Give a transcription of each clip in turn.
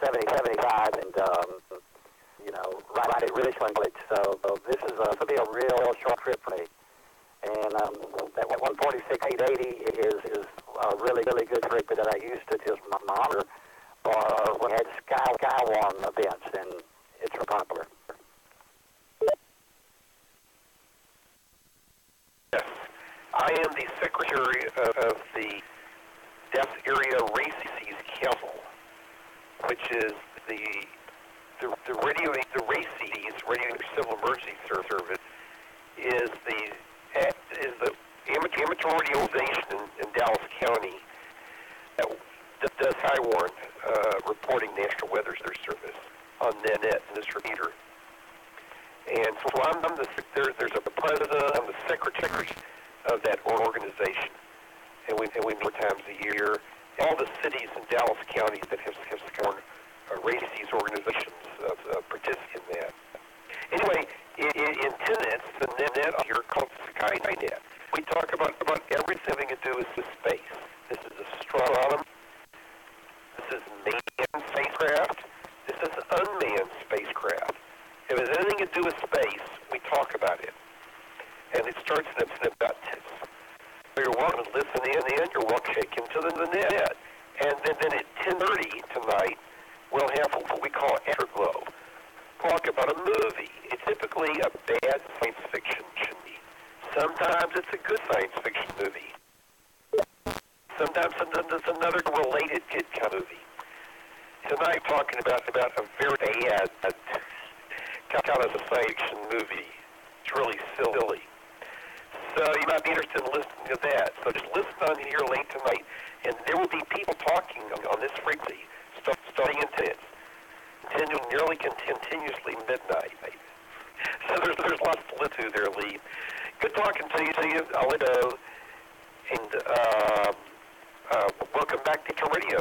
75 and, right at Richland College. So this is going to be a real short trip for me. And that 146-880 is a really, really good trick that I used to just monitor for when we had Skywarn events, and it's real popular. Yes. I am the secretary of the Dallas Area RACES Council, which is the RACES, Radio Civil Emergency Service, is the amateur organization in Dallas County that does Skywarn reporting National Weather Service on net and this repeater. And so I'm there's a president, I'm the secretary of that organization, and we meet 4 times a year. All the cities in Dallas County that have Skywarn RACES organizations participate in that. Anyway, in 10 minutes, the net here called Skynet. We talk about everything having to do with space. This is astronomy. This is manned spacecraft. This is unmanned spacecraft. If it has anything to do with space, we talk about it. And it starts in about 10. So you're welcome to listen in, and you're welcome to check into the net. And then at 10:30 tonight, we'll have what we call Afterglow. Talk about a movie. It's typically a bad science fiction movie. Sometimes it's a good science fiction movie. Sometimes it's another related kid kind of movie. Tonight, talking about a very bad kind of a science fiction movie. It's really silly. So you might be interested in listening to that. So just listen on here late tonight, and there will be people talking on this frequency starting in 10 minutes. Nearly continuously midnight. So there's lots to listen to there, Lee. Good talking to you. I'll let go. And welcome back to radio.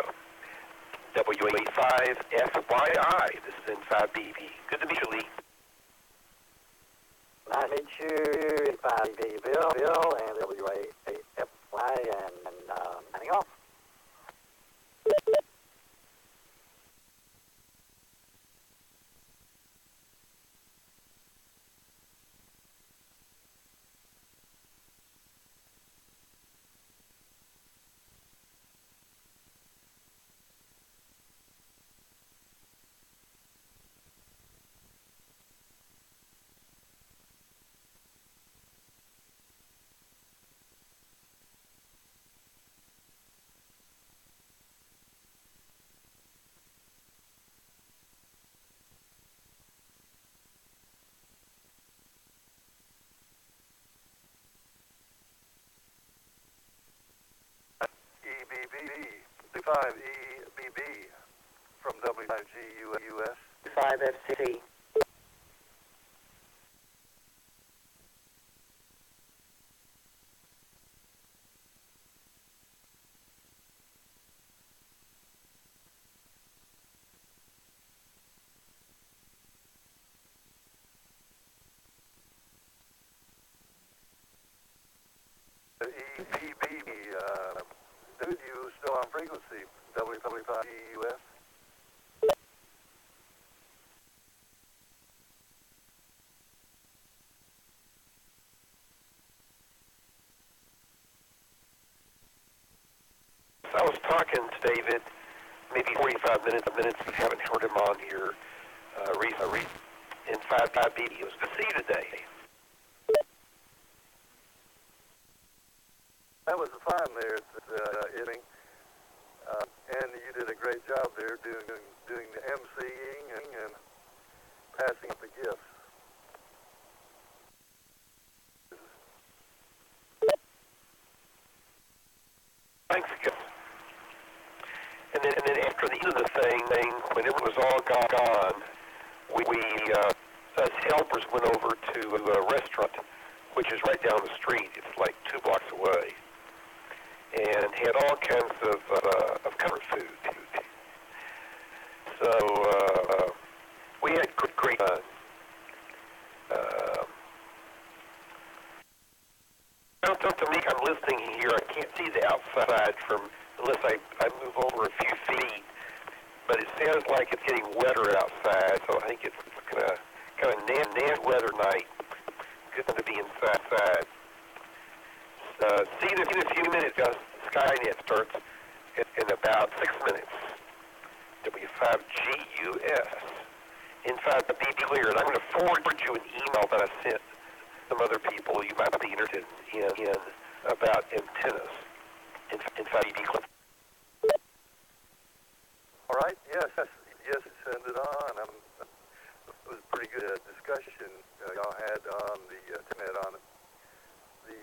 WA5FYI. This is N5BB. Good to meet you, Lee. Nice to meet you, N5BB, Bill, and WA8FY, and signing off. EBB, 5EBB from W5GUS. 5FC. EBB, dude, you still on frequency, W5GUS. I was talking to David maybe 45 minutes. We haven't heard him on here recently. In 5BB, it was good to see you today. That was fun there at the inning, and you did a great job there doing the emceeing and passing up the gifts. Thanks, guys. And then after the end of the thing, when it was all gone, we us helpers went over to a restaurant, which is right down the street. It's like 2 blocks away, and had all kinds of comfort food. So we had great fun. To me, I'm listening here. I can't see the outside unless I move over a few feet. but it sounds like it's getting wetter outside, so I think it's kind of nasty weather night. Good to be inside. See you in a few minutes. Skynet starts in about 6 minutes. W5GUS. Inside the BB clear, and I'm going to forward you an email that I sent some other people you might be interested in about antennas inside BB clear. All right. Yes. Send it on. It was a pretty good discussion y'all had on the internet on it. The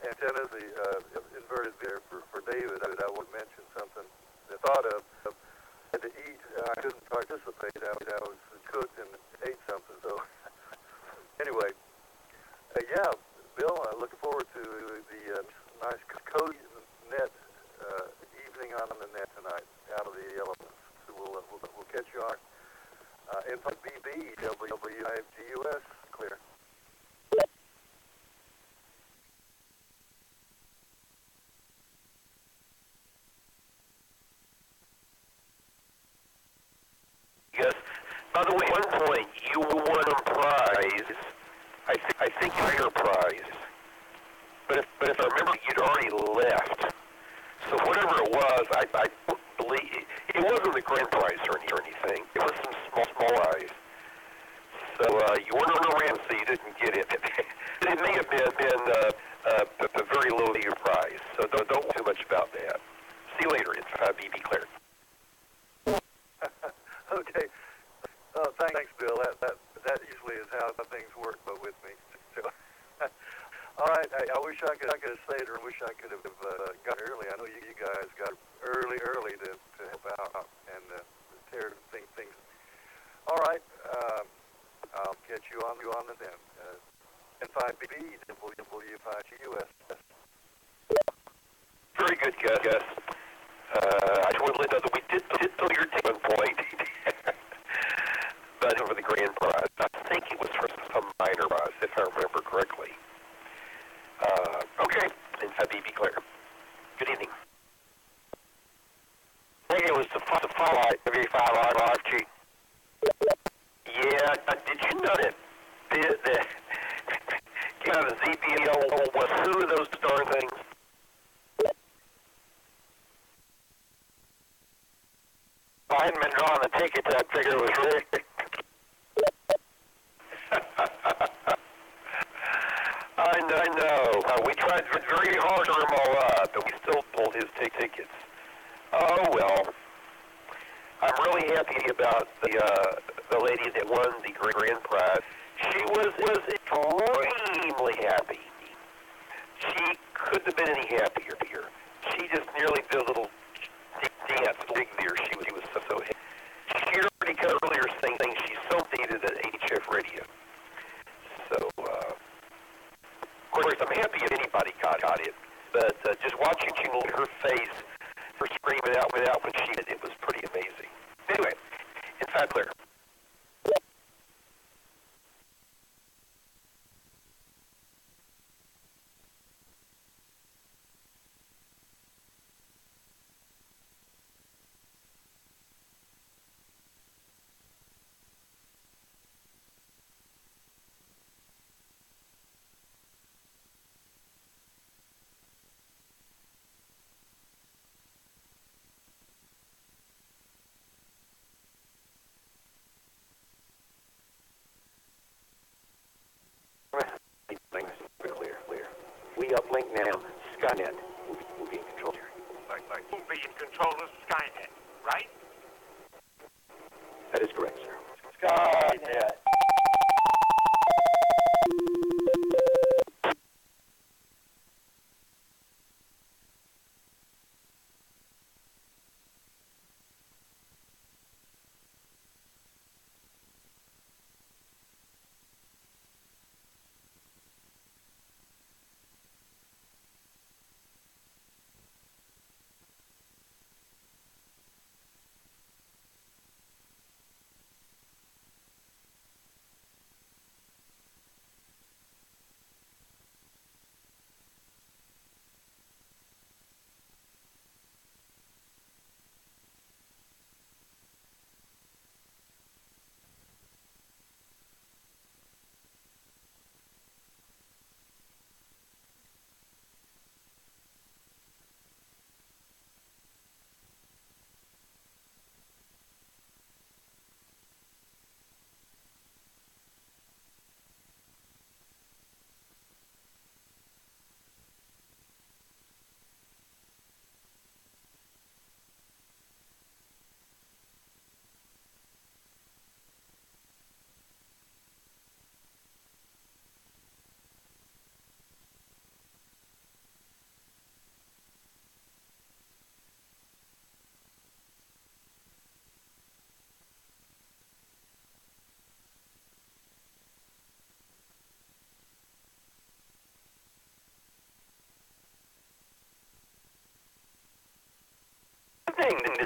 antennas, the inverted there for David. I would mention something. I thought of had to eat. I couldn't participate. I was cooked and ate something. So anyway, yeah, Bill. Looking forward to the nice cozy net evening on the net tonight, out of the elements. So we'll catch you on. Input BB W5GUS clear. Yes. By the way, at one point you won a prize. I think you won your prize. But if I remember, you'd already left. So whatever it was, I believe it wasn't the grand prize or anything. It was some small prize. So you weren't on the ramp, so you didn't get it. It may have been a very low year prize. So don't worry too much about that. See you later. It's BB clear. Okay. Thanks, Bill. That usually is how things work, but with me. So, all right. I wish I could have stayed, or wish I could have got early. I know you guys got early to help out and tear things. All right. I'll catch you on the then. N5BB W5GUS. Very good, Gus. I just want to let you know that we did throw your team on point. But over the grand prize, I think it was for some minor prize, if I remember correctly. Okay, inside BB clear. Good evening. I think it was the Fallout W5RG. Yeah, did you know that the ZBO was who of those darn things? I hadn't been drawing the ticket, I figured it was rigged. I know. We tried very hard to them all up, but we still pulled his tickets. Oh, well. I'm really happy about the lady that won the grand prize. She was extremely happy. She couldn't have been any happier. She just nearly did a little dance there. She was so happy. She already got earlier saying she's so needed at HF radio. So, of course, I'm happy if anybody got it. But just watching her face for screaming out when she did it was pretty amazing. Anyway, inside clear. Clear. We uplink now. Skynet will be in control here. Like we'll be in control of Skynet, right? That is correct, sir. Skynet.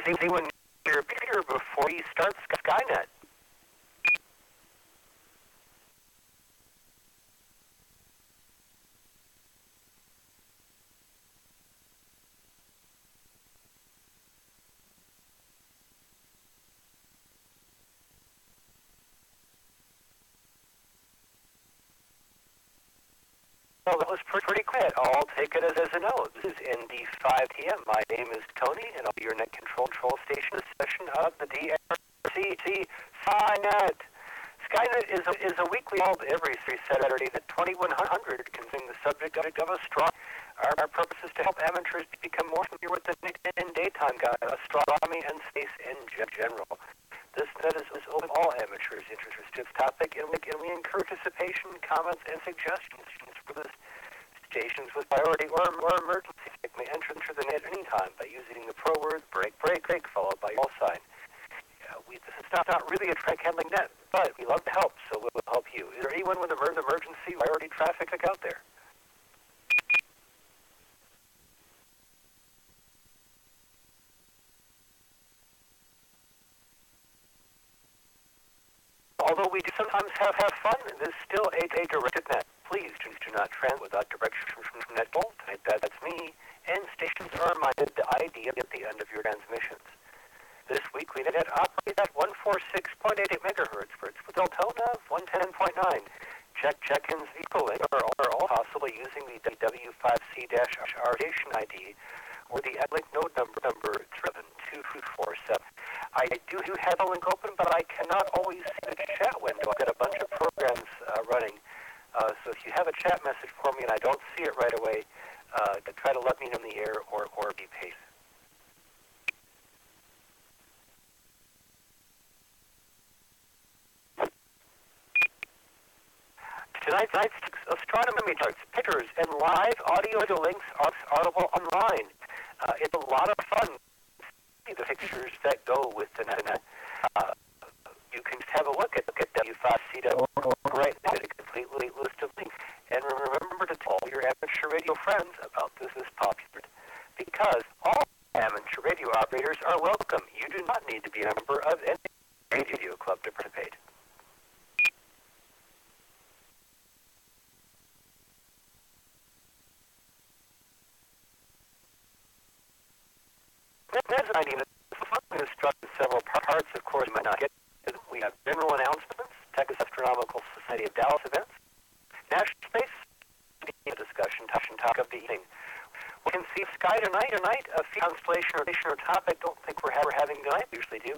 anyone near your computer before you start Skynet? Well, that was pretty quick. I'll take it as a no. This is ND5TM. My name is Tony, and I'll be your net control station session of the DRCT Skynet. Skynet is a weekly called every Saturday at 2100, concerning the subject of astronomy. Our purpose is to help amateurs become more familiar with the night and daytime astronomy and space in general. This net is open to all amateurs interested in this topic, and we encourage participation, comments, and suggestions for the stations with priority or emergency. You may enter the net anytime by using the pro word break followed by your sign. This is not really a track handling net, but we love to help, so we'll help you. Is there anyone with emergency priority traffic out there? Although we do sometimes have fun, it is still a directed net. Please do not transit without direction from net goal. That's me. And stations are reminded the ID at the end of your transmissions. This weekly net operates at 146.88 megahertz with Deltona 110.9. Check-ins equally are all possible using the W5C-R station ID or the AdLink node number 7247. I do have a link open, but I cannot always see the chat window. I've got a bunch of programs running. So if you have a chat message for me and I don't see it right away, try to let me know in the air or be patient. Tonight's astronomy charts, pictures, and live audio links are audible online. It's a lot of fun to see the pictures that go with the net. You can have a look at W5C.org right now. It's a complete list of links. And remember to tell your amateur radio friends about this popular, because all amateur radio operators are welcome. You do not need to be a member of any radio club to participate. As I mean, it's structured several parts. Of course, you might not get. We have general announcements, Texas Astronomical Society of Dallas events, national space discussion talk of the evening. We can see sky tonight. A constellation or topic. Don't think we're having tonight. We usually do.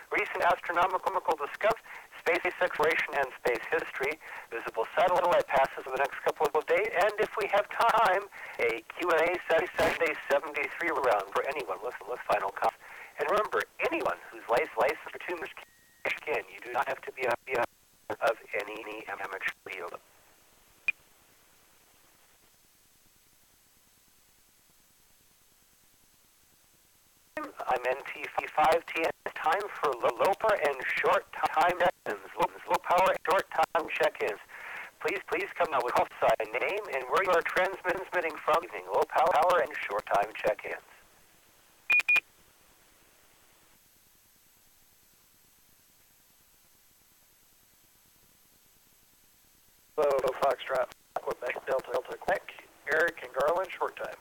Recent astronomical discoveries, space exploration and space history, visible satellite passes in the next couple of days, and if we have time, a Q&A session, day 73 round for anyone listening with final comments. And remember, anyone who's licensed for 2 minutes can. You do not have to be a of any amateur radio. I'm NT5TN. Time for low power and short time check-ins. Low power and short time check-ins. Please come out with call sign, name, and where you are transmitting from. Low power and short time check-ins. Hello, Foxtrot, Quebec, Delta, Quebec, Eric and Garland, short time.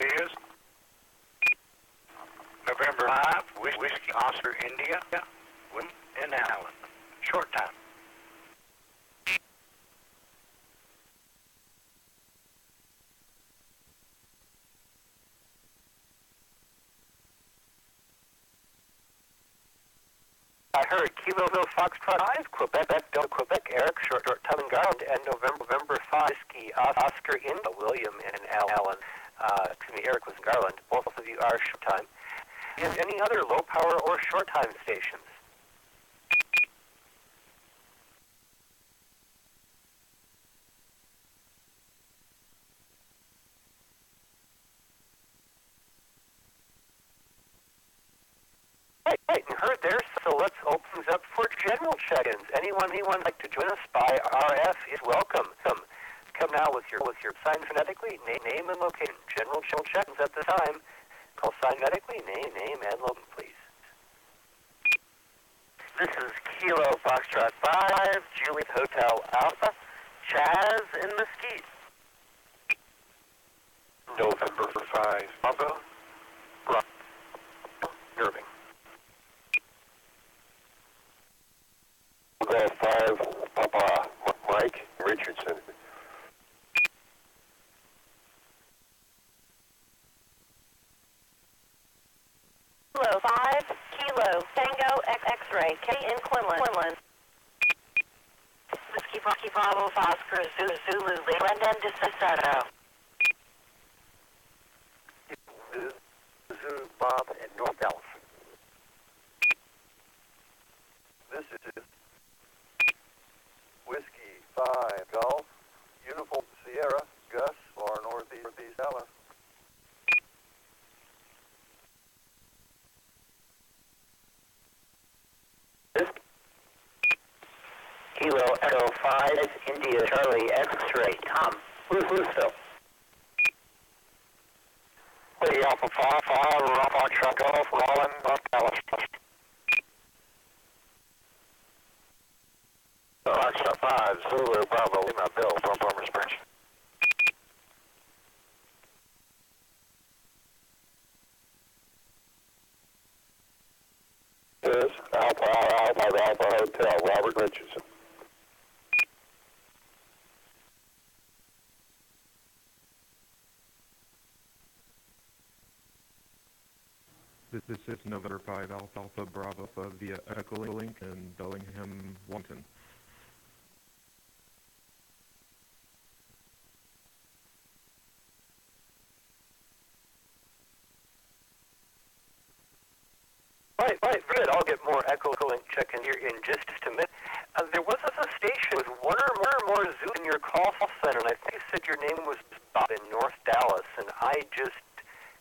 Is November 5, Whiskey Oscar, India, in Allen. Short time. I heard Kilo Foxtrot 5, Quebec, Delta, Quebec, Eric, short time in Garland, and November 5, Whiskey Oscar, India, William and Allen. Eric was in Garland. Both of you are short time. And any other low power or short time stations? Right, and heard there. So let's open things up for general check-ins. Anyone like to join us by RF is welcome. come now with your sign phonetically, name and location. General checks at the time. Call sign phonetically, name and location, please. This is Kilo Foxtrot 5, Juliet Hotel Alpha, Chaz in Mesquite. November 5, Bravo, Irving. Golf 5, Papa, Mike Richardson. Kilo 5, Kilo, Tango, X-Ray, K in Quinlan. Whiskey Bravo, Oscar, Zulu, Brendan DeSoto. Zulu Bob in North Dallas. This is Whiskey 5 Golf, Uniform Sierra, Gus, for Northeast Dallas. Kilo Echo 5, India Charlie X-Ray, Tom, Louisville. Hey, Alpha 5, Alpha Truck Golf, Rollin, North Dallas. Foxtrot 5, Zulu Bravo, Lima Bill, from Farmers Branch. This Alpha Hotel, Robert Richardson. This is November 5 Alpha Bravo via Echolink in Bellingham, Washington. Right, good. I'll get more Echolink check in here in just a minute. There was a station with one or more Zooms in your call sign, and I think you said your name was Bob in North Dallas, and I just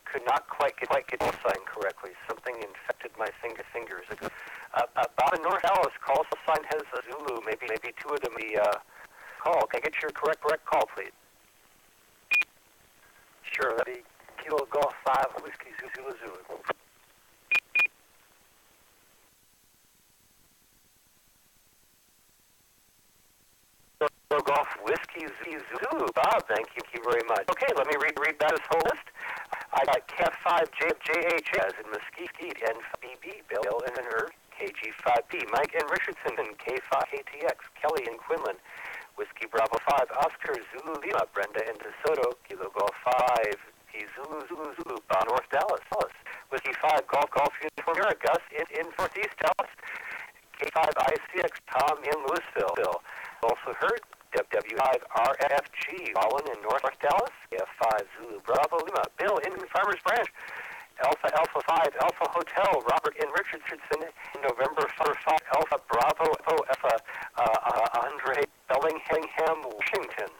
could not quite get the sign correctly. Something infected my fingers. Bob in North Dallas, call sign has a Zulu, maybe two of them the call. Can I get your correct call, please? Sure, that'd be Kilo Golf 5, Whiskey Zulu. Golf Whiskey Zulu. Bob, thank you very much. Okay, let me read back this whole list. I got KF5JHS in Mesquite and BB, Bill and Irv, KG5B, Mike and Richardson, and K5KTX, Kelly and Quinlan, Whiskey Bravo 5, Oscar Zulu Lima, Brenda and DeSoto, Kilo Golf 5, P Zulu, North Dallas, Whiskey 5, Golf Uniform Sierra, Gus in Northeast Dallas, K5ICX, Tom in Louisville. Also heard W5RFG, Colin in North Dallas, F5 Zulu Bravo Lima, Bill in Farmers Branch, Alpha 5 Alpha Hotel, Robert in Richardson, November 5 Alpha Bravo Alpha Andre Bellingham, Washington.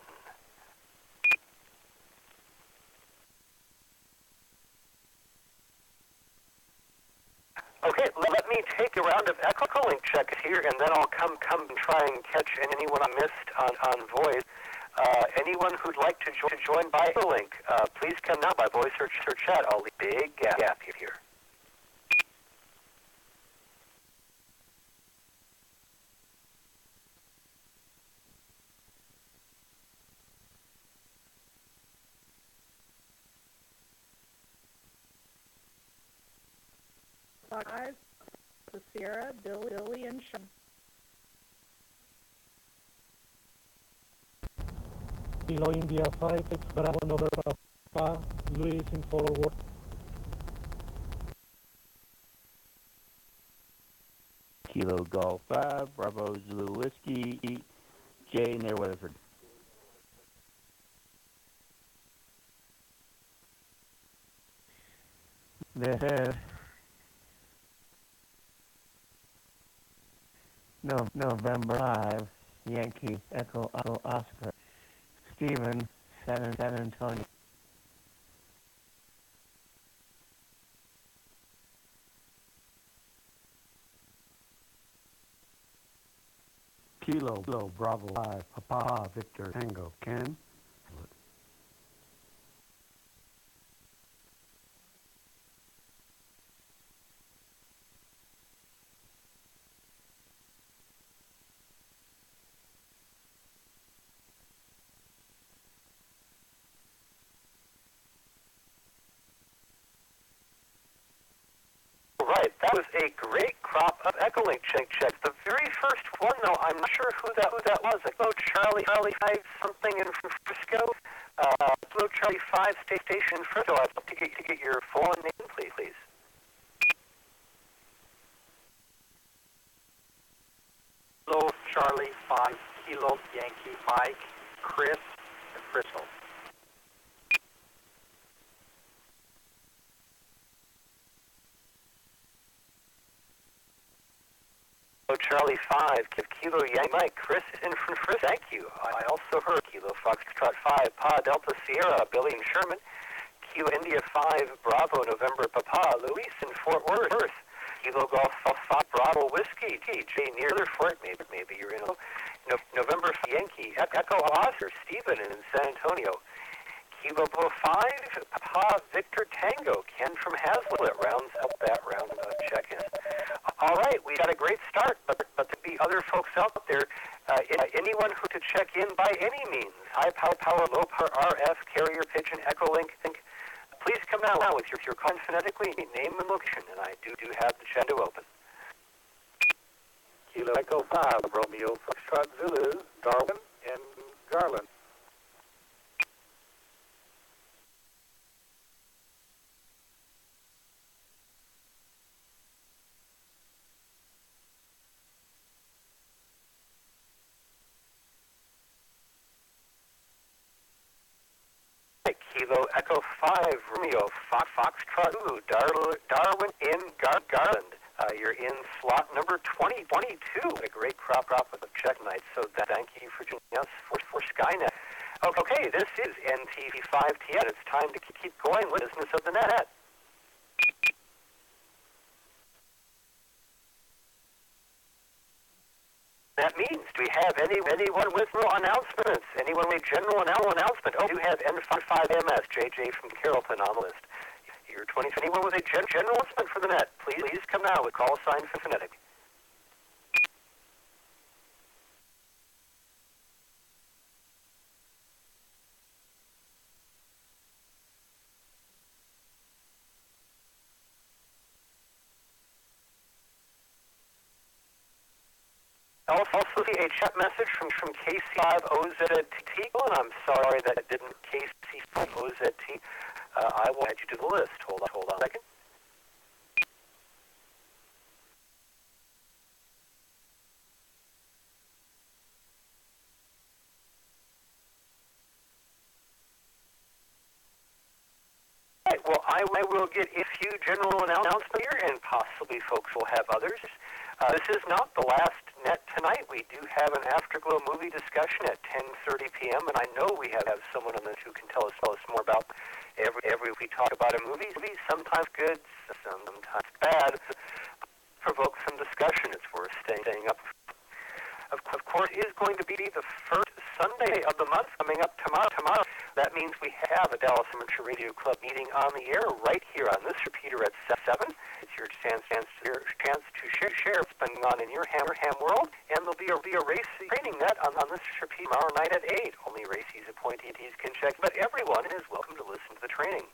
Okay, let me take a round of Echolink checks here, and then I'll come and try and catch anyone I missed on voice. Anyone who'd like to join by Echolink, please come now by voice or chat. I'll leave a big gap here. Five, the Sierra, Billy, and Sean. Kilo India 5, Bravo November Papa, Luis in forward. Kilo Golf 5, Bravo Zulu Whiskey, Jay near Weatherford. This is November 5, Yankee Echo Oscar, Stephen, San Antonio. Kilo Bravo 5 Papa Victor Tango Ken. Right, that was a great crop of Echolink checks. The very first one, though, I'm not sure who that was. Oh, Charlie 5 something in Frisco. Hello, Charlie 5 station in Frisco. I'd love to get your full name, please. Hello, Charlie 5 Kilo Yankee Mike, Chris in Frisco. Charlie 5, Kilo Yankee Mike, Chris in Frisco. Thank you. I also heard Kilo Foxtrot 5, Pa Delta Sierra, Billy and Sherman, Kilo India 5, Bravo November Papa, Luis in Fort Worth, Kilo Golf 5, Bravo Whiskey, J near Fort, maybe you're in November Yankee, Echo Oscar, Stephen in San Antonio, Kilo 5, Papa Victor Tango, Ken from Hazlitt rounds up that round of check-in. All right, we got a great start, but to be other folks out there, anyone who could check in by any means, high power, low power, RF, carrier, pigeon, Echolink, please come out now with your call phonetically, name and location, and I do have the chat open. Kilo Echo 5, Romeo Foxtrot Zulu, Darwin and Garland. Kilo Echo 5, Romeo Foxtrot Zulu, Darwin in Garland. You're in slot number 2022. A great crop of check nights, so thank you for joining us for Skynet. Okay, this is NT5TN. It's time to keep going with business of the net. That means, do we have anyone with no announcements? Anyone with general announcement? Oh, you have N55MS, JJ from Carrollton on the list. Year 20. Anyone with a general announcement for the net? Please come now with call sign for phonetic. Also, a chat message from KC5OZT, and I'm sorry that it didn't KC5OZT. I will add you to the list. Hold on a second. Right, well, I will get a few general announcements here, and possibly folks will have others. This is not the last net tonight. We do have an Afterglow movie discussion at 10:30 p.m., and I know we have someone on this who can tell us more about every we talk about a movie, sometimes good, sometimes bad, provoke some discussion. It's worth staying up. Of course, it is going to be the first Sunday of the month coming up tomorrow. That means we have a Dallas Amateur Radio Club meeting on the air right here on this repeater at 7. It's your chance to share what's been on in your ham world, and there'll be a race training net on this repeater tomorrow night at 8. Only racees appointees can check, but everyone is welcome to listen to the training.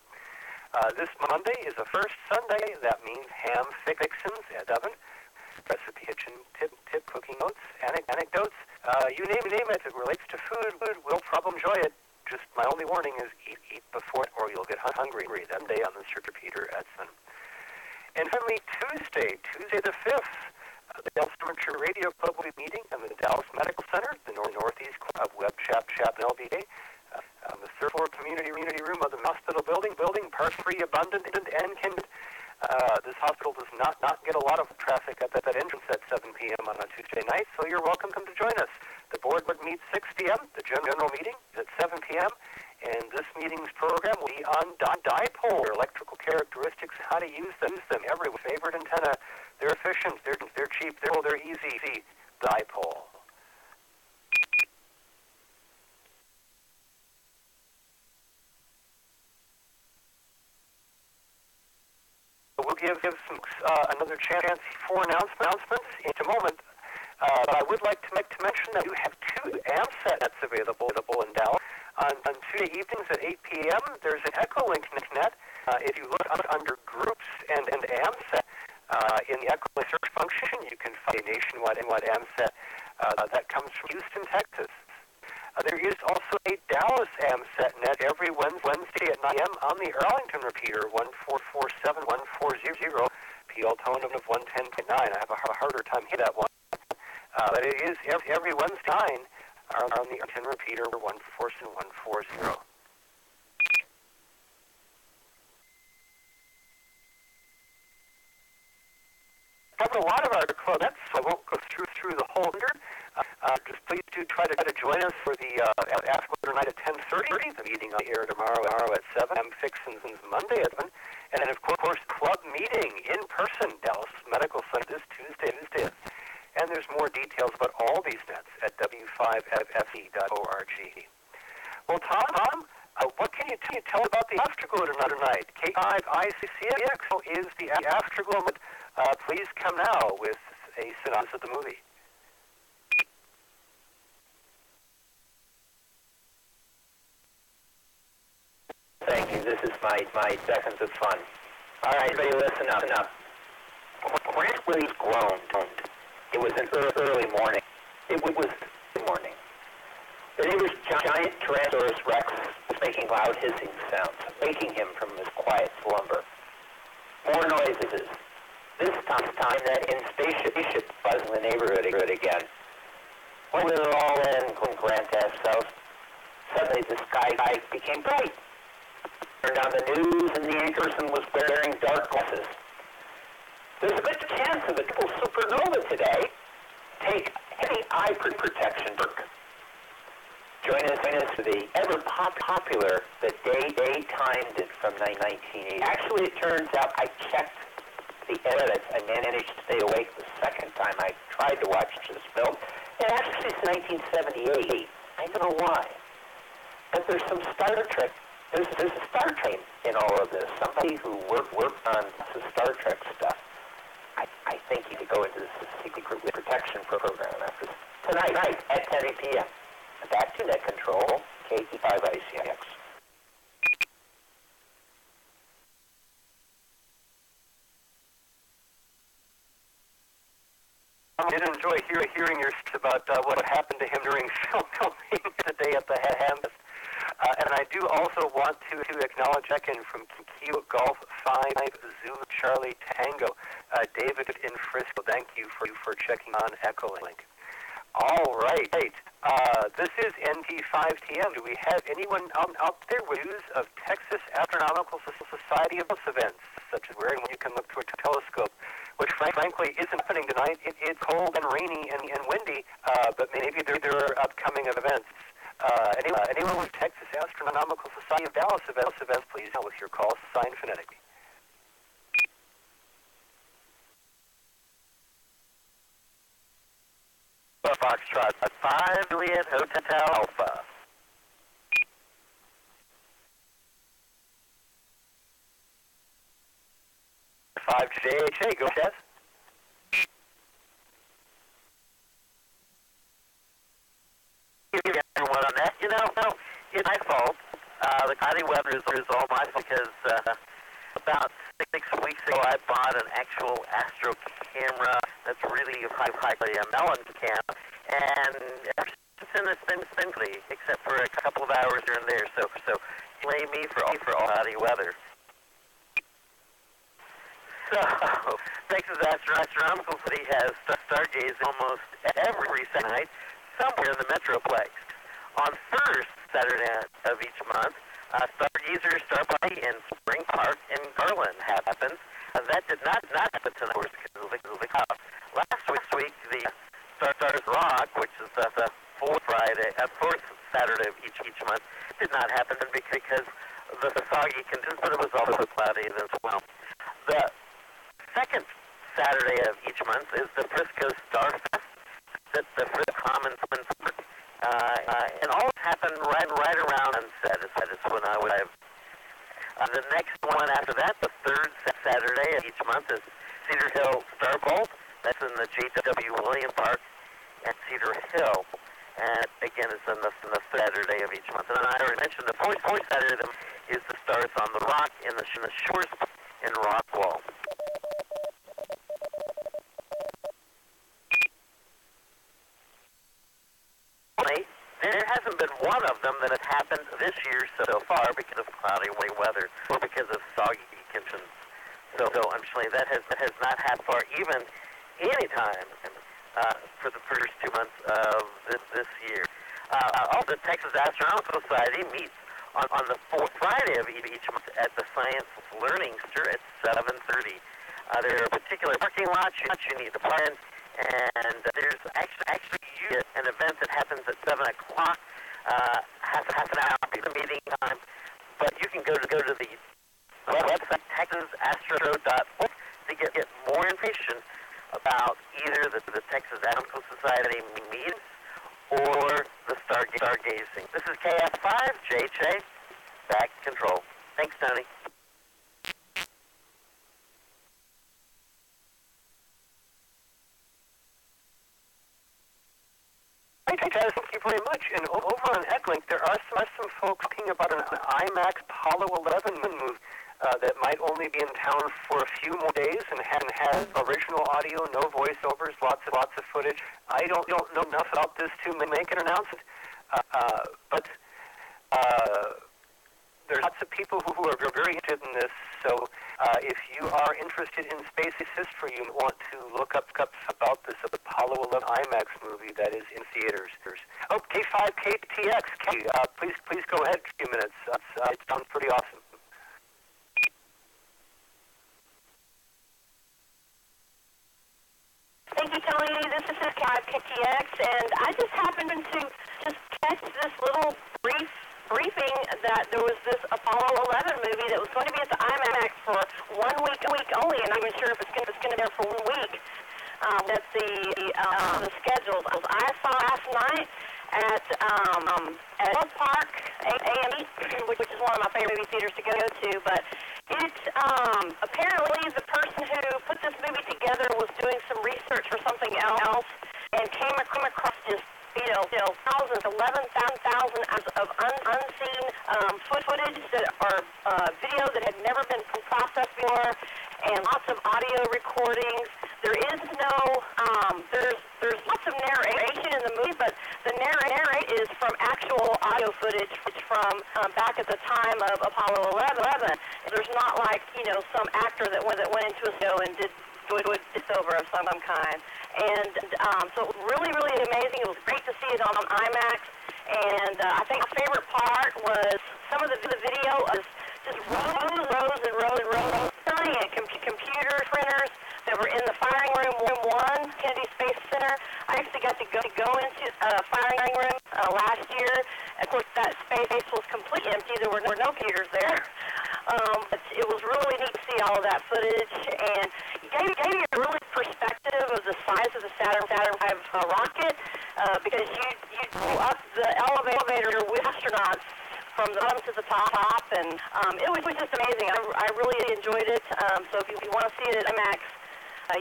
This Monday is the first Sunday. That means ham fixins at 7. Recipe kitchen tip cooking notes, anecdotes, you name it. It relates to food. We'll probably enjoy it. Just my only warning is eat before it, or you'll get hungry. That day on the Circuit Repeater at 7. And finally, Tuesday the 5th, the Dallas Amateur Radio Club will be meeting in the Dallas Medical Center, the Northeast Club Web Chap and LBA, on the third floor community room of the hospital building, park-free, abundant, and can. This hospital does not get a lot of traffic at that entrance at 7 p.m. on a Tuesday night, so you're welcome to join us. The board would meet 6 p.m. The general meeting is at 7 p.m. And this meeting's program will be on dipole, electrical characteristics, how to use them. Every favorite antenna, they're efficient, they're cheap, they're easy. Dipole. give some another chance for announcements in a moment. But I would like to mention that you have 2 AMSAT nets available in Dallas. On Tuesday evenings at 8 p.m., there's an Echolink net. If you look under groups and AMSAT in the Echolink search function, you can find a nationwide AMSAT that comes from Houston, Texas. There is also a Dallas AMSAT net every Wednesday at 9 a.m. on the Arlington repeater, 1447-1400, PL tone of 110.9. I have a harder time hitting that one. But it is every Wednesday on the Arlington repeater, 1447-140. Covered a lot of our club nets, so I won't go through the whole 100. Just please do try to join us for the Afternoon night at 10:30. The meeting on the air tomorrow at 7. I'm fixing Monday at 7. And then, of course, club meeting in person, Dallas Medical Center this Tuesday. And there's more details about all these nets at w5ffe.org. Well, Tom, what can you tell about the Afterglow tonight? K5ICCX is the Afterglow. Please come now with a synopsis of the movie. Thank you. This is my seconds of fun. All right, everybody listen up. Grant Williams groaned. It was an early morning. It was morning. The neighbor's giant Tyrannosaurus Rex was making loud hissing sounds, waking him from his quiet slumber. More noises. This time that in spaceship buzzing the neighborhood again. When did it all end? Grant asked himself. Suddenly the sky became bright. Turned on the news and the anchorman was wearing dark glasses. There's a good chance of a triple supernova today. Take heavy eye protection. Join us for the ever-popular The Day timed it from 1980. Actually, it turns out I checked the edits and managed to stay awake the second time I tried to watch this film. It actually is 1978. I don't know why. But there's some Star Trek. There's a Star Trek in all of this. Somebody who worked on the Star Trek stuff. I think you could go into this secret protection program after tonight at 10 p.m. Back to net control, KT5ICX. I did enjoy hearing your about what happened to him during filming today at the Hampus. And I do also want to acknowledge check-in from Kilo Golf 5 Zulu Charlie Tango. David in Frisco, thank you for checking on Echolink. All right. This is NT5TM. Do we have anyone out there with news of Texas Astronomical Society events, such as where you can look through a telescope, which frankly isn't happening tonight? It's cold and rainy and windy, but maybe there are upcoming events. Anyone with Texas Astronomical Society of Dallas events, please with your call signed phonetically. Foxtrot 5, Juliet Hotel Alpha. Five JHA, go ahead. Everyone on that. It's my fault. The cloudy weather is all my fault because about 6 weeks ago I bought an actual Astro camera that's really high a melon cam, and ever since then it's been spindly, except for a couple of hours here and there. So blame me for all cloudy weather. So Texas Astronomical City has stargaze almost every Saturday night somewhere in the Metroplex. On first Saturday of each month, stargazers start by in Spring Park in Garland happens. That did not happen tonight, of course, because of the cloud. Last week, the Stars Rock, which is the fourth Saturday of each month, did not happen because the foggy conditions, but it was also cloudy as well. The second Saturday of each month is the Frisco Star Fest. That's the Frisco Commons Park. And all happened right around sunset. Is when I would have. The next one after that, the third Saturday of each month, month is Cedar Hill Star Bowl. That's in the J.W. Williams Park at Cedar Hill. And again, it's on the Saturday of each month. And I already mentioned the fourth Saturday of the month is the Stars on the Rock in the Shores in Rockwall. There hasn't been one of them that has happened this year so far because of cloudy weather or because of soggy conditions. So unfortunately, that has not happened for even any time for the first 2 months of this year. Also, the Texas Astronomical Society meets on the fourth Friday of each month at the Science Learning Center at 7:30. There are particular parking lots you need to park in, and there's actually an event that happens at 7 o'clock, half an hour before the meeting time. But you can go to the website texasastro.org to get more information about either the Texas Astronomical Society meetings or the stargazing. This is KF5, JJ, back control. Thanks, Tony. Hey, guys, thank you very much. And over on Ecklink, there are some folks talking about an IMAX Apollo 11 movie that might only be in town for a few more days and has original audio, no voiceovers, lots of footage. I don't know enough about this to make an announcement, but there's lots of people who are very interested in this. So if you are interested in space history, you want to look up about this Apollo 11 IMAX movie that is in theaters. Oh, K5KTX, please go ahead for a few minutes. It sounds pretty awesome. Thank you, Tony. This is K5KTX, and I just happened to just catch this little briefing that there was this Apollo 11 movie that was going to be at the IMAX for 1 week only, and I'm not even sure if it's going to be there for 1 week. That's the schedule. I saw last night at World Park AME, which is one of my favorite movie theaters to go to, but it's apparently the person who put this movie together was doing some research for something else and came across this thousands, 11,000 hours of unseen footage that are video that had never been processed before, and lots of audio recordings. There is no, there's lots of narration in the movie, but the narrate is from actual audio footage from back at the time of Apollo 11. There's not like, some actor that went into a show and did voiceover of some kind. And so it was really, really amazing. It was great to see it on IMAX. And I think my favorite part was some of the video is just rows and rows of giant computer printers that were in the firing room 1, Kennedy Space Center. I actually got to go into firing room last year. Of course, that space was completely empty. There were no computers there. But it was really neat to see all of that footage, and it gave me a really perspective of the size of the Saturn V rocket, because you go up the elevator with astronauts from the bottom to the top, and it was just amazing. I really enjoyed it. So if you want to see it at IMAX,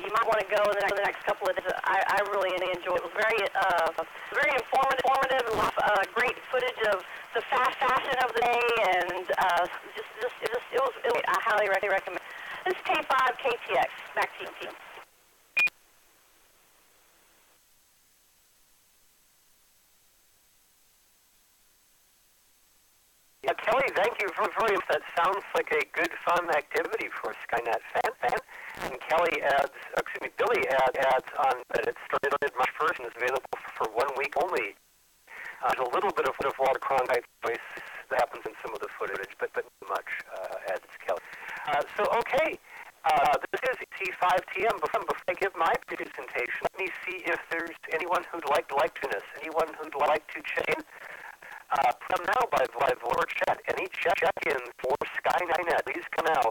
you might want to go in the next couple of days. I really enjoyed it. It was very informative, and great footage of the fast fashion of the day, and it was I highly recommend. This is K5KTX. Back to you. Yeah, Kelly, thank you very much. That sounds like a good, fun activity for a Skynet fan. And Billy adds on that it started March 1st and is available for 1 week only. There's a little bit of Walter Cronkite voice that happens in some of the footage, but not much, adds Kelly. Okay. This is T5TM. Before I give my presentation, let me see if there's anyone who'd like to join us. Anyone who'd like to check in? Come now by voice or chat. Any check-in for Skynet, please come now.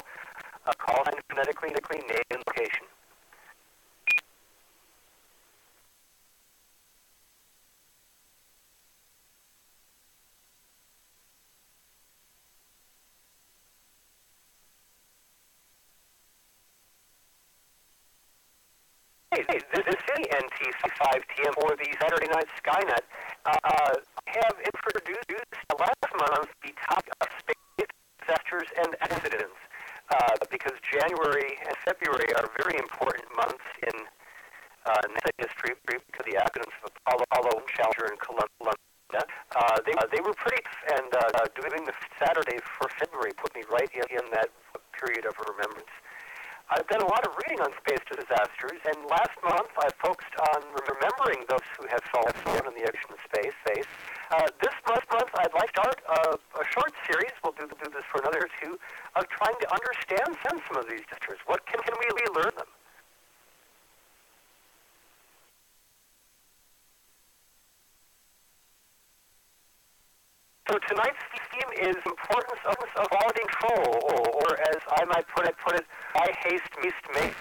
Call sign phonetically, name and location. this is NT 5TM for the Saturday Night Skynet. Have introduced last month the topic of space disasters and accidents, because January and February are very important months in NASA history because of the accidents of Apollo, Challenger, and Columbia. They were pretty, and doing the Saturday for February put me right in that period of remembrance. I've done a lot of reading on space disasters, and last month I focused on remembering those who have fallen in the ocean of space. This month I'd like to start a short series, we'll do this for another or two, of trying to understand some of these disasters. What can we learn them? So tonight's theme is importance of quality control, or as I might put it, why haste maced.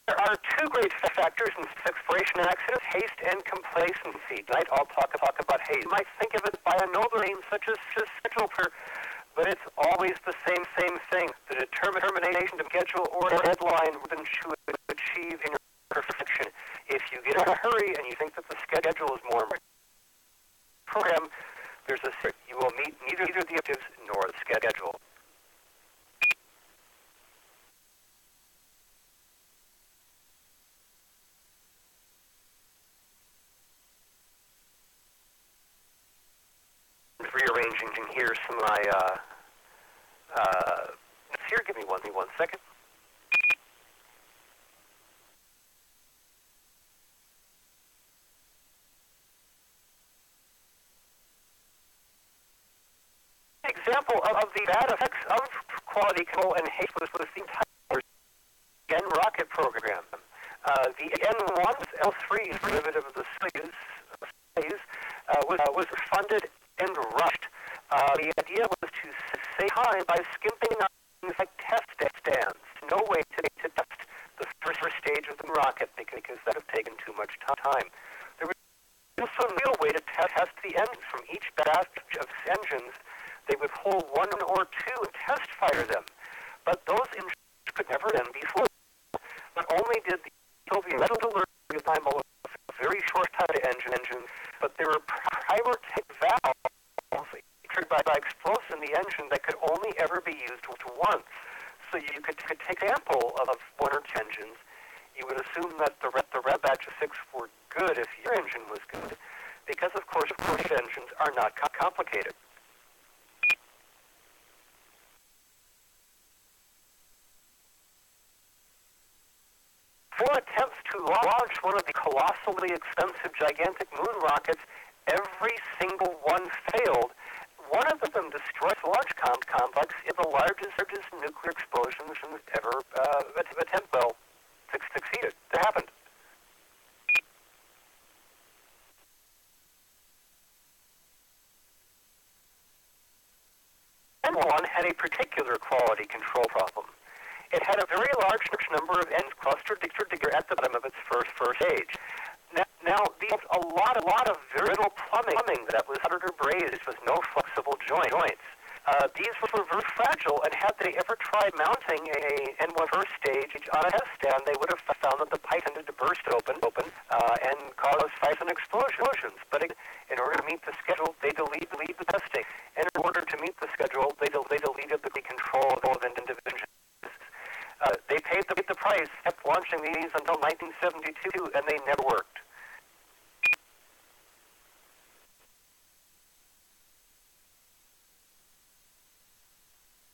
There are two great factors in exploration and accidents: haste and complacency. Tonight I'll talk about haste. You might think of it by a noble name such as schedule, but it's always the same thing. The determination to schedule or deadline to achieve in perfection. If you get in a hurry and you think that the schedule is more important, program, there's a secret. You will meet neither the objectives nor the schedule. Rearranging here some of my here. Give me one second. Example of the bad effects of quality control and haste was the entire N rocket program. The N1 L3 derivative of the Soyuz was funded and rushed. The idea was to save time by skimping on things like test stands. No way to test the first stage of the rocket because that would have taken too much time. There was also no real way to test the engines. From each batch of engines, they would pull one or two and test fire them. But those engines could never then be flown. Not only did the Soviet metal delivery time a very short time to engines, but there were primer valves triggered by explosives in the engine that could only ever be used once. So you could take an example of one or two engines. You would assume that the red batch of 6 were good if your engine was good, because of course engines are not complicated. For attempts to launch one of the colossally expensive, gigantic moon rockets, every single one failed. One of them destroyed the launch complex in the largest nuclear explosions ever succeeded. That happened. N1 had a particular quality control problem. It had a very large number of ends clustered together at the bottom of its first stage. Now, a lot of very little plumbing that was soldered or brazed with no flexible joints. These were very fragile, and had they ever tried mounting a N1 first stage on a test stand, they would have found that the pipe tended to burst open and cause fires and explosions. But in order to meet the schedule, they deleted the testing. And in order to meet the schedule, they deleted the control of individuals. They paid the price, kept launching these until 1972, and they never worked.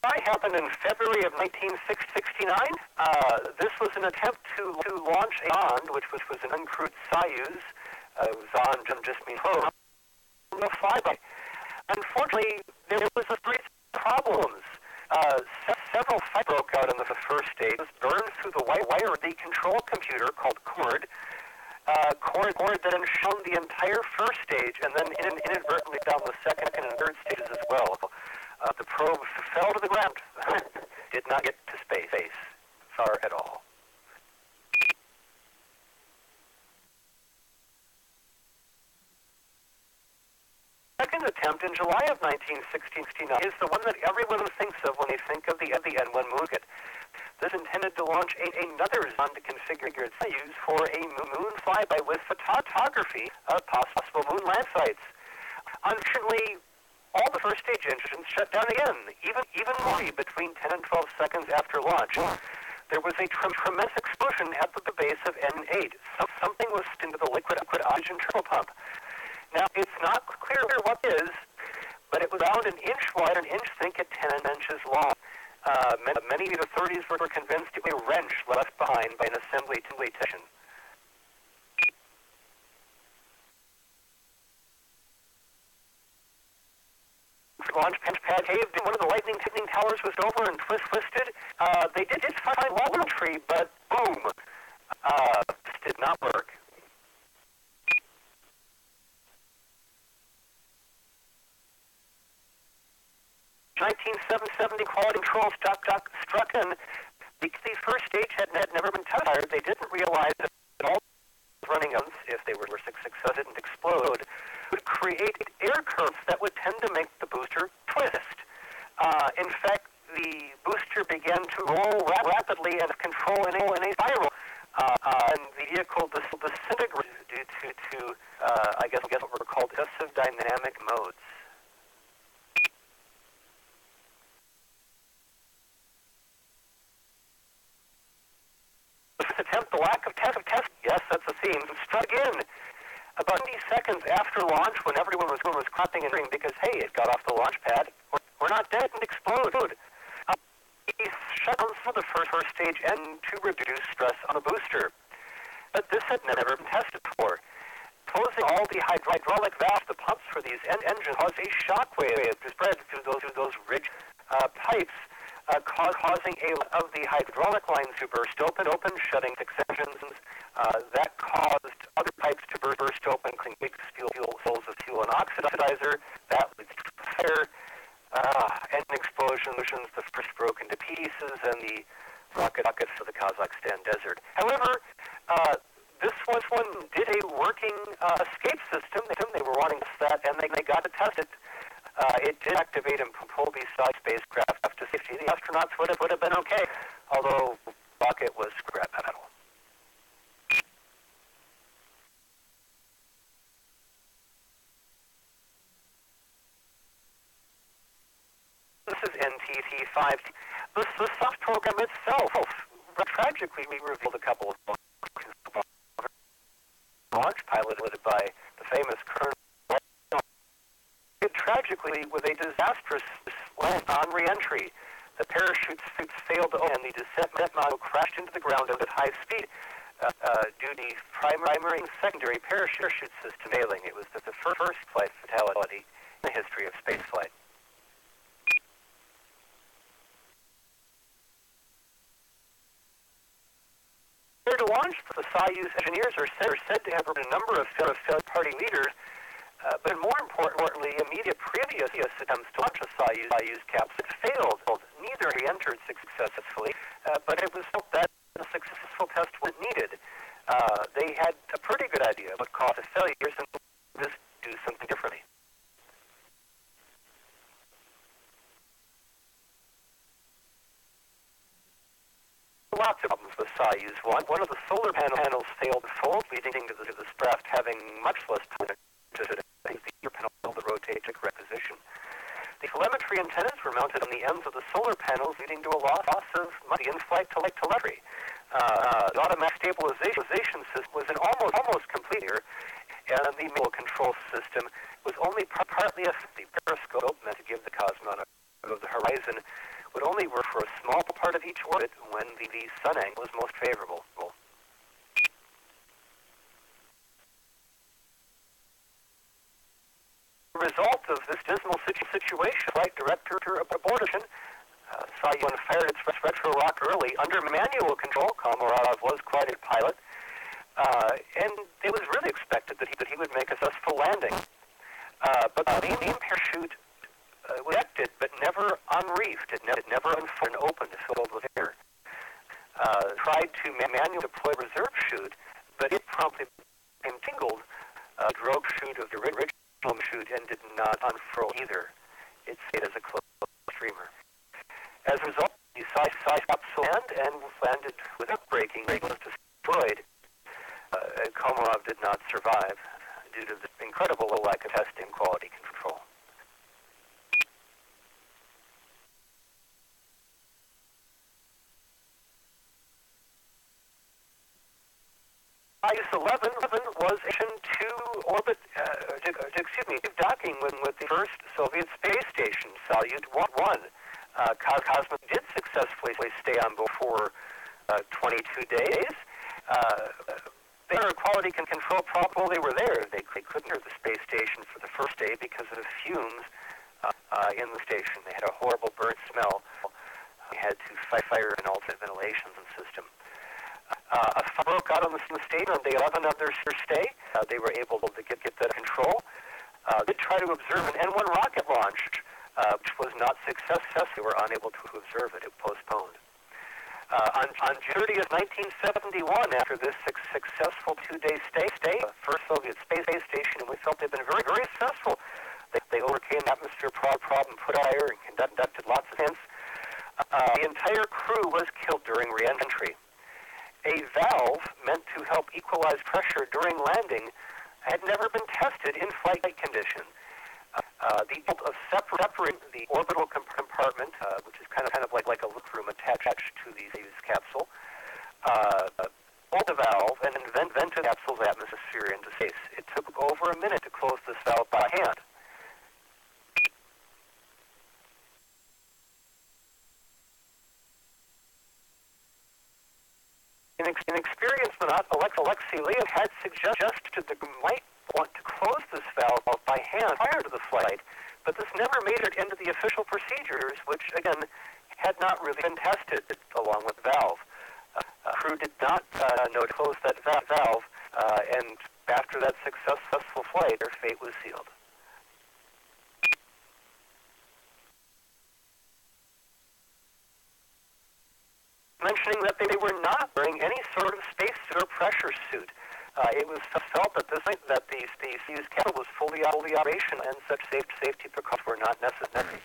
What happened in February of 1969? This was an attempt to launch a Zond, which was an uncrewed Soyuz. Zond just means no flyby. Unfortunately, there was a great problems. Several fires broke out in the first stage. It was burned through the wire of the control computer called cord. Cord that had shown the entire first stage, and then inadvertently down the second and third stages as well. The probe fell to the ground. Did not get to space far at all. second attempt in July of 1969 is the one that everyone thinks of when they think of the N1 rocket. This is intended to launch another Zonda-configured Soyuz for a moon flyby with photography of possible moon land sites. Unfortunately, all the first stage engines shut down again, even more between 10 and 12 seconds after launch. There was a tremendous explosion at the base of N8. Something was into the liquid oxygen turbo pump. Now, it's not clear what it is, but it was about an inch wide, an inch thick, and 10 inches long. Many of the authorities were convinced it was a wrench left behind by an assembly technician. Launch pad caved in. One of the lightning towers was over and twisted. They did find one tree, but boom, this did not work. 1970 quality control struck in. The first stage had never been tested. They didn't realize that all running guns, if they were successful, didn't explode, would create air currents that would tend to make the booster twist. In fact, the booster began to roll rapidly and control in a spiral. And the vehicle disintegrated due to I guess what were called excessive dynamic modes. Attempt, the lack of test, yes, that's a theme, struck again. About 20 seconds after launch, when everyone was clapping and ringing because, hey, it got off the launch pad, we're not dead, and explode. He shut down the first stage and to reduce stress on the booster. But this had never been tested before. Closing all the hydraulic valves, the pumps for these engines, caused a shock wave to spread through those ridge pipes, causing a lot of the hydraulic lines to burst open, shutting six engines. That caused other pipes to burst open, including big fuels of fuel and oxidizer. That leads to fire and explosions. The first broke into pieces, and the rocket for the Kazakhstan desert. However, this one did a working escape system. They were wanting that, and they got to test it. It did activate and pull these side spacecraft to safety. The astronauts would have been okay, although the rocket was scrap metal. This is NTT-5. The soft program itself tragically revealed a couple of launch piloted by the famous Colonel. Tragically, with a disastrous land on re-entry, the parachute failed to open, and the descent module crashed into the ground at high speed due to the primary and secondary parachute system failing. It was the first flight fatality in the history of spaceflight. To launch, the Soyuz engineers are said to have a number of third-party leaders, but more importantly, immediate previous attempts to launch a Soyuz capsule failed. Neither re-entered successfully, but it was felt that a successful test was needed. They had a pretty good idea of what caused the failures and just do something differently. Lots of problems with Soyuz 1. One of the solar panels failed to fold, leading to the craft having much less power to the panel to rotate to correct position. The telemetry antennas were mounted on the ends of the solar panels, leading to a loss of in-flight telemetry. The automatic stabilization system was an almost complete error, and the manual control system was only partly effective. The periscope, meant to give the cosmonaut of the horizon, would only work for a small part of each orbit when the sun angle was most favorable. The result of this dismal situation, flight director abortion, Soyuz fired its retro rocket early under manual control. Komarov was quite a pilot, and it was really expected that he would make a successful landing. But the main parachute was ejected, but never unreefed. It never unfolded and opened, filled with air. Tried to manually deploy reserve chute, but it promptly entangled the drogue chute of the original chute and did not unfurl either. It stayed as a closed streamer. As a result, the size capsule landed without breaking. It was destroyed. Komarov did not survive due to the incredible lack of testing quality control. Soyuz 11 was to orbit, docking with the first Soviet space station, Salyut 1. Cosmos did successfully stay on board for 22 days. Their quality control problem, they were there. They couldn't enter the space station for the first day because of the fumes in the station. They had a horrible burnt smell. They had to fire an alternate ventilation system. A fire broke out on the station on day 11 of their stay. They were able to get that control. They tried to observe an N-1 rocket launch, which was not successful. They were unable to observe it. It postponed. On June 30th, 1971, after this successful two-day stay, the first Soviet space station, and we felt they'd been very, very successful. They overcame the atmosphere problem, put out fire, and conducted lots of tests. The entire crew was killed during re-entry. A valve meant to help equalize pressure during landing had never been tested in flight conditions. The result of separating the orbital compartment, which is kind of like a look room attached to the capsule, pulled the valve and then vented the capsule's atmosphere into space. It took over a minute to close this valve by hand. Inexperienced astronaut Alexei Leon had suggested that we might want to close this valve by hand prior to the flight, but this never made it into the official procedures, which, again, had not really been tested along with the valve. Crew did not know to close that valve, and after that successful flight, their fate was sealed. Mentioning that they were not wearing any sort of spacesuit or pressure suit. It was felt that the Soyuz capsule was fully operational and such safety precautions were not necessary.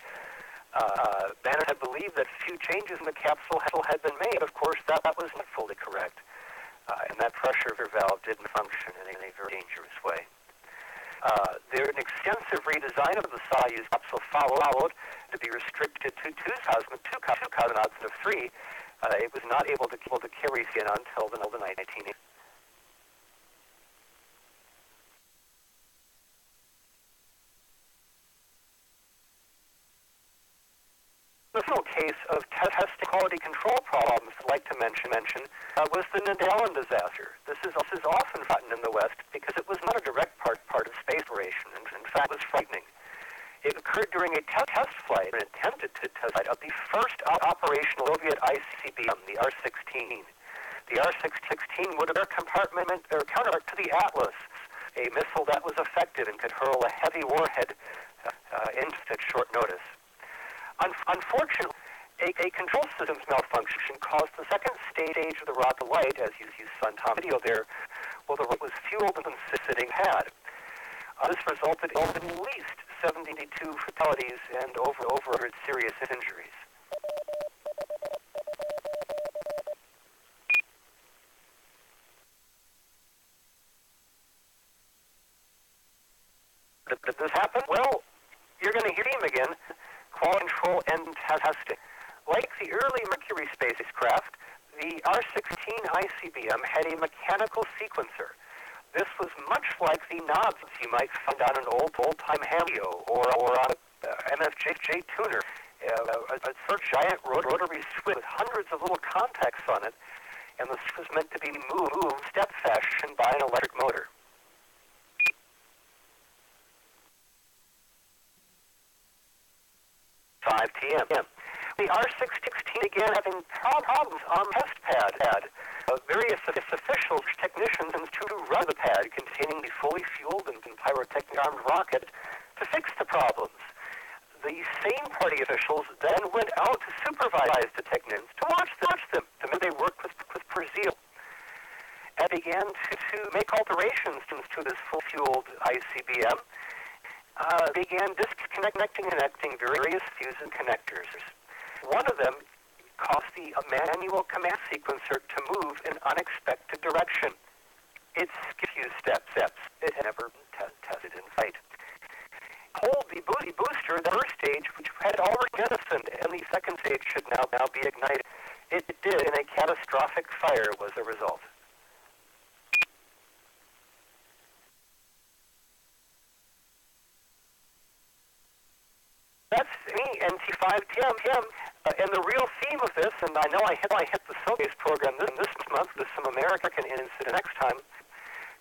Banner had believed that few changes in the capsule had been made. Of course, that was not fully correct. And that pressure valve didn't function in a very dangerous way. There an extensive redesign of the Soyuz capsule followed to be restricted to two cosmonauts instead of three. It was not able to carry skin until the 1980s. The final case of testing quality control problems I'd like to mention was the Nadalin disaster. This is often forgotten in the West because it was not a direct part of space exploration, and in fact was frightening. It occurred during a test flight, an attempted test flight of the first operational Soviet ICBM, the R-16. The R-16 would have been a counterpart to the Atlas, a missile that was effective and could hurl a heavy warhead into at short notice. Unfortunately, a control system's malfunction caused the second stage of the rocket light, as you saw in Tom's video there, well, the rocket was fueled in the sitting pad. This resulted in at least 72 fatalities and over 100 serious injuries. Did this happen? Well, you're going to hear him again. Quality control and testing. Like the early Mercury spacecraft, the R-16 ICBM had a mechanical sequencer. This was much like the knobs you might find on an old-time Hamio or on an MFJ tuner. A sort of giant rotary switch with hundreds of little contacts on it, and this was meant to be moved step fashion by an electric motor. PM. The R-16 began having problems on the test pad. Various officials, technicians, to run the pad containing the fully fueled and pyrotechnic armed rocket to fix the problems. The same party officials then went out to supervise the technicians, to watch them, to make they work with zeal, and began to make alterations to this full-fueled ICBM. began disconnecting and connecting various fuse and connectors. One of them caused the manual command sequencer to move in unexpected direction. It skipped a few steps. It had never been tested in flight. Hold the booster in the first stage, which had already jettisoned, and the second stage should now be ignited. It did, and a catastrophic fire was the result. That's me, NT5TM, and the real theme of this, and I know I hit the Soulbase program this month with some American incident next time.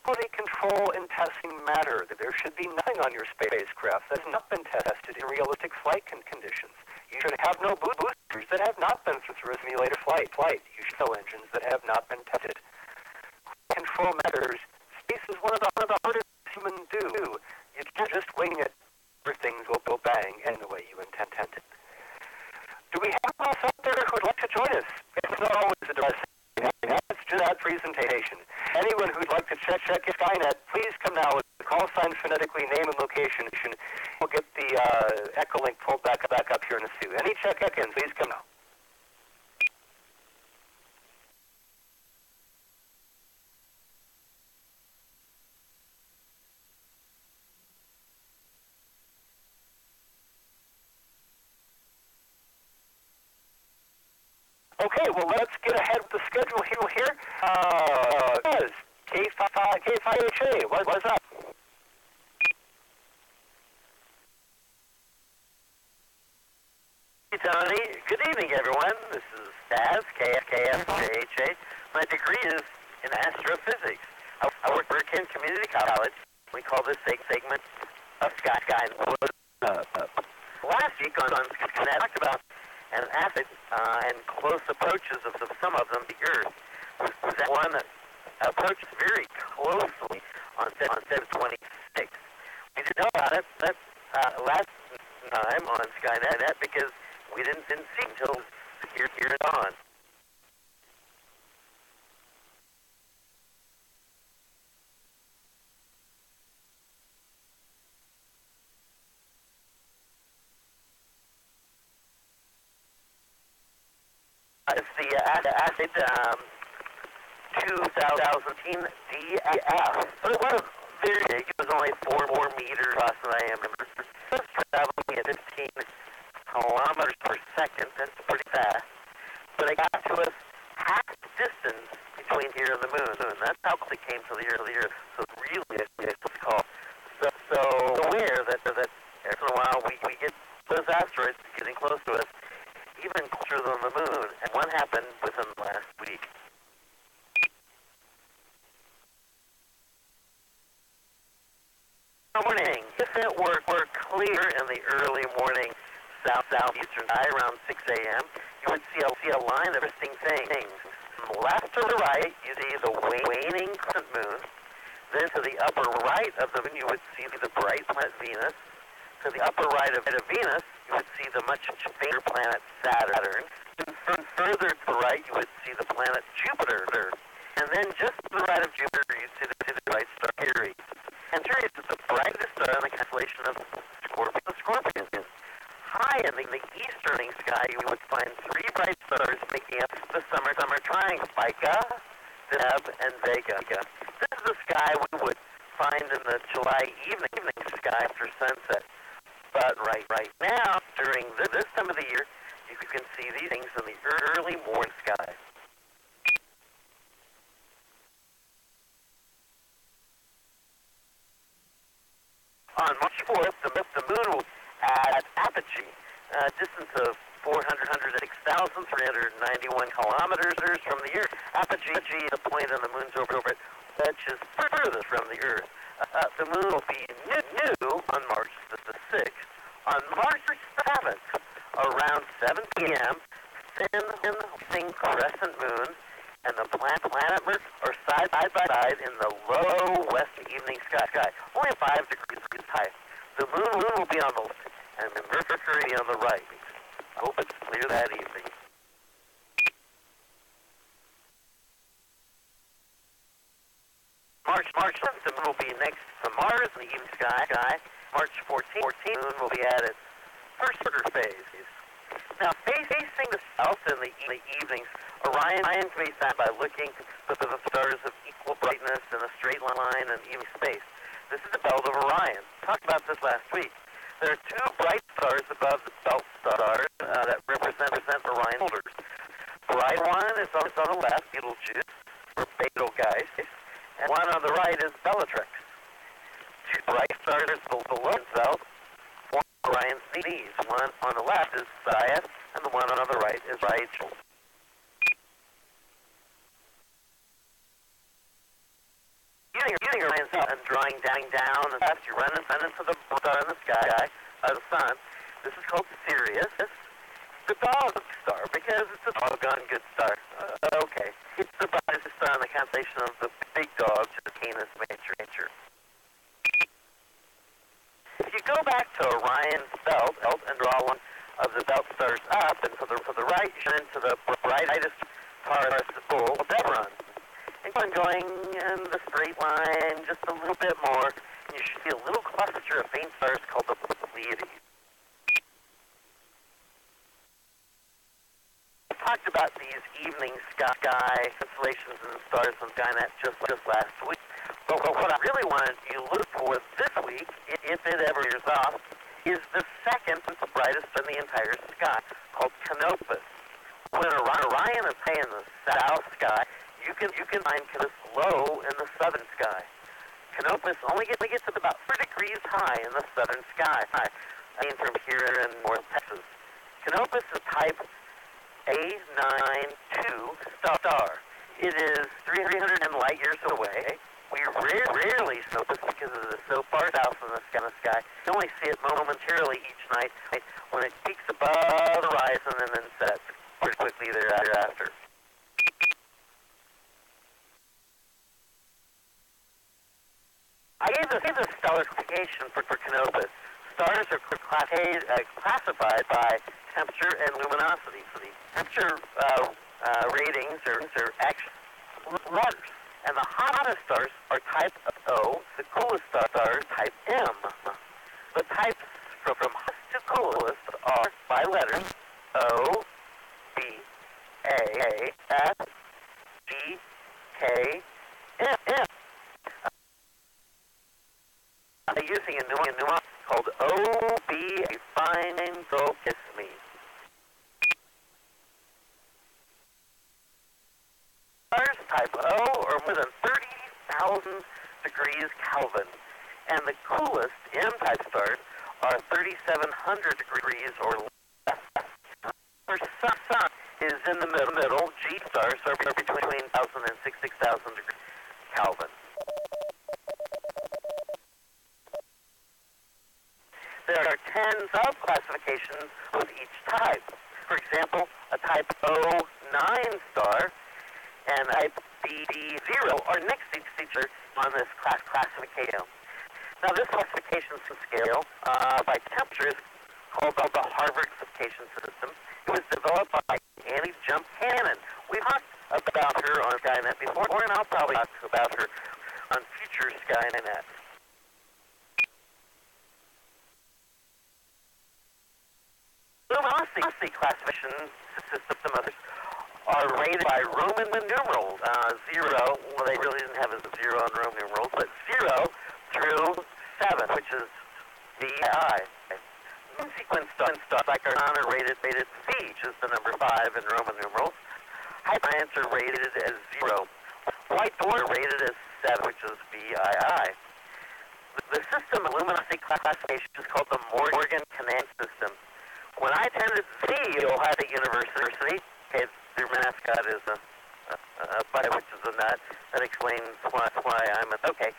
Quality control and testing matter. That there should be nothing on your spacecraft that has not been tested in realistic flight conditions. You should have no boosters that have not been through a simulated flight. You should have no engines that have not been tested. Control matters. Space is one of the hardest humans do. You can't just wing it. Things will go bang in the way you intend it. Do we have us out there who would like to join us? It's not always a depressing. That's just that presentation. Anyone who'd like to check Skynet, please come now with the call sign phonetically, name and location. We'll get the echo link pulled back up here in a few. Any check-in, please come now. Okay, well, let's get ahead with the schedule here. K5HA, what's up? Hey, Tony. Good evening, everyone. This is Stas, KFJHA. My degree is in astrophysics. I work for Kent Community College. We call this segment of Skynet. Last week on Skynet, I talked about an acid and close approaches of some of them to the Earth. Was that one that approaches very closely on 726. We didn't know about it last time on Skynet because we didn't see it until here on. It's the acid 2017 DF. But it was very big. It was only 4 meters across the diameter. It was traveling at 15 kilometers per second. That's pretty fast. But it got to us half the distance between here and the moon. That's how close it came to the Earth. So really, it's called. So aware that every once in a while we get those asteroids getting close to us, even closer than the moon, and one happened within the last week. Morning. If it were clear in the early morning southeastern sky around 6 a.m., you would see a line of interesting things. From left to the right, you see the waning crescent moon. Then to the upper right of the moon, you would see the bright planet Venus. To the upper right of Venus, you would see the much fainter planet Saturn. And further to the right, you would see the planet Jupiter. And then just to the right of Jupiter, you'd see the bright star Ceres. And Ceres is the brightest star in the constellation of Scorpion. High in the easterning sky, you would find 3 bright stars making up the summer triangle: Spica, Deneb, and Vega. This is the sky we would find in the July evening sky after sunset. But right now, during this time of the year, you can see these things in the early morning sky. On March 4th, the moon will at apogee, a distance of 406,391 kilometers from the Earth. Apogee is a point on the moon's orbit which is furthest from the Earth. The moon will be new on March the 6th. On March 7th, around 7 p.m., thin crescent moon and the planet Mercury are side by side in the low west evening sky, only 5 degrees high. The moon will be on the left and the Mercury on the right. I hope it's clear that evening. March 7th, the moon will be next to Mars in the evening sky, March 14th, moon will be at its first quarter phase. Now, facing the south in the evenings, Orion can be found by looking at the stars of equal brightness in a straight line in evening space. This is the belt of Orion. Talked about this last week. There are two bright stars above the belt stars that represent Orion holders. Bright one is on the left, Betelgeuse, or Betelgeuse, and one on the right is Bellatrix. Two bright stars below itself form Orion's knees. One on the left is Sirius, and the one on the right is Rachel. Using Orion's belt and drawing down and left, you run into the star in the sky, the sun. This is called Sirius. The dog star, because it's a doggone good star. Okay. It's the brightest star in the constellation of the big dog to the Canis Major. If you go back to Orion's belt and draw one of the belt stars up and to the right, you run into the brightest star of the bull, Deveron. And going in the straight line just a little bit more, and you should see a little cluster of faint stars called the Pleiades. I talked about these evening sky constellations and stars on Skynet just last week. But what I really wanted you to look for this week, if it ever veers off, is the second brightest in the entire sky, called Canopus. When Orion is high in the south sky, you can find Canopus low in the southern sky. Canopus only gets to about 4 degrees high in the southern sky. I mean, from here in North Texas. Canopus is type A92 star. It is 300 light years away. We rarely see this because it is so far south in the sky. You only see it momentarily each night when it peaks above the horizon and then sets pretty quickly thereafter. I gave the stellar classification for Canopus. Stars are classified by temperature and luminosity. So the temperature ratings are actually letters. And the hottest stars are type O, the coolest stars type M. The types from hottest to coolest are by letters O, B, A, F, G, K, M. Using a nuance called OB, a fine go kiss me. Stars type O are more than 30,000 degrees Kelvin, and the coolest M-type stars are 3,700 degrees or less. Our sun is in the middle. G stars are between 1,000 and 6,000 degrees Kelvin. There are 10 sub-classifications with each type. For example, a type O9 star and type BD0 are next to each other on this classification. Now, this classification scale by temperature is called the Harvard classification system. It was developed by Annie Jump Cannon. We've talked about her on Skynet before, and I'll probably talk about her on future Skynet. Luminosity classification system others are rated by Roman numerals. 0, well, they really didn't have a 0 on Roman numerals, but 0 through 7, which is VI. Sequence stars like our sun are rated V, which is the number 5 in Roman numerals. Hypergiants are rated as 0. White dwarfs are rated as 7, which is VII. The system of luminosity classification is called the Morgan-Canaan system. When I attended the Ohio State University, okay, their mascot is a butt, which is a nut. That explains why I'm okay.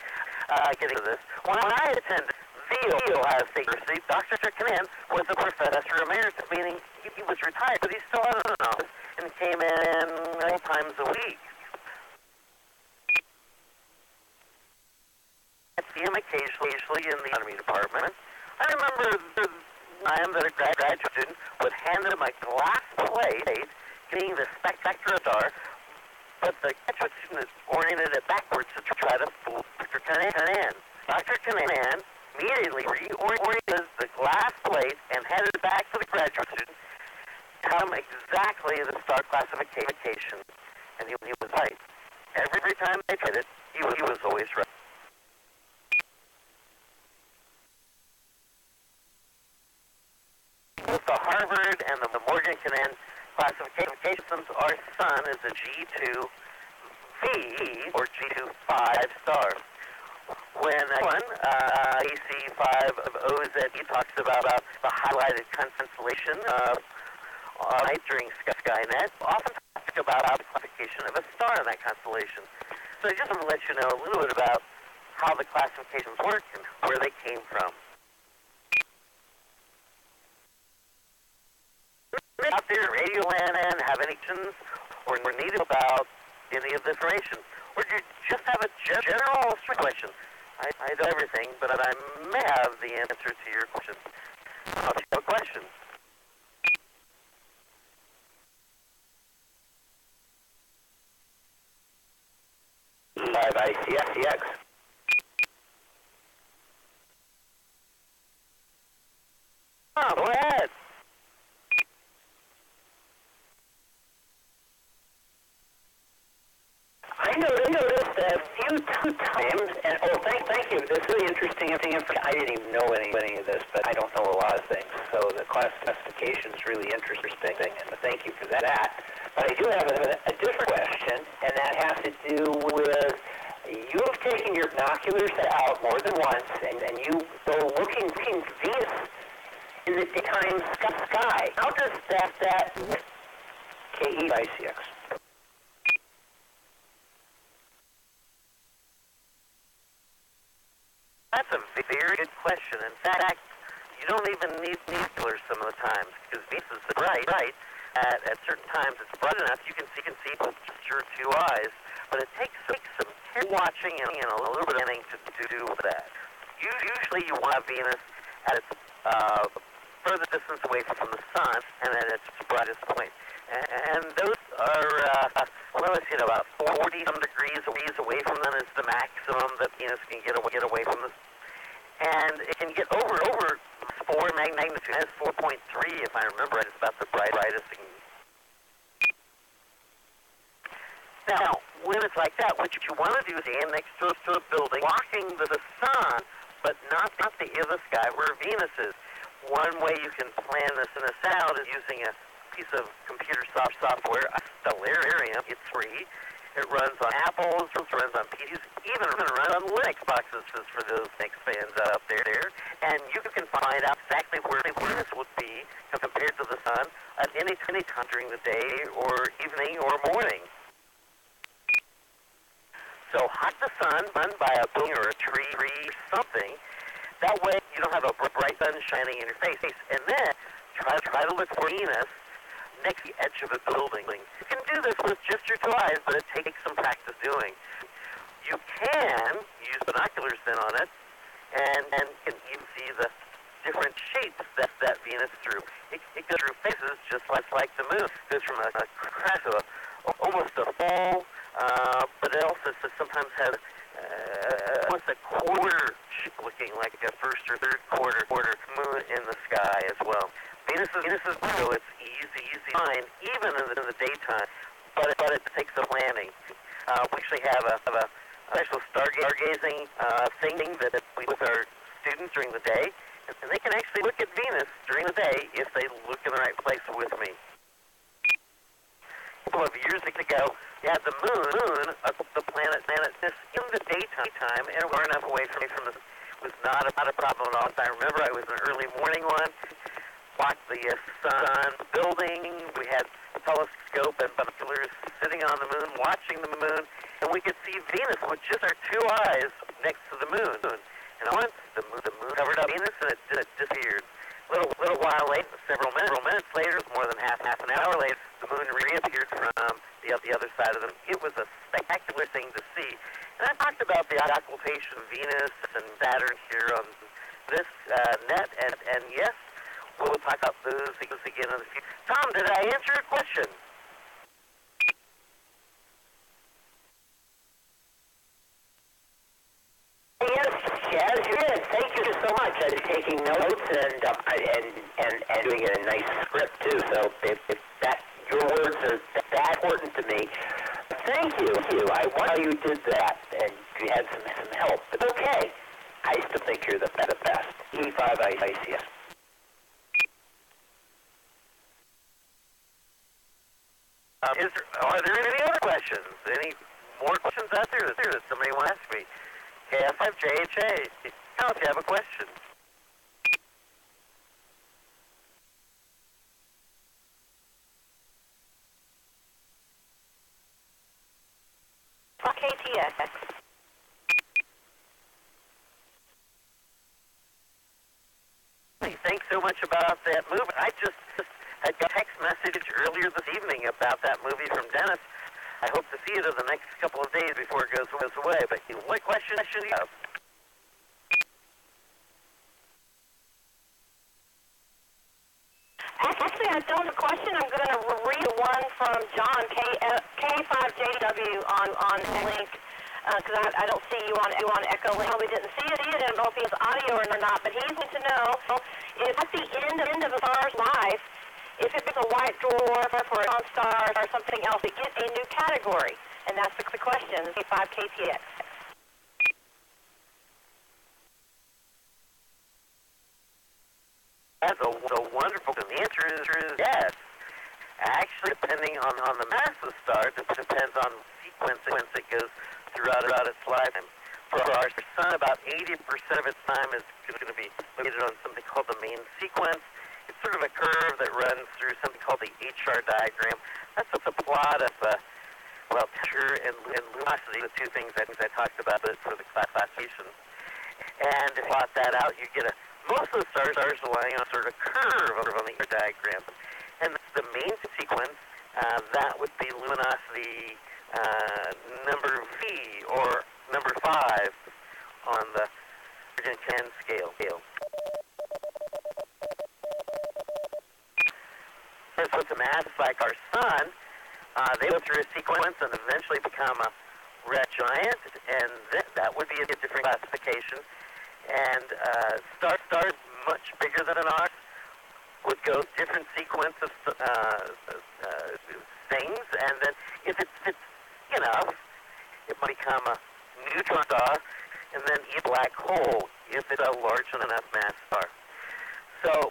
Getting to this. When I attended the Ohio State University, Dr. Canaan was a professor emeritus, meaning he was retired, but he still had an office and came in 9 times a week. I see him occasionally in the astronomy department. I remember the time that a graduate student would hand him a glass plate containing the spectrometer, but the graduate student oriented it backwards to try to fool Dr. Canaan. Dr. Canaan, immediately reoriented the glass plate and headed back to the graduate student, come exactly the star classification, and he was right. Every time they tried it, he was always right. Both the Harvard and the Morgan Canaan classifications, our sun is a G2V or G2 star. When AC5OZE talks about the highlighted constellation night during Skynet, often talk about the classification of a star in that constellation. So I just want to let you know a little bit about how the classifications work and where they came from. Out there, Radio Land, have any questions or need about any of this information, or do you just have a general question? I know everything, but I may have the answer to your question. No question. Live ICX. Oh, go ahead. I noticed a few times, and thank you. This is really interesting information. I didn't even know any of this, but I don't know a lot of things. So the classification is really interesting, and thank you for that. But I do have a different question, and that has to do with you've taken your binoculars out more than once, and you go looking Venus in the daytime sky. How does that KE-ICX? That's a very good question. In fact, you don't even need binoculars some of the times because Venus is bright. At certain times, it's bright enough you can see with just your two eyes. But it takes some careful watching and a little bit of planning to do with that. Usually, you want Venus at its further distance away from the sun and at its brightest point. And those are, about 40-some degrees away from them is the maximum that Venus can get away from the sun. And it can get over 4 magnitude. That's 4.3, if I remember right. It's about the brightest. Now, when it's like that, what you want to do is stand next to a building, blocking the sun, but not the other sky where Venus is. One way you can plan this out is using a piece of computer software, Stellarium. It's free. It runs on Apples, it runs on PCs, even runs on Linux boxes for those Linux fans out there. And you can find out exactly where Venus would be compared to the sun at any time during the day or evening or morning. So hide the sun by a building or a tree or something. That way you don't have a bright sun shining in your face. And then try to look for Venus next to the edge of a building. You can do this with just your two eyes, but it takes some practice doing. You can use binoculars then on it, and can even see the different shapes that Venus through. It goes through phases just like the moon. It goes from a crash to almost a full, but it also sometimes has almost a quarter looking like a first or third quarter moon in the sky as well. Venus is so it's easy to find even in the daytime, but it takes some planning. We actually have a special stargazing thing that we with our students during the day, and they can actually look at Venus during the day if they look in the right place with me. A couple of years ago, you had the moon, the planet just in the daytime, and far enough away from the was not a problem at all. I remember I was an early morning one. Watched the sun building. We had a telescope and binoculars sitting on the moon, watching the moon, and we could see Venus with just our two eyes next to the moon. And once the moon covered up Venus, and it disappeared. A little while later, several minutes later, more than half an hour later, the moon reappeared from the other side of them. It was a spectacular thing to see. And I talked about the occultation of Venus and Saturn here on this net, and yes, we'll talk about those again in the future. Tom, did I answer your question? Yes, you did. Thank you so much. I was taking notes and doing it in a nice script too. So if that your words are that important to me, thank you. I wonder how you did that, and you had some help. But okay, I still think you're the best. E5 ICS. Are there any other questions? Any more questions out there that somebody wants to ask me? KF5JHA, if you have a question. KTX. Thanks so much about that movie. I just had a text message earlier this evening about that movie from Dennis. I hope to see it in the next couple of days before it goes away. But what question should you have? Actually, I don't have a question. I'm going to read one from John K5JW on link because I don't see you on Echo Link. Probably didn't see it. I don't know if he has audio or not, but he wants to know if at the end of a star's life, if it becomes a white dwarf or a neutron star or something else, it gets a new category, and that's the question. K5KTX. That's a wonderful question. The answer is yes. Actually, depending on the mass of the star, it depends on sequence it goes throughout its lifetime. For our sun, about 80% of its time is going to be located on something called the main sequence. It's sort of a curve that runs through something called the HR diagram. That's a plot of, temperature and luminosity, the two things I talked about for the classification. And to plot that out, you get most of the stars are lying on sort of a curve on the diagram. And the main sequence, that would be luminosity number V or number 5 on the 10 scale. So it's a mass like our sun. They go through a sequence and eventually become a red giant, and that would be a different classification. And stars much bigger than ours would go different sequence of things, and then if it fits enough, it might become a neutron star, and then a black hole if it's a large enough mass star. So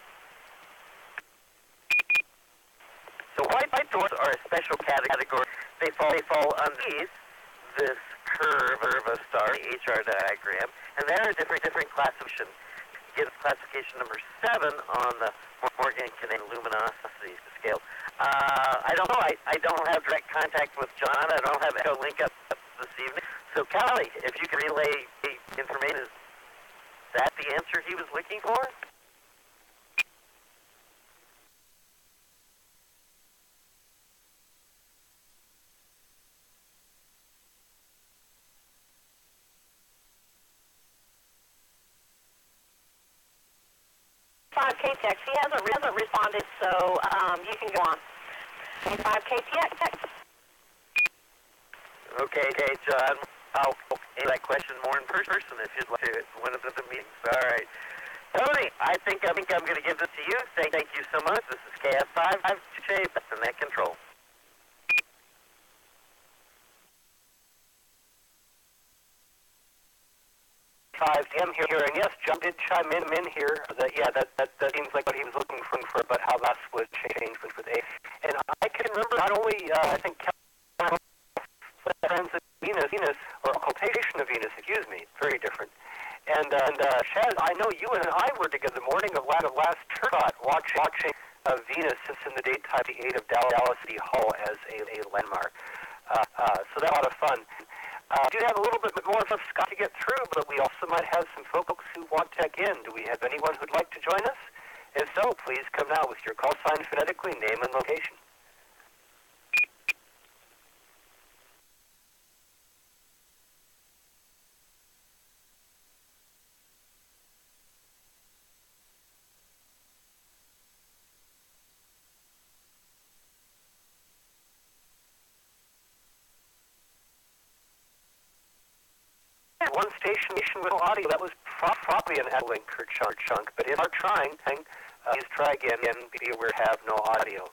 white dwarfs are a special category. They fall underneath this curve of a star, the HR diagram, and they're a different classification. You get classification number 7 on the Morgan-Canadian luminosity scale. I don't know. I don't have direct contact with John. I don't have a link up this evening. So, Callie, if you can relay the information, is that the answer he was looking for? KTX. He hasn't responded, so you can go on. 5 KTX. Okay, John. I'll answer that question more in person if you'd like to at one of the meetings. All right. Tony, I think I'm going to give this to you. Thank you so much. This is KF5 in that control. 5 DM here, and yes, John did chime in here. That seems like what he was looking for, but how that would change for the. And I can remember not only I think transit Venus or occultation of Venus. Excuse me, very different. And Shaz, I know you and I were together the morning of last Turcot watching Venus in the daytime, the 8 of Dallas City Hall as a landmark. So that was a lot of fun. We do have a little bit more of Scott to get through, but we also might have some folks who want to tech in. Do we have anyone who'd like to join us? If so, please come now with your call sign phonetically, name and location. one station with audio. That was probably an link or chunk, but if are trying, please try again and be aware have no audio.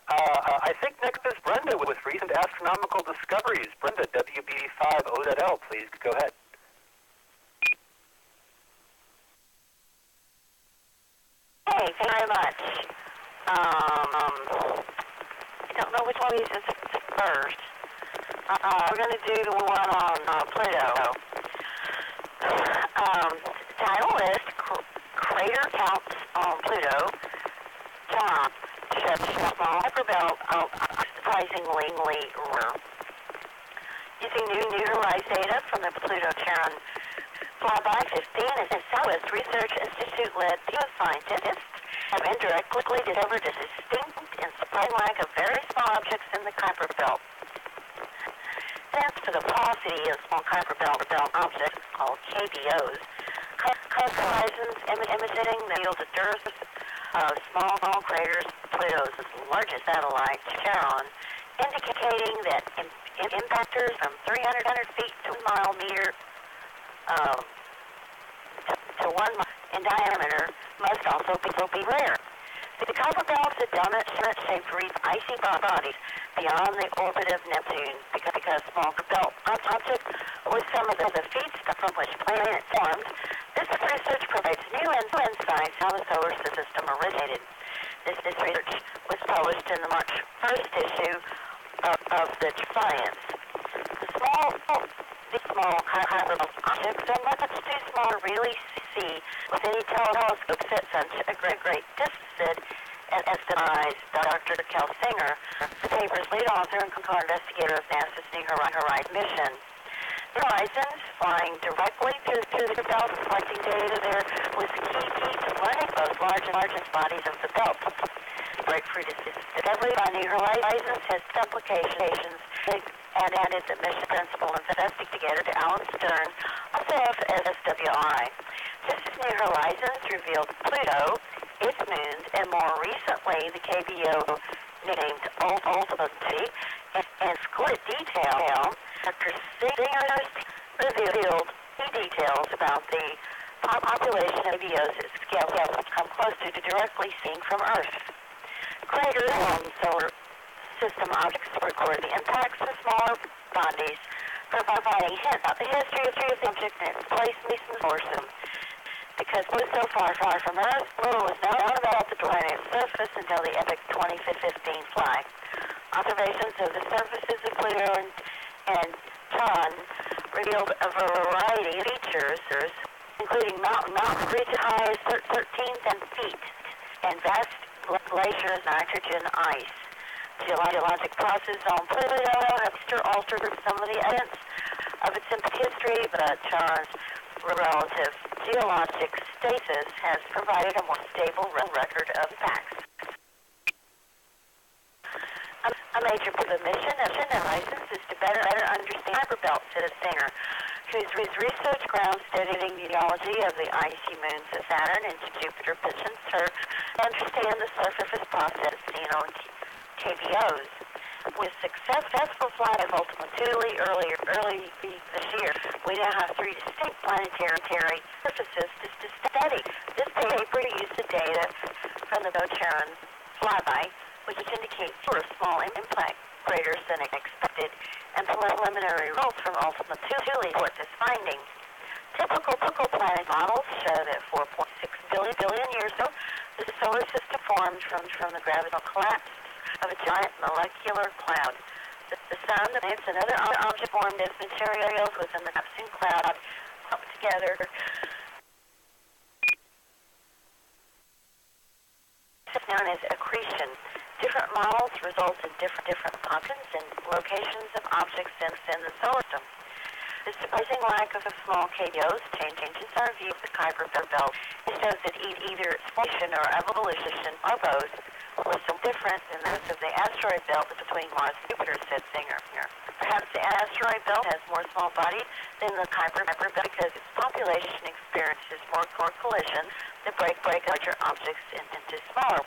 I think next is Brenda with recent astronomical discoveries. Brenda, WB5OZL, please go ahead. Hey, thank you very much. I don't know which one of these is first. We're going to do the one on Pluto. Title list, Crater Counts on Pluto. John, small hyperbelt, surprisingly rare. Using new horizon data from the Pluto-Charon Flyby 15 and Southwest Research Institute-led geoscientists have indirectly discovered a distinct and surprising lack of very small objects in the Kuiper Belt. Thanks to the paucity of small Kuiper Belt objects called KBOs, close horizons imitating the field of dirt of small craters, Pluto's largest satellite, Charon, indicating that impactors from 300 feet to 1 mile meter to 1 mile in diameter must also be rare. The Kuiper Belt's a donut-shaped reef icy bodies beyond the orbit of Neptune because small belt objects was some of the feedstuff from which planets formed. This research provides new insights how the solar system originated. This research was published in the March 1st issue of the Science. The small Kuiper Belt objects are much too small to really see with any telescope at such a great distance, estimates Dr. Kel Singer, the paper's lead author and co-investigator of NASA's New Horizons mission. Horizons, flying directly through the belt, collecting data there, was the key to learning those largest bodies of the belt. Breakthrough discovery by New Horizons has implications and added the mission principal investigator to Alan Stern, also of SWI. Just as New Horizons revealed Pluto, its moons, and more recently the KBO named Ultimately, and scored detail, Dr. Singer revealed key details about the population of KBOs at scale that come close to directly seen from Earth. Craters on solar system objects record the impacts of smaller bodies, providing hints about the history of the object and its place in the solar system. Because it was so far from Earth, little was known about the planet's surface until the epic 2015 flight. Observations of the surfaces of Pluto and Charon revealed a variety of features, including mountains reaching as high as 13,000 feet, and vast glaciers, nitrogen, ice. Geologic processes on Pluto have altered some of the evidence of its history, but Charon's relative geologic status has provided a more stable record of facts. A major part of the mission of Horizons is to better understand Kuiper Belt, said Singer, whose research grounds studying the geology of the icy moons of Saturn and Jupiter positions her to understand the surface process seen on KBOs. With successful flight of Ultima Thule early this year, we now have 3 distinct planetary surfaces to study. This paper used the data from the Charon flyby, which indicates fewer small impact craters than expected, and preliminary results from Ultima Thule support this finding. Typical planet models show that 4.6 billion years ago, the solar system formed from the gravitational collapse of a giant molecular cloud. The sun, the planets, and other objects formed as materials within the collapsing cloud clumped together. It's known as accretion. Different models result in different functions and locations of objects in the solar system. The surprising lack of small KBOs changes our view of the Kuiper Belt. It shows that either its formation or evolution, or both, was so different than those of the asteroid belt between Mars and Jupiter, said Singer. Perhaps the asteroid belt has more small bodies than the Kuiper Belt because its population experiences more collision that break larger objects into smaller.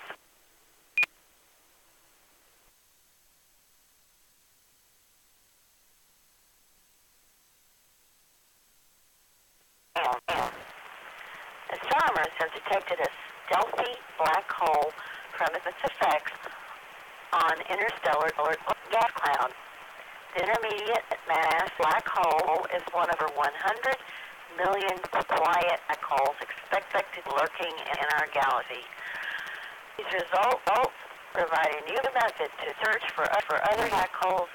have detected a stealthy black hole from its effects on interstellar gas cloud. The intermediate mass black hole is one of over 100 million quiet black holes expected lurking in our galaxy. These results provide a new method to search for other black holes.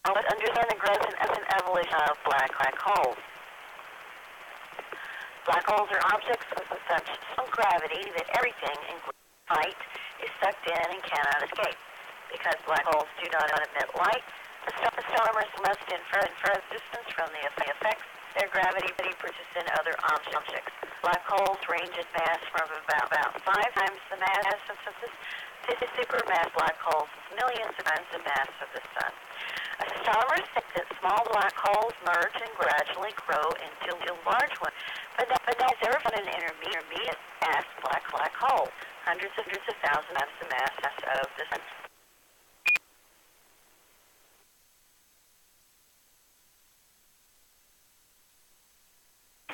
Let's understand the growth and evolution of black holes. Black holes are objects with such strong gravity that everything, including light, is sucked in and cannot escape. Because black holes do not emit light, astronomers must infer distance from the effects their gravity produces in other objects. Black holes range in mass from about 5 times the mass of the supermass black holes, millions of times the mass of the sun. Astronomers think that small black holes merge and gradually grow into large ones, but nobody's ever found an intermediate mass black hole, hundreds of thousands times the mass of the sun.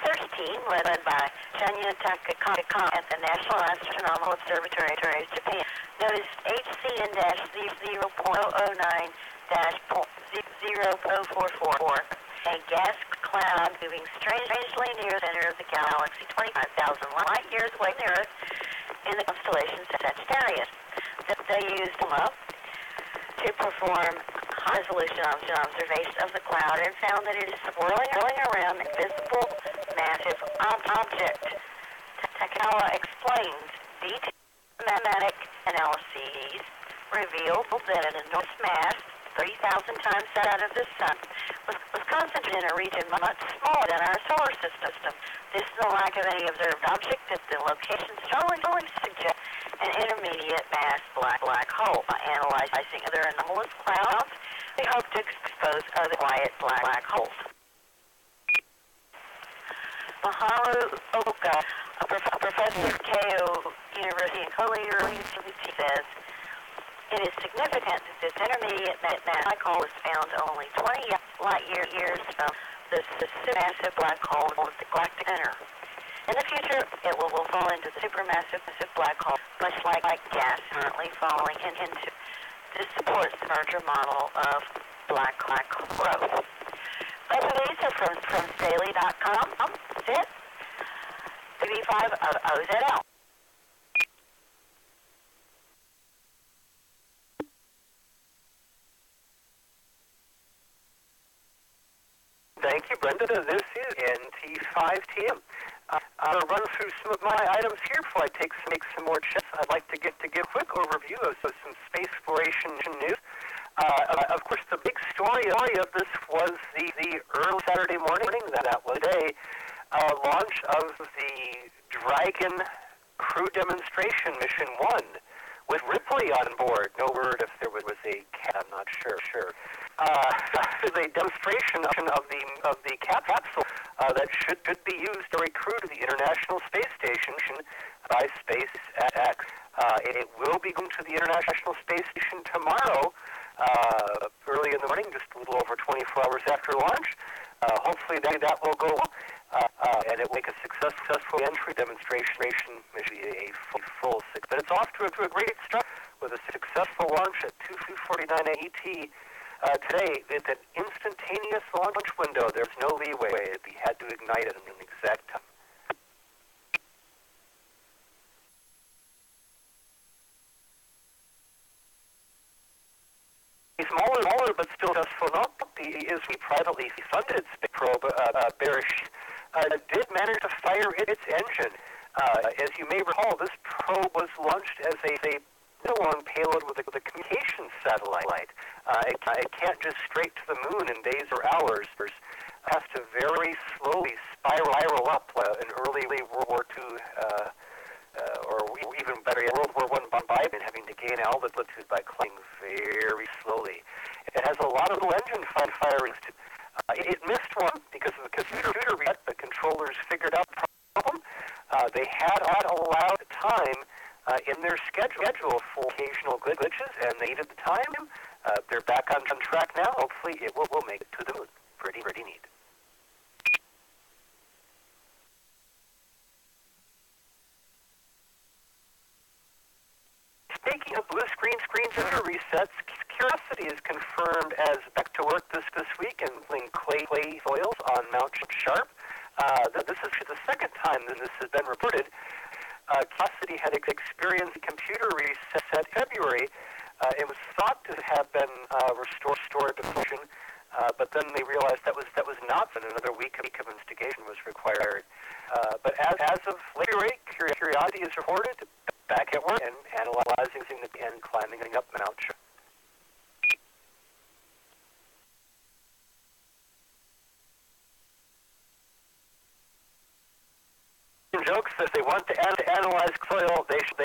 13, led by Shanya Takakaka at the National Astronomical Observatory of Japan, noticed HC-0.09-0.0444, a gas cloud moving strangely near the center of the galaxy, 25,000 light years away from Earth, in the constellation Sagittarius. They used them up to perform high-resolution observation of the cloud and found that it is swirling around an invisible, massive object. Takakawa explained detailed mathematic analyses revealed that an enormous mass, 30,000 times that of the sun, was concentrated in a region much smaller than our solar system. This is the lack of any observed object that the location strongly suggests an intermediate mass black hole. By analyzing other anomalous clouds, we hope to expose other quiet black holes. Maharu Oka, a professor at Keio University in Korea, says, it is significant that this intermediate black hole is found only 20 light years from the supermassive black hole with the galactic center. In the future, it will fall into the supermassive black hole, much like gas currently falling into. This supports the merger model of black growth. Both of these are from Daily.com. That's it. TV5 of OZL. Thank you, Brenda. This is NT5TM. I'll run through some of my items here before I make some more checks. I'd like to give a quick overview of some space exploration news. Of course, the big story of this was the early Saturday morning, that was the launch of the Dragon crew demonstration mission 1 with Ripley on board. No word if there was a cat, I'm not sure. The demonstration of the capsule that should be used to recruit the International Space Station by SpaceX. It will be going to the International Space Station tomorrow, early in the morning, just a little over 24 hours after launch. Hopefully that will go well, and it will make a successful entry demonstration mission, a full six. But it's off to a great start with a successful launch at 2:49 ET. Today, it's an instantaneous launch window. There's no leeway. We had to ignite it in an exact time. Smaller but still successful enough is the privately funded space probe, Bearish, did manage to fire its engine. As you may recall, this probe was launched as a long payload with a communications satellite. It can't just straight to the moon in days or hours. It has to very slowly spiral up an early World War II, or even better yet, World War I bombardment, having to gain altitude by climbing very slowly. It has a lot of little engine firings. It missed one because of the computer reset. The controllers figured out the problem. They had allowed time in their schedule for occasional glitches, and they needed the time. They're back on track now. Hopefully it will make it to the moon. Pretty neat. computer resets, Curiosity is confirmed as back to work this week and playing clay soils on Mount Sharp. This is the second time that this has been reported. Curiosity had experienced computer reset in February. It was thought to have been restored to function, but then they realized that was not, and another week of investigation was required. But as of February, Curiosity is reported back at work and analyzing and climbing up Mount Sharp. Jokes that they want to analyze soil, they should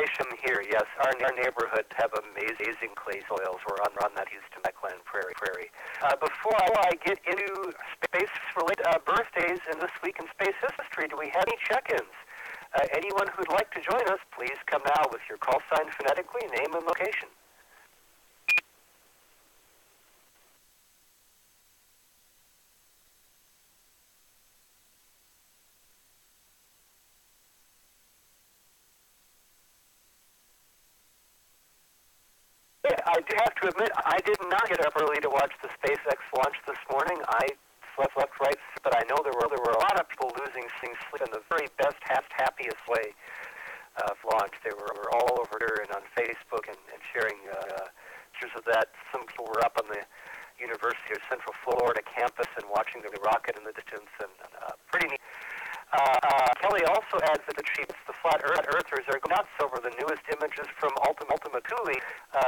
here. Yes, our neighborhood have amazing clay soils. We're on that Houston Backland Prairie. Before I get into space-related birthdays in this week in space history, do we have any check-ins? Anyone who'd like to join us, please come now with your call sign phonetically, name and location. I do have to admit, I did not get up early to watch the SpaceX launch this morning. I slept right, but I know there were a lot of people losing sleep in the very best, happiest way of launch. They were all over there and on Facebook and sharing pictures of that. Some people were up on the University of Central Florida campus and watching the rocket in the distance, and pretty neat. Kelly also adds that the flat earthers are nuts over the newest images from Ultima Thule,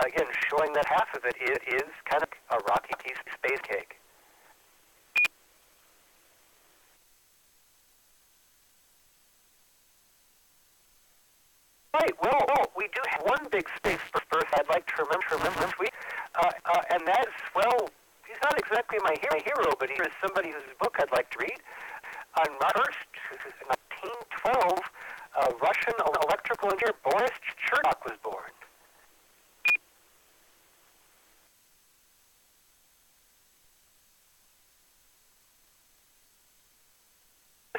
again showing that half of it is kind of a rocky piece of space cake. Right, well, we do have one big space birth I'd like to remember this week, and that's, well, he's not exactly my hero, but he is somebody whose book I'd like to read. On March 1912, Russian electrical engineer Boris Chertok was born.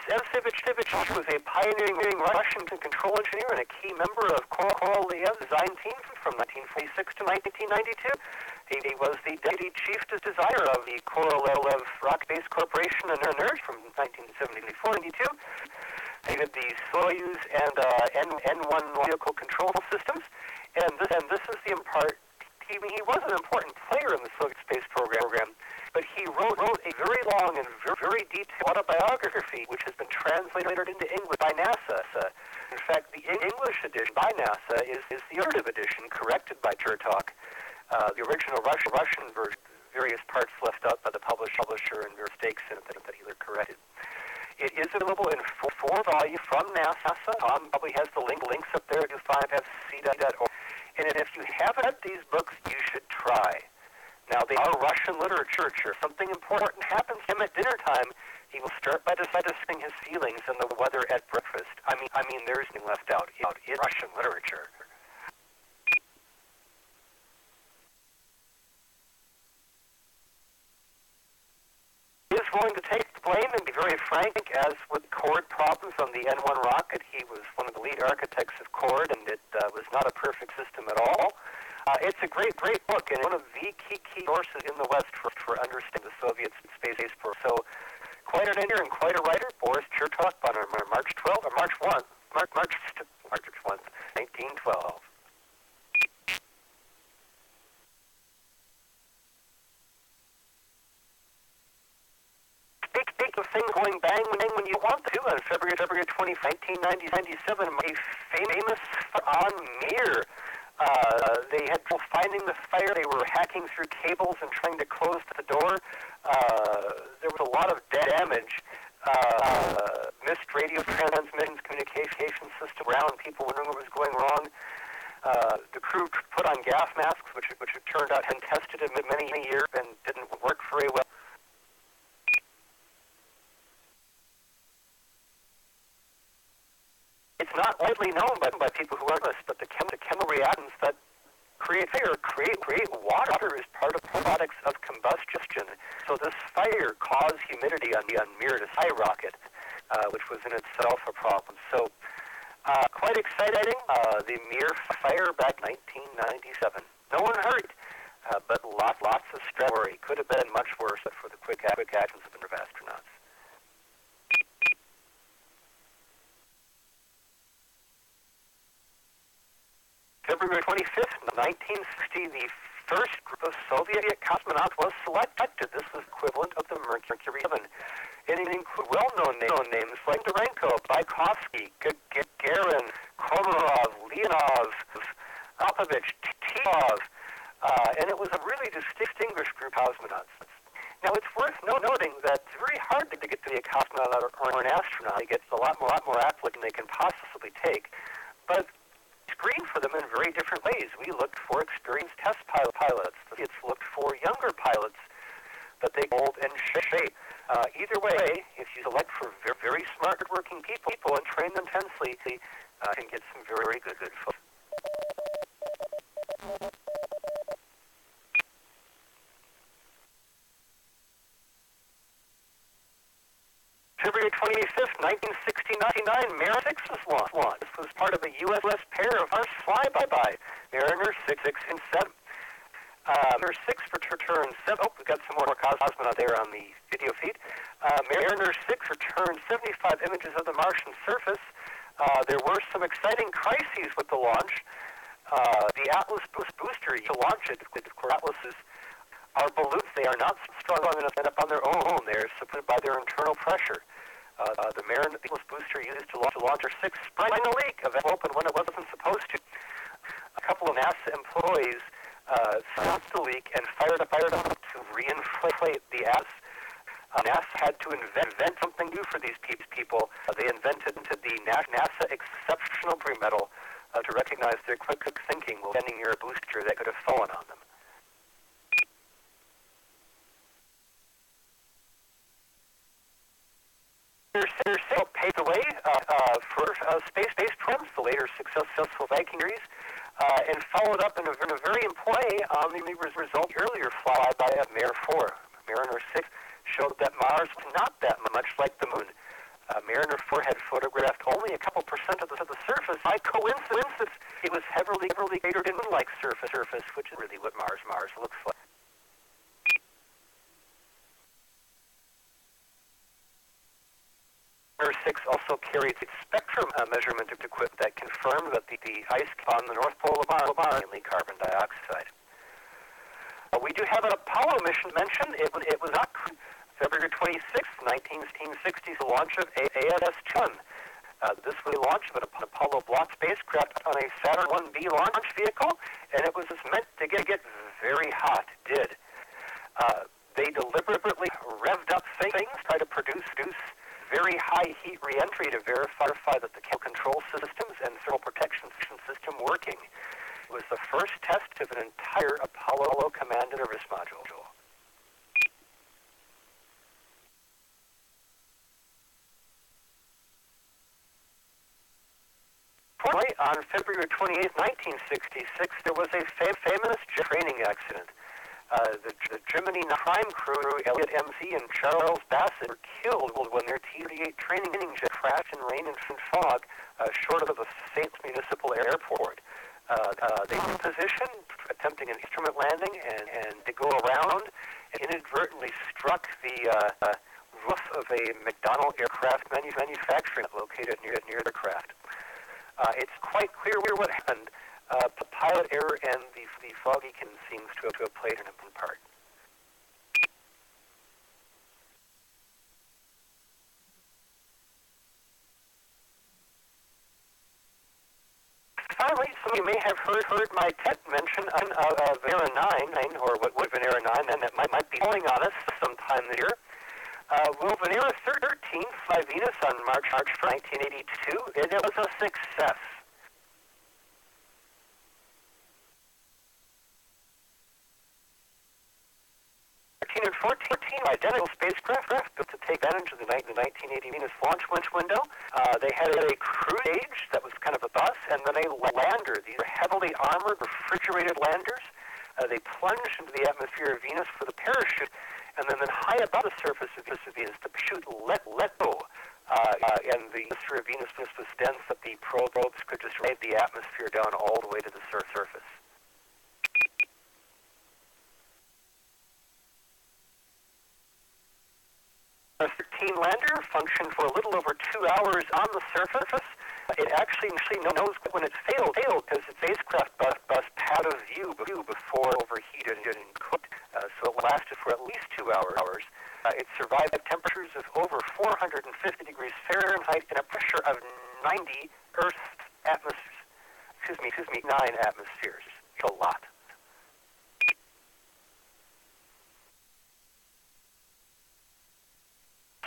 Emsevich was a pioneering Russian control engineer and a key member of Korolev's design team from 1946 to 1992. He was the deputy chief designer of the Korolev Rock-Based Corporation and NERD from 1974-92. He did the Soyuz and N-1 vehicle control systems, and this is the part. He was an important player in the Soviet space program, but he wrote a very long and very detailed autobiography, which has been translated into English by NASA. In fact, the English edition by NASA is the alternative edition, corrected by Chertok. The original Russian version, various parts left out by the publisher and mistakes in it that he corrected. It is available in four volumes from NASA. Tom probably has the links up there at u5fc.org. And if you haven't read these books, you should try. Now, they are Russian literature. If something important happens to him at dinner time, he will start by discussing his feelings and the weather at breakfast. I mean, there's nothing left out in Russian literature. He is willing to take the blame and be very frank, as with chord problems on the N-1 rocket. He was one of the lead architects of chord, and it was not a perfect system at all. It's a great book, and one of the key sources in the West for understanding the Soviet space program. So, quite an engineer and quite a writer, Boris Chertok, on March 1st, 1912. Speak of things going bang when you want to. On February 20, 1997, a famous on Mir. They had trouble finding the fire. They were hacking through cables and trying to close the door. There was a lot of damage. Missed radio transmissions, communication system around, people wondering what was going wrong. The crew put on gas masks, which it turned out had tested in many years and didn't work very well. It's not widely known by people who are this, but the chemical reactions that create fire create water. Water is part of products of combustion. So this fire caused humidity on Mir to skyrocket, which was in itself a problem. So quite exciting. The Mir fire back in 1997. No one hurt, but lots of stress. Could have been much worse for the quick actions of astronauts. February 25th, 1960, the first group of Soviet cosmonauts was selected. This was equivalent of the Mercury 7. It included well-known names like Dorenko, Bykovsky, Gagarin, Komarov, Leonov, Alpovich, Titov, and it was a really distinguished group of cosmonauts. Now, it's worth noting that it's very hard to get to be a cosmonaut or an astronaut. It gets a lot more applicants than they can possibly take. But screen for them in very different ways. We looked for experienced test pilots. It's looked for younger pilots that they mold and shape. Either way, if you select for very smart, working people and train them intensely, you can get some very good folks. February 25th, 1969, Mariner 6 was launched. This was part of a U.S. pair of first flyby, Mariner 6 and 7. Mariner 6 returned 7. Oh, we've got some more cosmonauts there on the video feed. Mariner 6 returned 75 images of the Martian surface. There were some exciting crises with the launch. The Atlas booster, you launch it with Atlases. Our balloons, they are not strong enough to stand up on their own. They are supported by their internal pressure. The Mariner booster used to launch our 6 sprang a leak, opened when it wasn't supposed to. A couple of NASA employees stopped the leak and fired up to reinflate the Atlas. NASA had to invent something new for these people. They invented the NASA Exceptional Medal to recognize their quick thinking while standing near a booster that could have fallen on them. Their sail paved the way for space programs, the later successful Viking series, and followed up in a very important way on the result earlier flyby of Mariner 4. Mariner 6 showed that Mars was not that much like the Moon. Mariner 4 had photographed only a couple percent of the surface. By coincidence, it was heavily cratered in Moon-like surface, which is really what Mars looks like. Mariner 6 also carried its spectrum measurement equipment that confirmed that the ice on the North Pole of Mars was mainly carbon dioxide. We do have an Apollo mission mentioned. It was not February 26, 1960, the launch of ASS-1. This was the launch of an Apollo block spacecraft on a Saturn 1B launch vehicle, and it was meant to get very hot. It did. They deliberately revved up things, try to produce very high heat reentry to verify that the control systems and thermal protection system working. It was the first test of an entire Apollo command and service module. On February 28, 1966, there was a famous training accident. The Gemini Prime crew, Elliot MC and Charles Bassett, were killed when their T-38 training jet crashed in rain and fog short of the St. Municipal Airport. They were in position, attempting an instrument landing, and to go around, and inadvertently struck the roof of a McDonnell aircraft manufacturing located near the craft. It's quite clear what happened. Pilot error and the foggy seems to have played an important part. Finally, some of you may have heard my mention of Venera 9, or what would Venera 9, and that might be falling on us sometime this year. Will Venera 13 fly Venus on March 1982? It was a success. 13 and 14 identical spacecraft built to take advantage of the 1980 Venus launch window. They had a crew stage that was kind of a bus, and then a lander. These are heavily armored, refrigerated landers. They plunged into the atmosphere of Venus for the parachute, and then high above the surface of Venus, the parachute let go. And the atmosphere of Venus was dense that the probes could just raid the atmosphere down all the way to the surface. 13 lander functioned for a little over 2 hours on the surface. It actually knows when it failed because the spacecraft bus had a view before it overheated and cooked. So it lasted for at least 2 hours. It survived temperatures of over 450 degrees Fahrenheit and a pressure of 90 Earth's atmospheres. Excuse me, 9 atmospheres. It's a lot.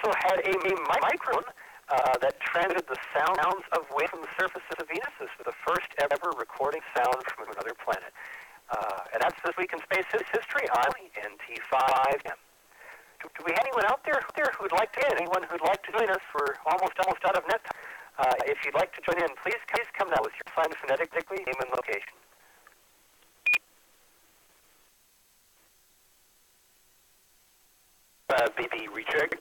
So had a microphone that transmitted the sounds of waves from the surface of Venus. This was the first ever recording sound from another planet. And that's This Week in Space History on NT5M. Do we have anyone out there who'd like to anyone who'd like to join us? We're almost out of net time. If you'd like to join in, please come now with your sign phonetically, name and location. BB recheck.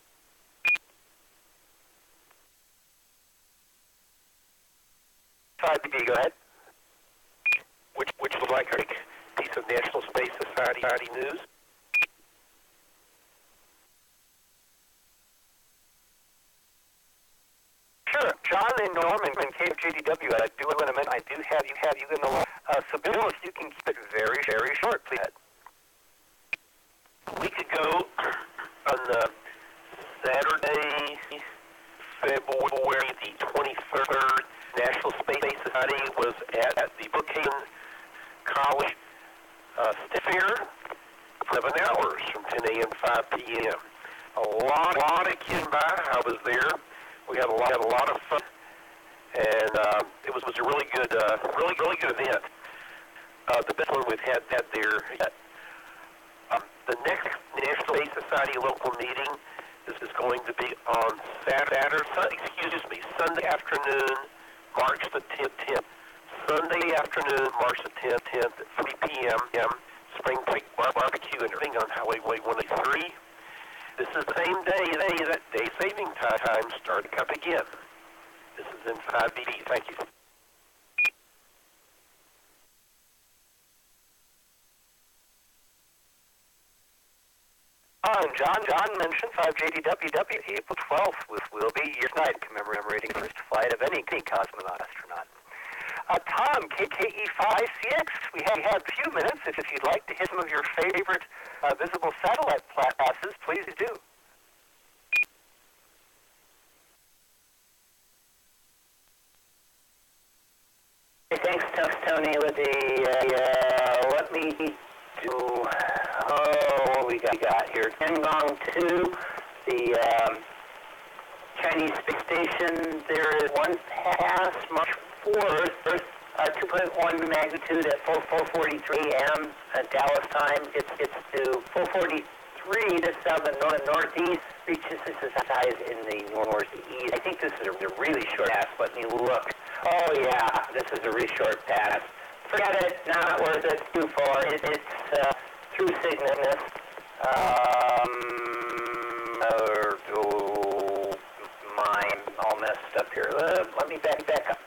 5BB, go ahead. Which would like a piece of National Space Society news? Sure. John and Norman and KFJDW, I do have you in the line. So Bill, if you can keep it very, very short, please. A week ago, on Saturday, February the 23rd, National Space Society was at the Brookhaven College Fair for 11 hours from 10 a.m. to 5 p.m. A lot of kids by. I was there. We had a lot of fun, and it was a really good event. The best one we've had there yet. The next National Space Society local meeting is going to be on Sunday afternoon, March the 10th. Sunday afternoon, March the 10th at 3 p.m. Spring Break Barbecue and everything on Highway 183. This is the same day that day saving time started up again. This is in 5BB. Thank you. John mentioned 5JDWW, April 12th will be year's night commemorating the first flight of any cosmonaut astronaut. Tom, KKE5CX, we have a few minutes. If you'd like to hit some of your favorite visible satellite classes, please do. Thanks, Tony. Let me do, what we got here. Tiangong 2, the Chinese space station. There is one pass, March 4th, 2.1 magnitude at 4:43 a.m. at Dallas time. It's to 4:43 to south and northeast. Reaches its size in the northeast. I think this is a really short pass. Let me look. Oh yeah, this is a really short pass. Forget it. Not worth it. Too far. It's through Cygnus. Mine all messed up here. Let me back up.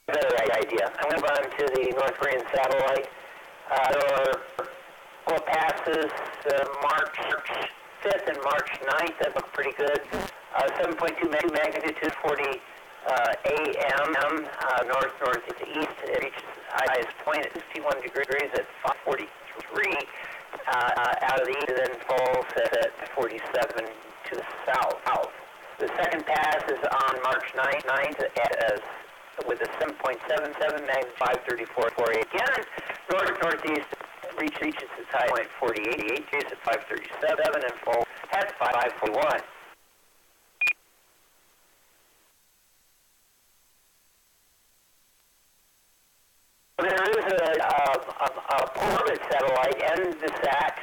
Better idea. I'm going to run to the North Korean satellite. There are four passes, March 5th and March 9th. That look pretty good. 7.2 magnitude, 40 a.m. Northeast. It reaches its highest point at 51 degrees at 5:43 out of the east, and then falls at 47 to the south. The second pass is on March 9th with a 7.77 magnitude, 5:34 again. Northeast reaches its high point 48 degrees at 5:37 and falls at 5:41. There is a orbit satellite, ENVSAT.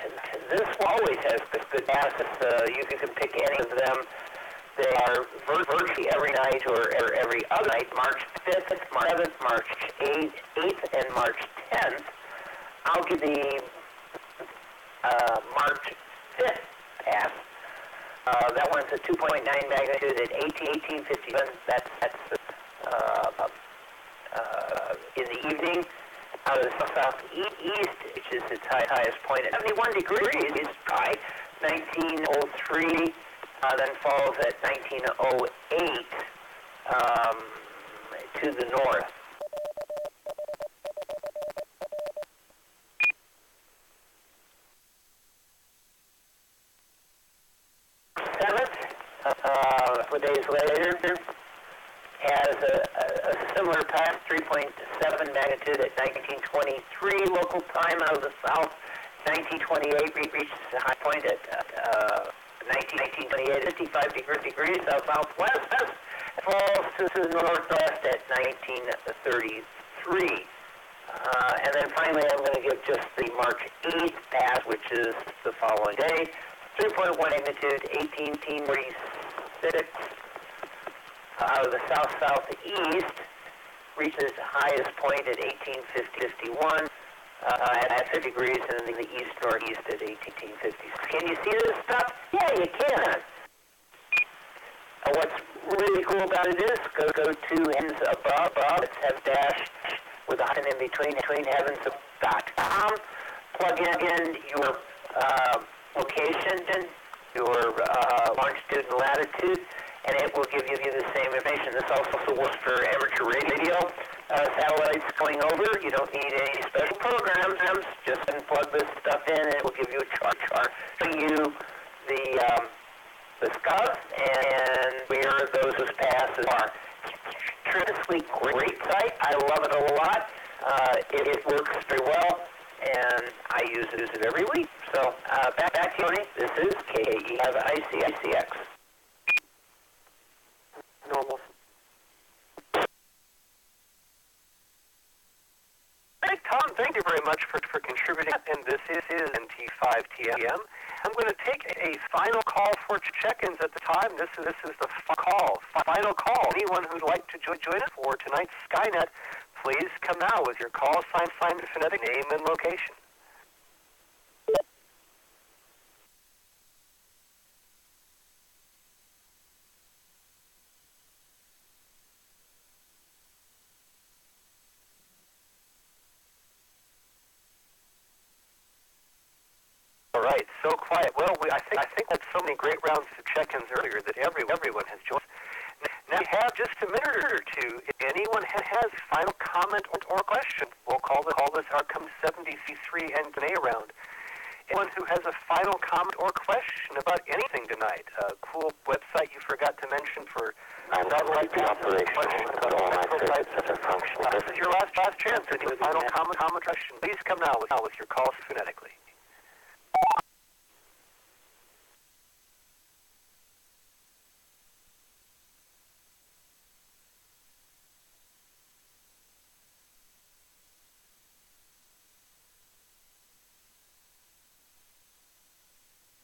This always has good passes. You can pick any of them. They are virtually every night or every other night, March 5th, March 7th, March 8th, and March 10th. I'll give the March 5th pass. That one's a 2.9 magnitude at 18:57. That's in the evening. out of the southeast, which is its highest point at 71 degrees by 1903, then falls at 1908 to the north. Seventh, 4 days later, has a similar path, 3.7 magnitude at 1923 local time out of the south. 1928 reaches the high point at 1928, 55 degrees southwest. Falls to the northwest at 1933. And then finally, I'm going to give just the March 8th pass, which is the following day. 3.1 magnitude, 1846. Out of the south-southeast, reaches highest point at 1851 at 50 degrees, and in the east-northeast at 1850. Can you see this stuff? Yeah, you can. What's really cool about it is go to heavens above. It's heaven dash with a hyphen in between heavens.com. Plug in your location, your longitude and latitude, and it will give you the same information. This also works for amateur radio satellites going over. You don't need any special programs. Just plug this stuff in, and it will give you a chart showing you the scouts and where those passes are. Tremendously great site. I love it a lot. It works very well, and I use it every week. So back to you, Tony. This is KEICX. Normal. Hey, Tom, thank you very much for contributing. And this is NT5TM. I'm going to take a final call for check-ins at the time. This is the final call. Anyone who'd like to join us for tonight's Skynet, please come now with your call sign, phonetic name, and location. All right, so quiet. Well, I think that's so many great rounds of check-ins earlier that everyone has joined. Now we have just a minute or two. If anyone has a final comment or question, we'll call this our Come 73 and A round. Anyone who has a final comment or question about anything tonight, a cool website you forgot to mention for satellite operation, about all my sites that are functioning. This is your last chance. Any final comment or question, please come now with your call phonetically.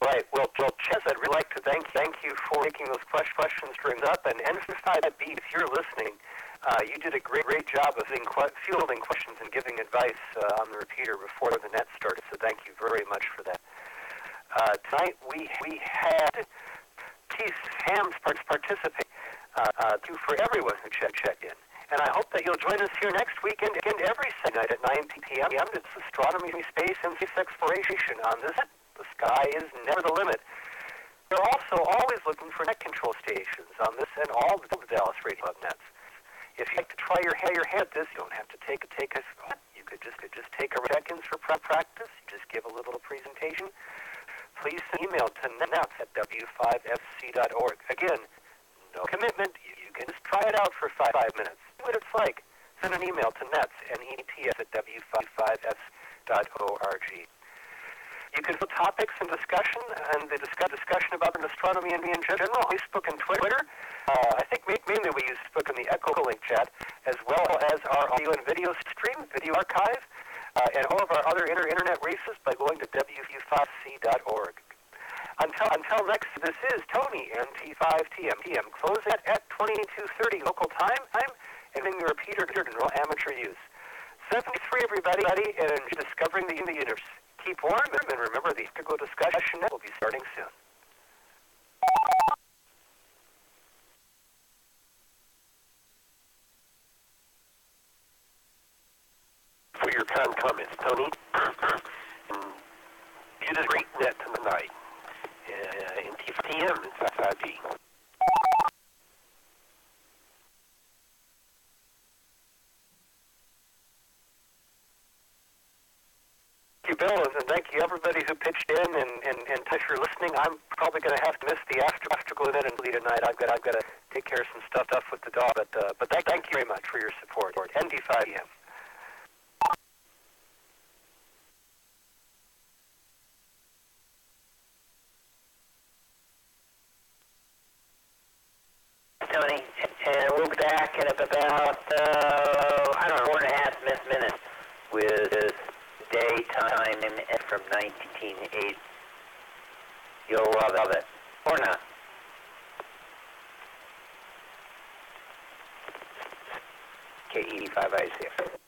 Right. Well, Chess, I'd really like to thank you for making those questions strings up. And N5B, if you're listening, you did a great job of fielding questions and giving advice on the repeater before the net started. So thank you very much for that. Tonight we had T. Hams participate for everyone who checked in. And I hope that you'll join us here next weekend every Sunday night at 9 p.m. It's Astronomy, Space, and Space Exploration on this. The sky is never the limit. We're also always looking for net control stations on this and all the Dallas Radio Hub nets. If you'd like to try your hand at this, you don't have to take us. You could just take a check-ins for practice. You just give a little presentation. Please send email to nets@w5fc.org. Again, no commitment. You can just try it out for 5 minutes. See what it's like. Send an email to nets@w55s.org. You can put topics and discussion, and the discussion about astronomy and me in general, Facebook and Twitter. I think mainly we use Facebook in the Echolink chat, as well as our audio and video stream, video archive, and all of our other internet races by going to w5c.org. Until next, this is Tony, NT5TM. Close at 22:30 local time, and then the repeater general amateur use. 73, everybody, and discovering the universe. Keep warm, and remember the Eastergo discussion will be starting soon. We your kind comments, Tony. And you did a great net tonight in TM inside G. Thank you, Bill, and thank you everybody who pitched in and thanks for listening. I'm probably going to have to miss the Astro event tonight. I've got to take care of some stuff with the dog, but thank you very much for your support. ND5EM. Tony, and we'll be back in about, 4.5 minutes with daytime from 1980. You'll love it. Or not. KE5ICF.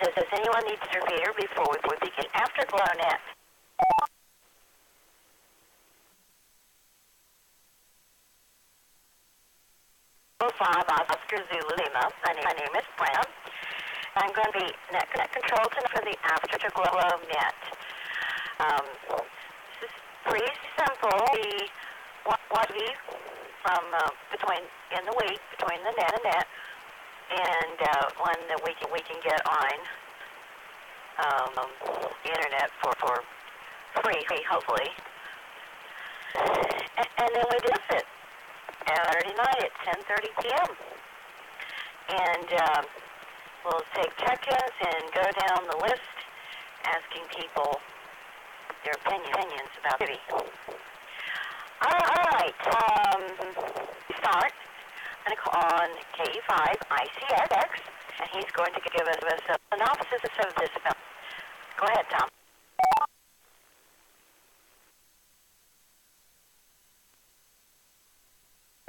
does anyone need to repeat before we begin? Afterglow net. Five Oscar Zulu Lima. My name is Brown. I'm going to be net control tonight for the Afterglow net. This is pretty simple. What we from between in the week between the net and net, and one that we can get on the internet for free, hopefully. And then we do it Saturday night at 10:30 p.m. And we'll take check-ins and go down the list, asking people their opinions about the city. All right. Start. I'm going to call on KE5 ICX, and he's going to give us a synopsis of this film. Go ahead, Tom.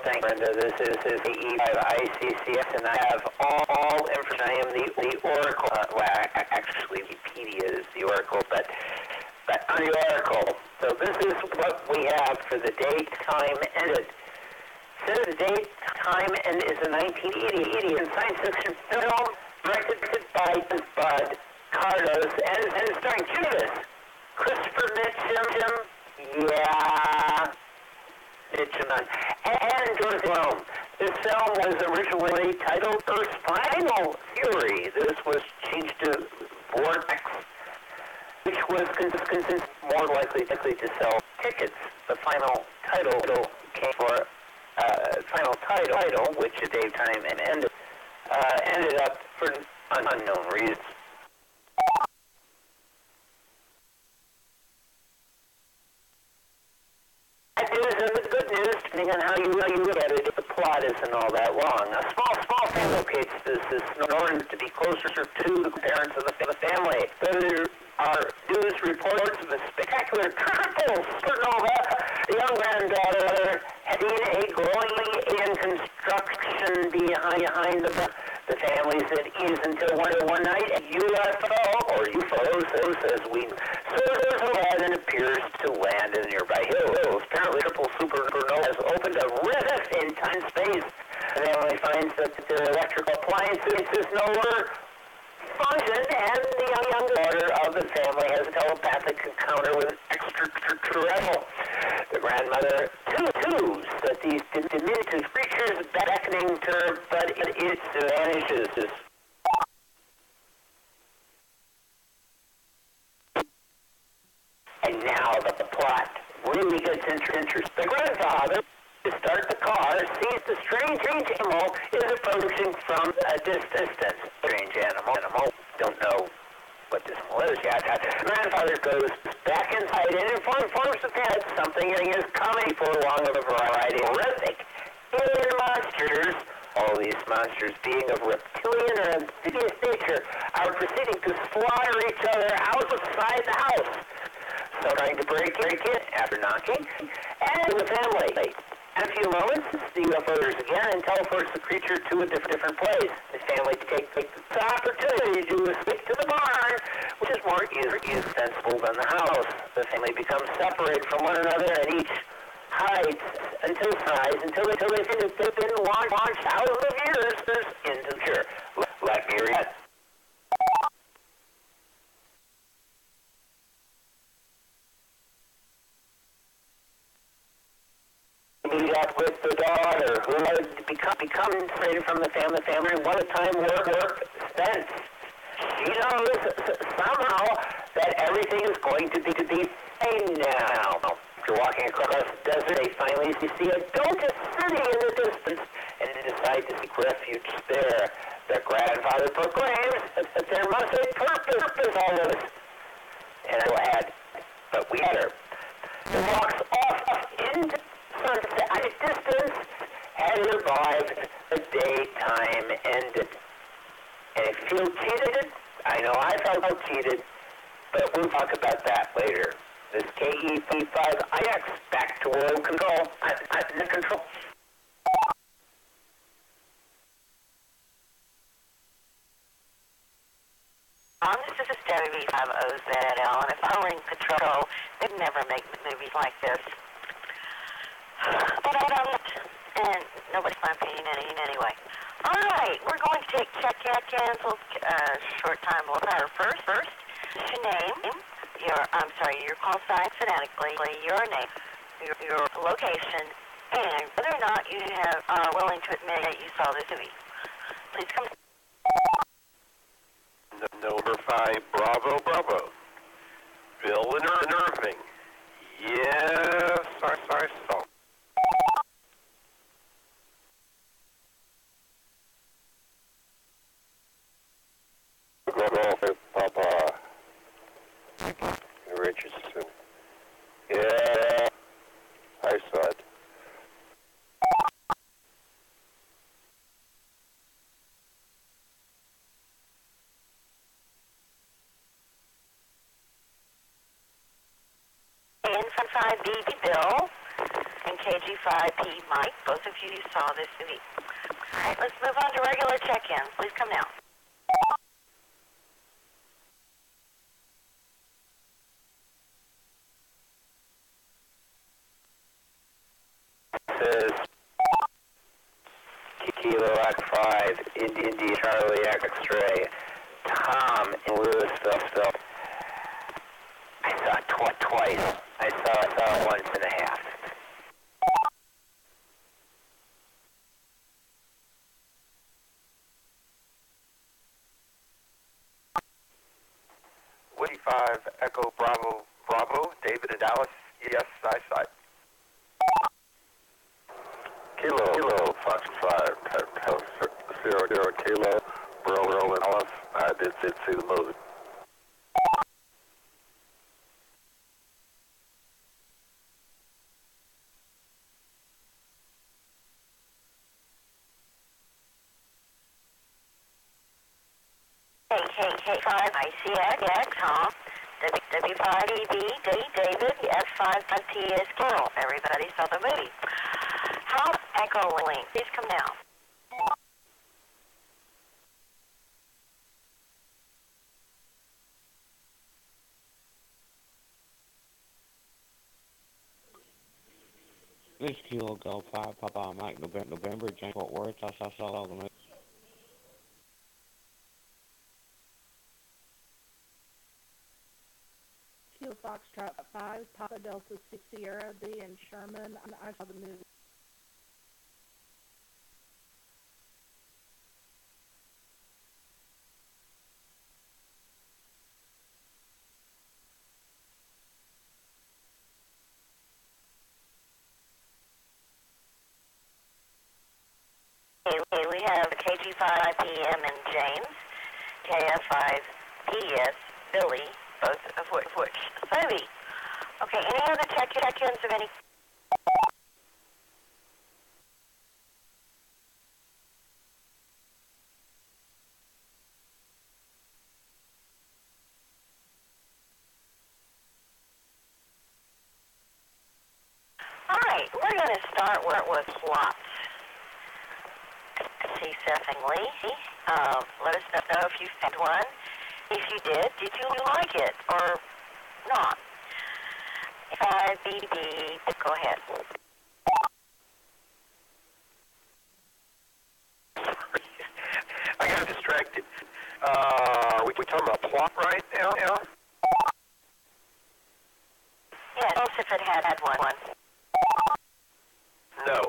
Thank you, Brenda. This is KE5 ICCX, and I have all information. I am the Oracle. Actually, Wikipedia is the Oracle, but I'm the Oracle. So this is what we have for the date, time, ended. Says the date, time, and is a 1980 in science fiction film directed by Bud Cardos and starring Judas, Christopher Mitchum, Mitchum, and George Rome. This film was originally titled Earth's Final Fury. This was changed to Vortex, which was considered more likely to sell tickets. The final title came for final title, which is date, time, and ended up for unknown reasons. Bad news and the good news, depending on how you look at it, the plot isn't all that long. A small thing locates this in order to be closer to the parents of the family. There are news reports of a spectacular triple supernova. The young granddaughter had seen a glowing alien construction behind the family's at ease until one night a UFO, as we soars overhead and appears to land in nearby hills. Apparently, triple supernova has opened a rift in time and space. The family finds that their electrical appliances no longer function, and the young daughter of the family has a telepathic encounter with an extraterrestrial. The grandmother too that these diminutive creatures beckoning to her, but it vanishes. And now the plot really gets interesting. The grandfather, to start the car, sees the strange animal is approaching from a distance. Strange animal. Don't know what this animal is yet. Grandfather goes back inside and informs the parents something is coming for along with a variety of horrific alien monsters. All these monsters, being of reptilian or amphibious nature, are proceeding to slaughter each other outside the house. So trying to break in after knocking, and the family. In a few moments, the UFO appears again and teleports the creature to a different place. The family takes the opportunity to escape to the barn, which is more easily sensible than the house. The family becomes separated from one another, and each hides until they think that they've been launched out of the years into the future. Let me read. Meet up with the daughter, who has become separated from the family, one at a time work spent. She knows somehow that everything is going to be fine now. After walking across the desert, they finally see a gorgeous city in the distance and decide to seek refuge there. Their grandfather proclaims that there must be purpose all of this. And I will add, but we had her. And walks off into sunset at a distance and survived the daytime ended. And if you feel cheated, I know I felt cheated, but we'll talk about that later. This KE5IX, back to world control. I'm in control. Tom. This is Debbie 50ZL, and if I were in control, they'd never make movies like this. But I don't, and nobody's my opinion anyway. All right, we're going to take check-ins, short time letter first. Your name, your call sign phonetically, your name, your location, and whether or not you are willing to admit that you saw this movie. Please come. Number 5, Bravo. Bill and Irving. Yes, I saw. Papa Richardson. Yeah, I saw it. N5B Bill and KG5P Mike, both of you saw this movie. All right, let's move on to regular check-ins. Please come now. Says Kilo X5, India Charlie X-ray, Tom and Louisville. I saw it twice. I saw it once and a half. Woody 5, Echo Bravo, David in Dallas. Yes, I saw it. Kilo, Fox 5, Sierra Kilo, Bro and Alice. I did see the movie. K5, ICX, Tom, W5EB, David, F5TS, Carol. Everybody saw the movie. How Echo Link? Please come now. This Kilo Golf 5, Papa Mike, November, James Fort Worth, I saw the movie. Kilo Foxtrot 5, Papa Delta 6 Sierra, D and Sherman. I saw the movie. Okay, we have KG5PM and James, KF5PS, Billy, both of which Sophie. Okay, any other check-ins of any? All right, we're going to start with plots. Ceasingly. Let us know if you found one. If you did you like it or not? 5BB, go ahead. I got distracted. Are we talking about plot right now? Yes, if it had one. No.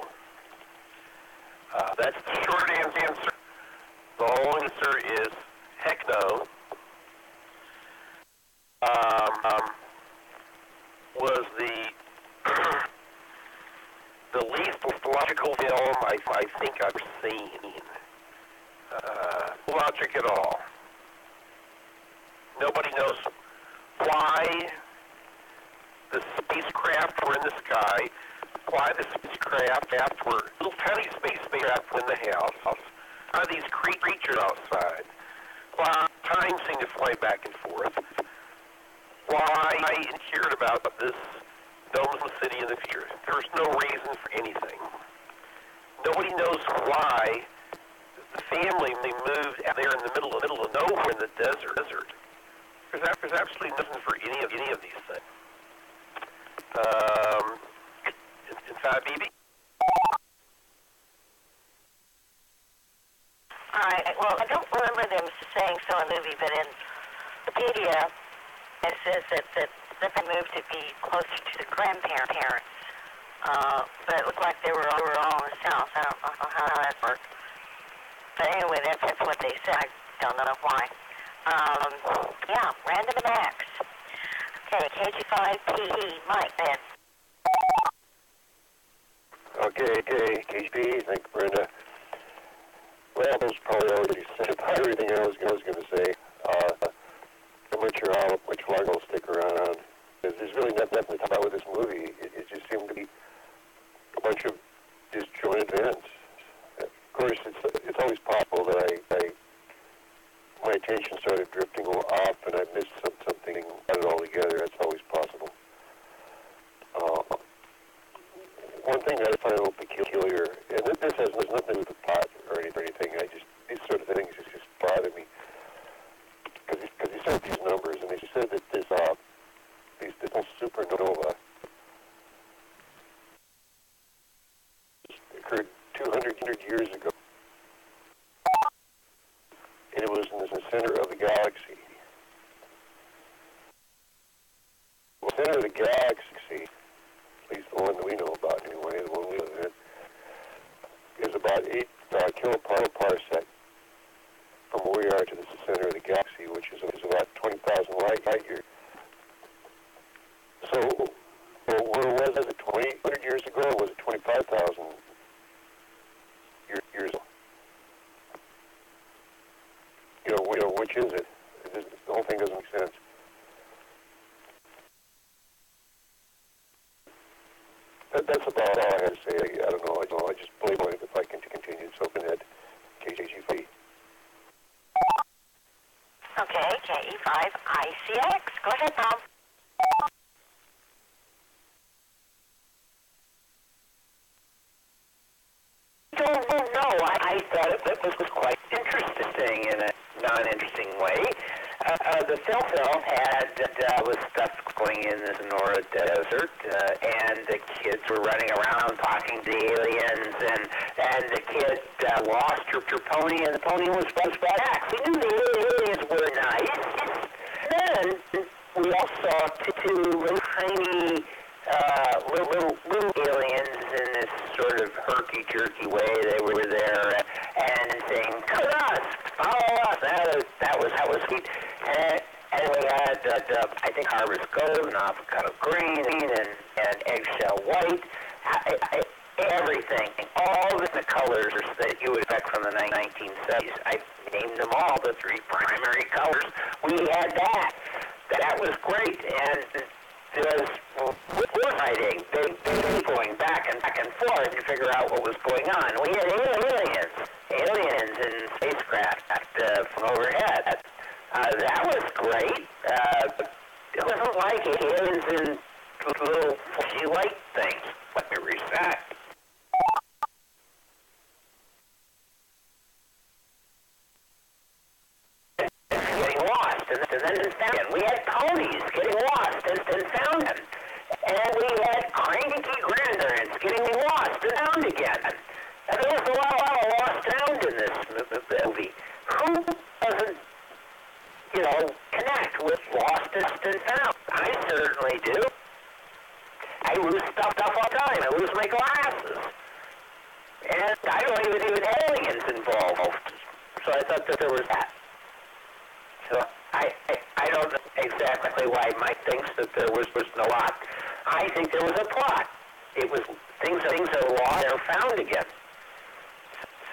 That's the short answer. The whole answer is heck no. Was the least logical film I think I've seen. Logic at all. Nobody knows why the spacecraft were in the sky, why the spacecraft were little tiny spacecraft in the house, why these creatures outside, why time seemed to fly back and forth, why I heard about this dome city in the future. There's no reason for anything. Nobody knows why the family moved out there in the middle of nowhere in the desert. there's absolutely nothing for any of these things. Inside BB. All right. Well, I don't remember them saying so in the movie, but in Wikipedia, it says that they moved to be closer to the grandparents. But it looked like they were all in the South. I don't know how that worked. But anyway, that's what they said. I don't know why. Yeah, random attacks. Okay, KG5PE, Mike, then. Okay, KGP, thank you, Brenda. Well, those probably already said about everything I was going to say. I'm not sure how much longer I'll stick around. There's really nothing to talk about with this movie. It just seemed to be a bunch of disjointed events. Of course, it's always possible that my attention started drifting off and I missed something about it altogether. That's always possible. One thing that I find a little peculiar, and this has nothing to do with the plot or anything. These sort of things just bother me. Because he said these numbers, and he said that this whole supernova occurred 200 years ago. And it was in the center of the galaxy. The center of the galaxy, at least the one that we know about anyway, the one we live in, is about 8 kiloparsec from where we are to the center of the galaxy, which is about 20,000 light years. So, what was it 200 years ago, or was it 25,000 years ago? Which is it? The whole thing doesn't make sense. That's about all I had to say. I don't know. I just believe if I can continue. It's open at KGP. Okay, KE5ICX. Go ahead, Tom. Don't know. I thought it was quite interesting in a non-interesting way. The film was stuff going in the Sonora Desert, and the kids were running around talking to aliens, and the kid lost her pony, and the pony was back. We knew the aliens were nice. Then we all saw two little tiny little aliens in this sort of herky-jerky way. They were there and saying, "Come with us, follow us." That was sweet. And we had, I think, harvest gold and avocado green and eggshell white. Everything, all the colors that you would expect from the 1970s. I named them all, the 3 primary colors. We had that. That was great. And there was fighting. They were going back and forth to figure out what was going on. We had aliens in spacecraft from overhead. That was great. It wasn't like aliens in little flashy light things. Let me reset. Getting lost, and then found them. We had ponies getting lost and found them. And we had cranky grandparents getting lost and found again. And there was a lot of lost found in this movie. Who doesn't, connect with lost and found? I certainly do. I lose stuff all the time. I lose my glasses. And I don't even have aliens involved. So I thought that there was that. So I don't know exactly why Mike thinks that there was no plot. I think there was a plot. It was things are lost, they're found again.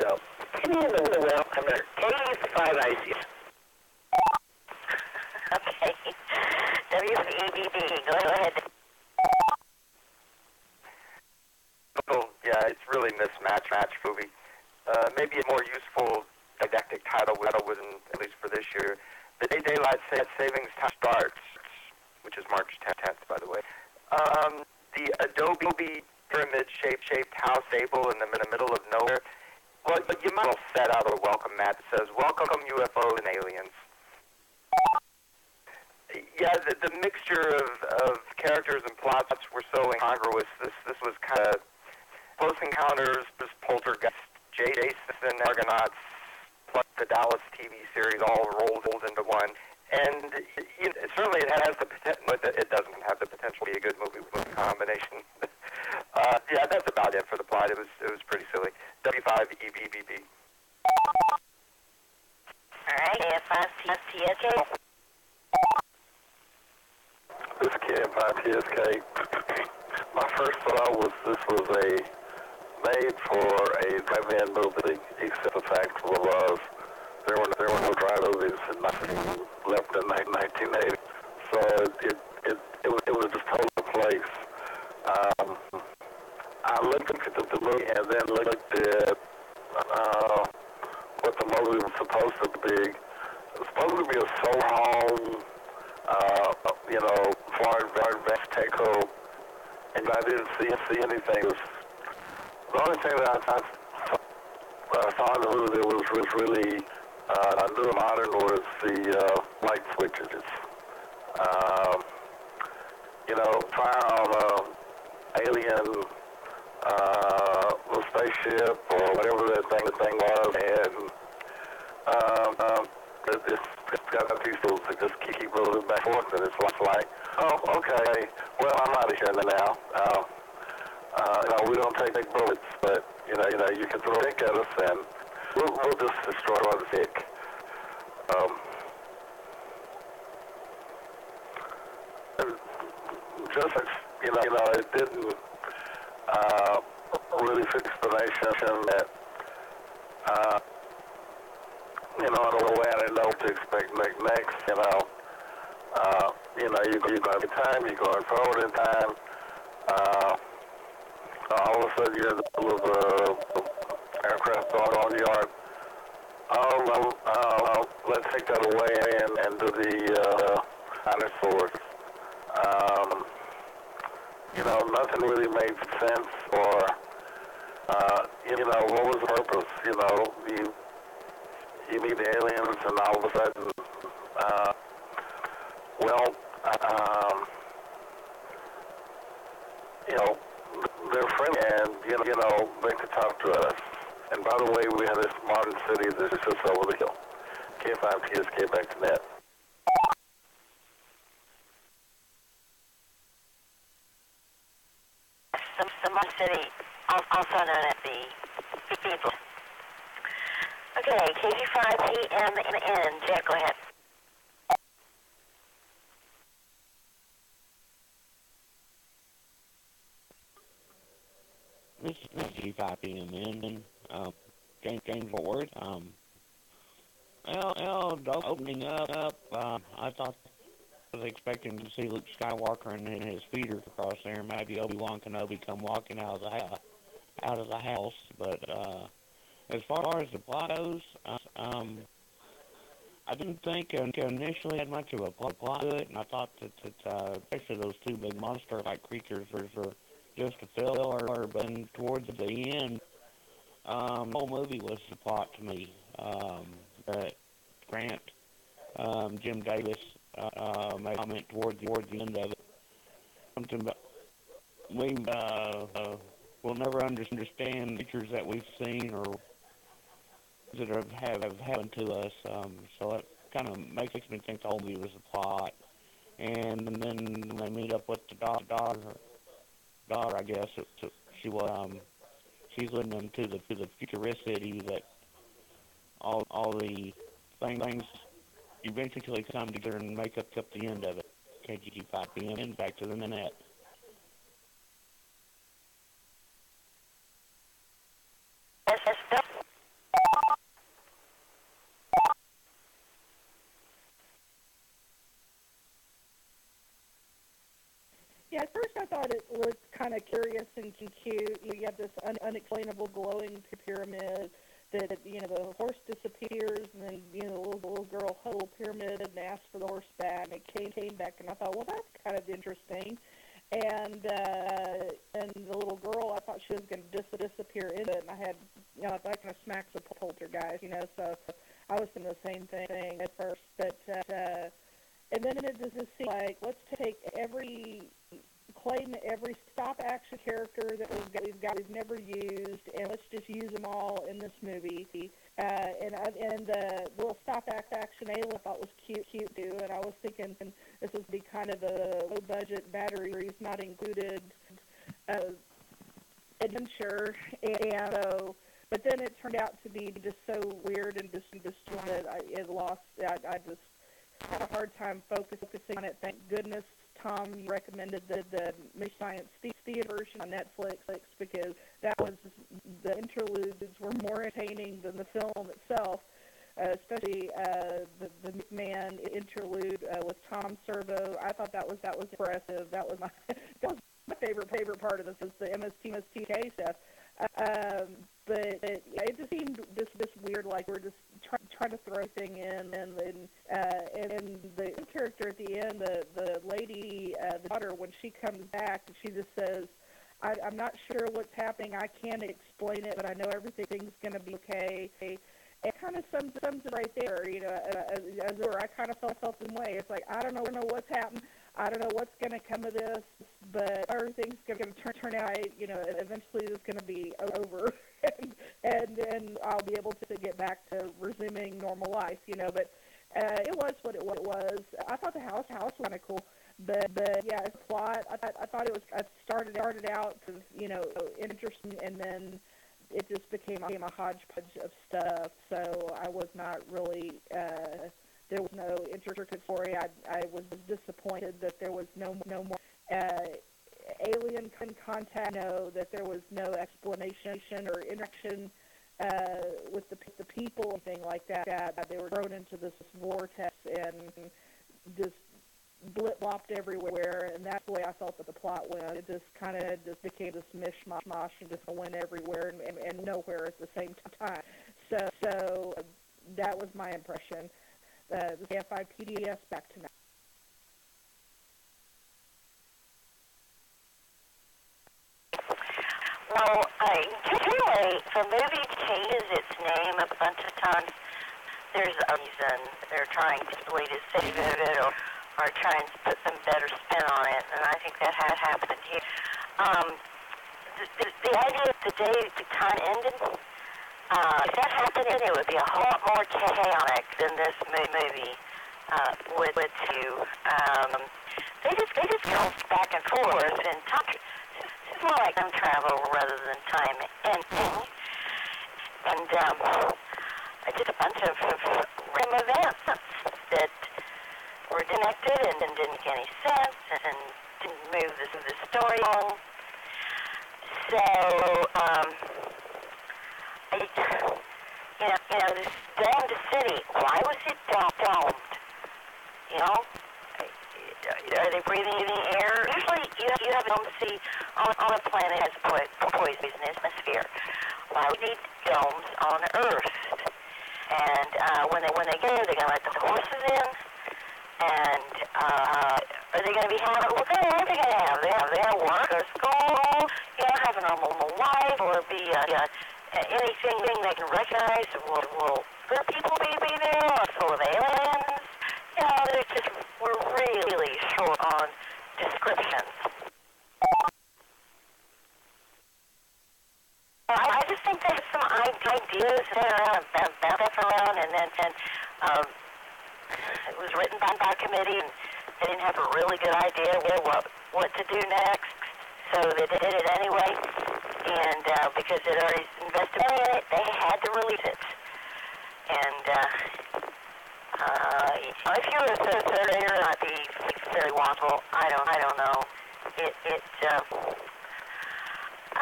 So, give me the well, I'm going to KE5ICX. Okay. WEBB, go ahead. Oh, yeah, it's really mismatch movie. Maybe a more useful didactic title was, at least for this year, The Day Daylight Savings Time Starts, which is March 10th, by the way. The Adobe pyramid-shaped house able in the middle of nowhere. Well, you might as well set out a welcome mat that says, "Welcome UFOs and aliens." Yeah, the mixture of characters and plots were so incongruous. This was kind of Close Encounters, Poltergeist, Jason, Argonauts, plus the Dallas TV series all rolled into one. And certainly it has the potential, but it doesn't have the potential to be a good movie combination. Yeah, that's about it for the plot. It was pretty silly. W5EBBB. All right, AF5TSK. This is KF5TSK. My first thought was this was made for a drive-in movie, except the fact was there were no drive movies and nothing left in 1980. So it was just total place. I looked at the movie and then looked at what the movie was supposed to be. It was supposed to be a soul home, far advanced tech home, and I didn't see anything. The only thing that I saw in the movie that was really new and modern was the light switches. Fire on an alien little spaceship or whatever that thing was, and it's got these tools that just keep moving back and forth, and it's like, oh, okay, well, I'm out of here now. We don't take big bullets, but you can throw a stick at us, and we'll just destroy the stick. Just it didn't really fit the explanation that in a way I didn't know what to expect next. You go in time, you're going forward in time. All of a sudden, you're in the middle of aircraft on yard. Let's take that away and do the dinosaurs. Nothing really made sense, or what was the purpose? You meet the aliens, and all of a sudden, they're friendly, and they can talk to us. And by the way, we have this modern city that's just over the hill. K5TSK back to net. Some city, also known as the people. Okay, KG5TMN. Jack, go ahead. This is G5PMN, game forward. Opening up, I thought I was expecting to see Luke Skywalker and then his feeder across there, and maybe Obi-Wan Kenobi come walking out of the house. But as far as the plot goes, I didn't think initially had much of a plot to it, and I thought that especially those two big monster-like creatures were just a filler, but then towards the end, the whole movie was the plot to me. But Grant, Jim Davis, made a comment towards the end of it. Something about we will never understand creatures that we've seen or that have happened to us. So it kind of makes me think the whole movie was a plot. And then they meet up with the daughter, I guess. She's leading them to the futuricity that all the things eventually come together and make up the end of it. KGG5PM, back to the net. Yeah, at first I thought it looked kind of curious and cute. You have this unexplainable glowing pyramid that, the horse disappears, and then, the little girl huddled pyramid and asked for the horse back, and it came back, and I thought, well, that's kind of interesting. And the little girl, I thought she was going to disappear into it, and I had, that kind of smacks of poltergeist, so I was thinking the same thing at first, but, and then it just seemed overused, and let's just use them all in this movie. And the little stop-action alien I thought was cute too, and I was thinking this would be kind of a low-budget batteries not included adventure, and so. But then it turned out to be just so weird and disjointed. I just had a hard time focusing on it. Thank goodness, Tom, you recommended the Mystery Science Theater version on Netflix because the interludes were more entertaining than the film itself. Especially the McMahon interlude with Tom Servo. I thought that was impressive. That was my favorite part of this is the MSTK stuff. But it just seemed this weird, like we're just trying to throw everything in, and the character at the end, the lady, the daughter, when she comes back, she just says, I'm not sure what's happening. I can't explain it, but I know everything's going to be okay. It kind of sums it right there, as I kind of felt the same way. It's like, I don't know what's happened. I don't know what's going to come of this, but everything's going to turn out, eventually it's going to be over, and then I'll be able to get back to resuming normal life, but it was what it was. I thought the house was kind of cool, but yeah, the plot, I thought it was, I started out, interesting, and then it just became a hodgepodge of stuff, so I was not really, there was no intricate story. I was disappointed that there was no more alien contact, that there was no explanation or interaction with the people, anything like that. They were thrown into this vortex and just blip-blopped everywhere, and that's the way I felt that the plot went. It just kind of just became this mishmash and just went everywhere and nowhere at the same time. So that was my impression. The AFI PDS back to now. Well, generally, if a movie changes its name a bunch of times, there's a reason. They're trying to save it or trying to put some better spin on it, and I think that had happened here. The idea of the day the time ended, if that happened, it would be a whole lot more chaotic than this movie would do. They just go back and forth and talk. It's more like time travel rather than time ending. And just a bunch of random events that were connected and didn't make any sense and didn't move the story along. So, this domed city, why was it domed? Are they breathing in the air? Usually you have a dome city on a planet that has poison atmosphere. Why would you need domes on Earth? And when they go, they're going to let the horses in. And are they going to be having, what kind of life are they going to have? They have work or school, have a normal life, or be anything they can recognize. Will good people be there, or full of aliens? We're really short on descriptions. I just think there's some ideas around, and then it was written by a committee, and they didn't have a really good idea what to do next, so they did it anyway, and because they'd already invested in it, they had to release it. And if you were a third rater, it might be very watchable. I don't know.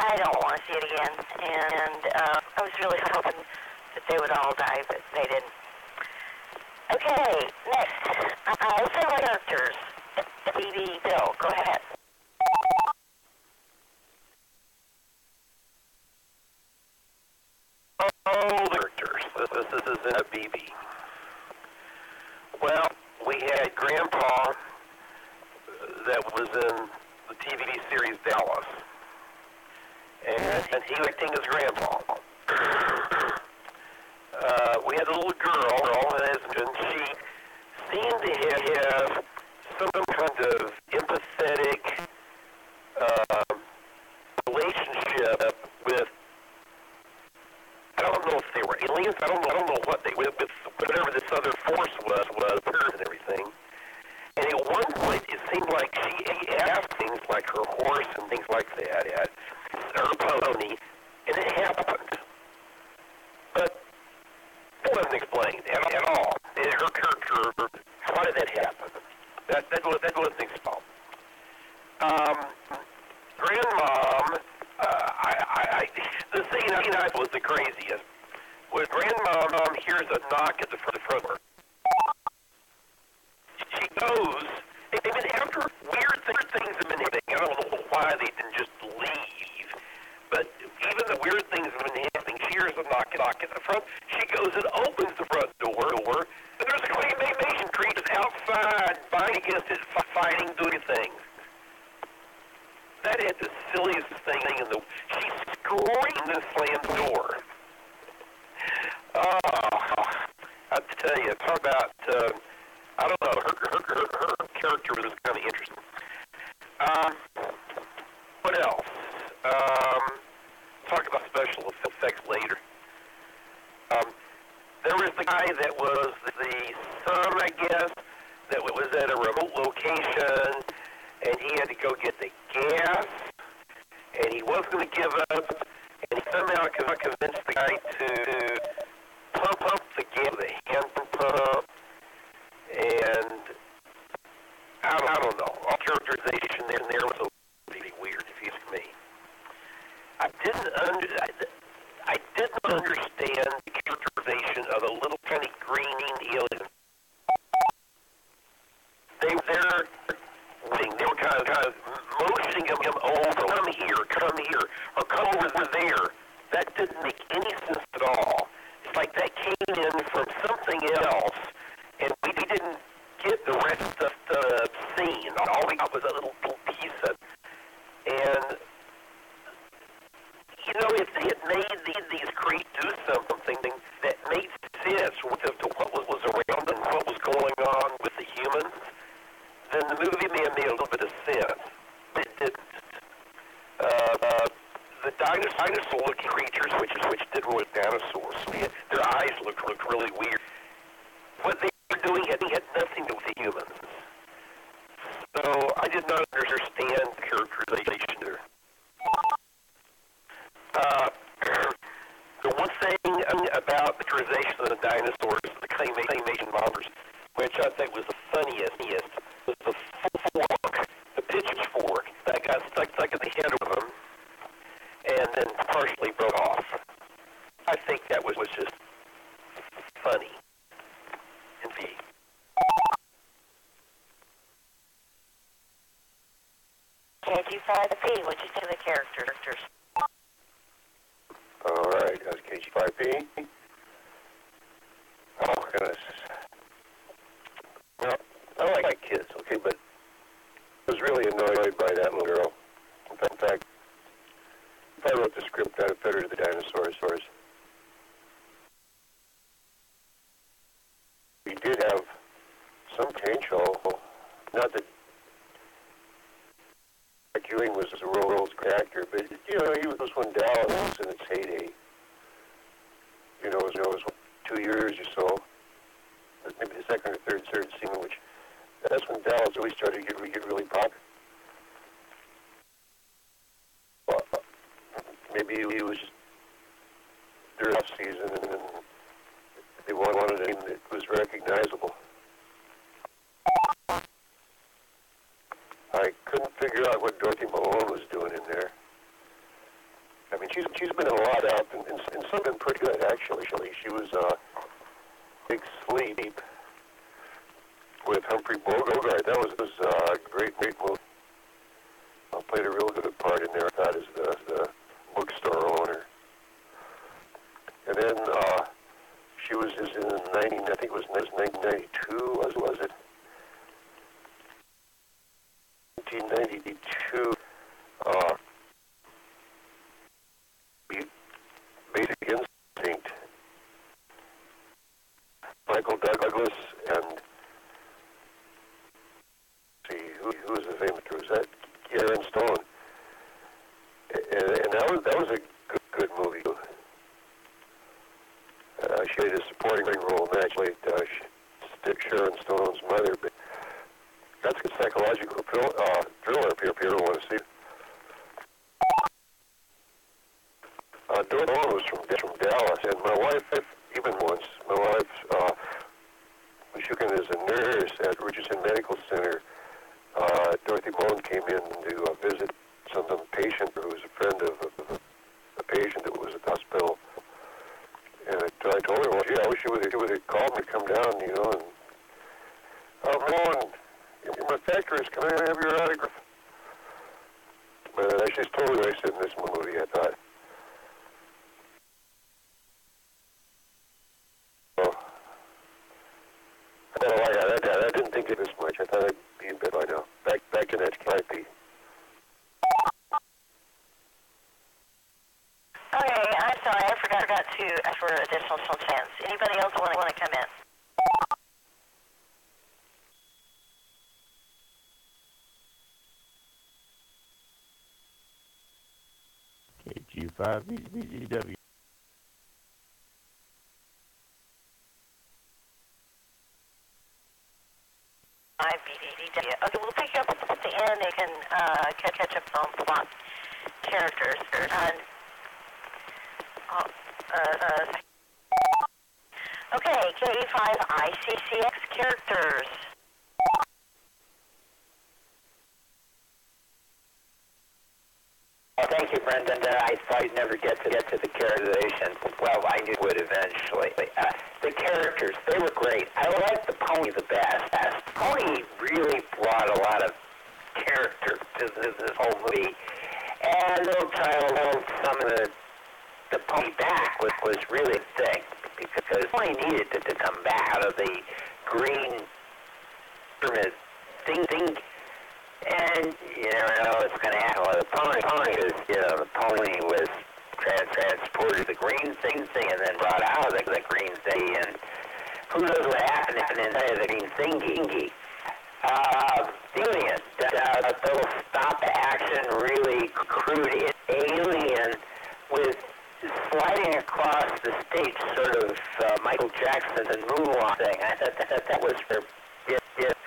I don't want to see it again, and I was really hoping that they would all die, but they didn't. Okay, next. Favorite characters. BB Bill, go ahead. All characters. This isn't a BB. Well, we had Grandpa that was in the TV series Dallas. And he was acting as Grandpa. We had a little girl, and she seemed to have some kind of empathetic relationship with aliens. I don't know what they with whatever this other force was and everything. And at one point, it seemed like she asked things like her horse and things like that, her pony, and it happened. But it wasn't explained at all. And her character, how did that happen? That wasn't explained. Grandmom, the scene I was the craziest. When Grandmom hears a knock at the front door, she goes, and after weird things have been happening, I don't know why they didn't just leave, but even the weird things have been happening. She hears a knock at the front. She goes and opens the front door, and there's a claymation creature outside, fighting against it, fighting, doing things. That is the silliest thing in the... She screamed and slammed the door. Oh, I tell you, talk about... I don't know, her character was kind of interesting. What else? Talk about special effects later. There was the guy that was the son, I guess, that was at a remote location, and he had to go get the gas, and he wasn't going to give up, and he somehow convinced the guy to pump up the gas, the hand pump, and I don't know. All characterization there was really weird, if you ask me. I didn't understand the characterization of a little tiny green alien. They were kind of motioning him over. Come here, or come over there. That didn't make any sense at all. It's like that came in from something else, and we didn't get the rest of the scene. All we got was a little piece of it. And, you know, if they had made these creatures do something that made sense relative to what was around and what was going on with the humans, then the movie may have made a little bit of sense. But it didn't. The dinosaur-looking creatures, which didn't look dinosaurs, their eyes looked really weird. What they were doing had nothing to do with the humans. So I did not understand the characterization there. The one thing about the characterization of the dinosaurs, the claymation monsters, which I think was the funniest, was the fork, the pitchfork that got stuck in the head of them and then partially broke off. I think that was just funny. Indeed. KG5P, what you think of the characters? All right, that's KG5P. Oh, goodness. Well, I like kids, okay, but I was really annoyed by that little girl. In fact, if I wrote the script, I'd have fed her to the dinosaurs. We did have some potential. Not that Ewing was a real actor, but, you know, he was when Dallas was in its heyday. You know, it was 2 years or so. Maybe the second or third season, which that's when Dallas really started to get really popular. Well, maybe it was just their off season, and then they wanted a name that was recognizable. I couldn't figure out what Dorothy Malone was doing in there. I mean, she's been in a lot out, and some been pretty good, actually. She was Big Sleep with Humphrey Bogart. That was a great movie. Played a real good part in there, I thought, as the bookstore owner. And then she was in 1992, was it? 1992, Basic Instinct. Michael Douglas and who was the famous actor? Was that Aaron Stone? And that was a good movie. supporting role naturally Sharon Stone's mother, but that's a psychological thriller if you ever want to see it. Dawn was from Dallas, and my wife, even once, my wife was working as a nurse at Richardson Medical Center. Dorothy Bone came in to visit some patient who was a friend of a patient that was at the hospital. And I told her, well, gee, I wish you would have called me to come down, you know, and Ron, you're my factorist, can I have your autograph? But she's totally wasted in this movie, I thought. I didn't think it this much. I thought I'd be in bed by now. Back in HKIP. Okay, I'm sorry, I forgot to ask for additional chance. Anybody else want to come in? KG5 VGW. BDW. Okay, we'll pick you up at the end. They can catch up on plot characters. Okay, K5 ICCX characters. Well, thank you, Brendan. I thought you'd never get to the characterization. Well, I knew it would eventually. The characters, they were great. I liked the pony the best. The pony really brought a lot of character to this whole movie. And they'll try to hold some of the pony back was really thick because the pony needed to come back out of the green pyramid thing. And you never know what's going to happen with the pony. The pony was transported to the green thing and then brought out of the green thing. And who knows what happened inside of the green thingy. Alien, that little stop action, really crude alien with sliding across the stage, sort of Michael Jackson and moonwalking. I thought that was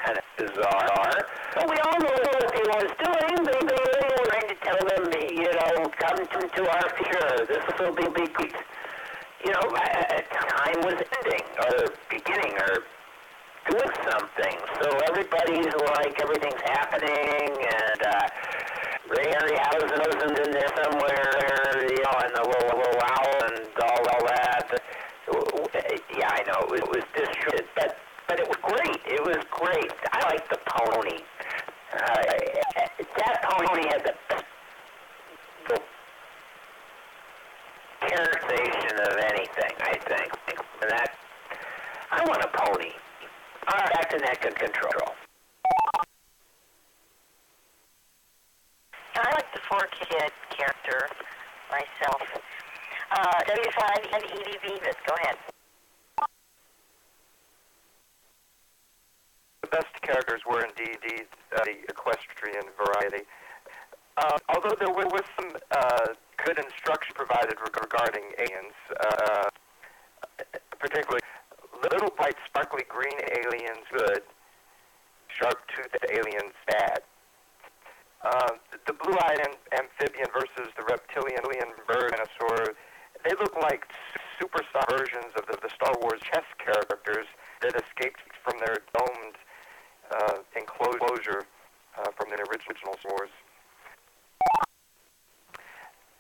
kind of bizarre. But we all know what he was doing. They were trying to tell them, come to our future. This will be good. Time was ending, or beginning, or doing something. So everybody's like, everything's happening, and Ray Harryhausen's in there somewhere, and the little owl and all that. Yeah, I know, it was distributed, but it was great. It was great. I liked the pony. That pony had the best characterization of anything, I think. And I want a pony. All right, back to neck and control. I like the 4-kid character myself. W5 and EDV, go ahead. The best characters were indeed the equestrian variety. Although there was some good instruction provided regarding aliens, particularly little bright sparkly green aliens good, sharp-toothed aliens bad. The blue-eyed amphibian versus the reptilian bird dinosaur, they look like super-soft versions of the Star Wars chess characters that escaped from their domed enclosure from the original Star Wars.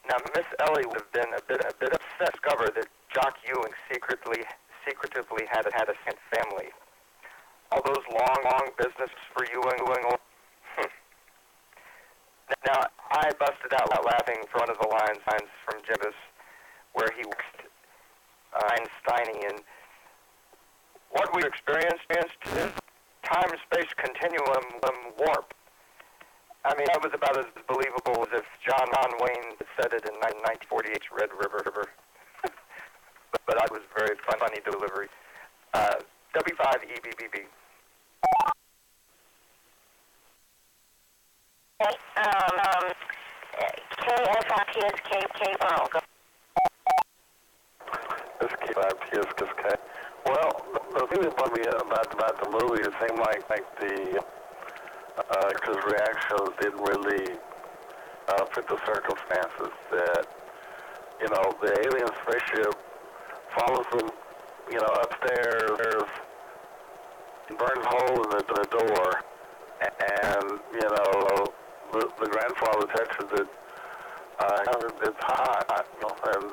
Now, Miss Ellie would have been a bit upset to discover that Jock Ewing secretively had a family. All those long business for Ewing. Now, I busted out laughing for one of the lines from Jibbis, where he waxed Einsteinian. What we experienced is time-space continuum warp. I mean, that was about as believable as if John Wayne said it in 1948's Red River. But that was very funny delivery. W5EBBB. KFIPSK, This K5 TSK. Well, the thing that bugged me about the movie, it seemed like the actors' reactions didn't really fit the circumstances. That the alien spaceship follows them, upstairs, and burns a hole in the door, and the grandfather texted that it's hot, and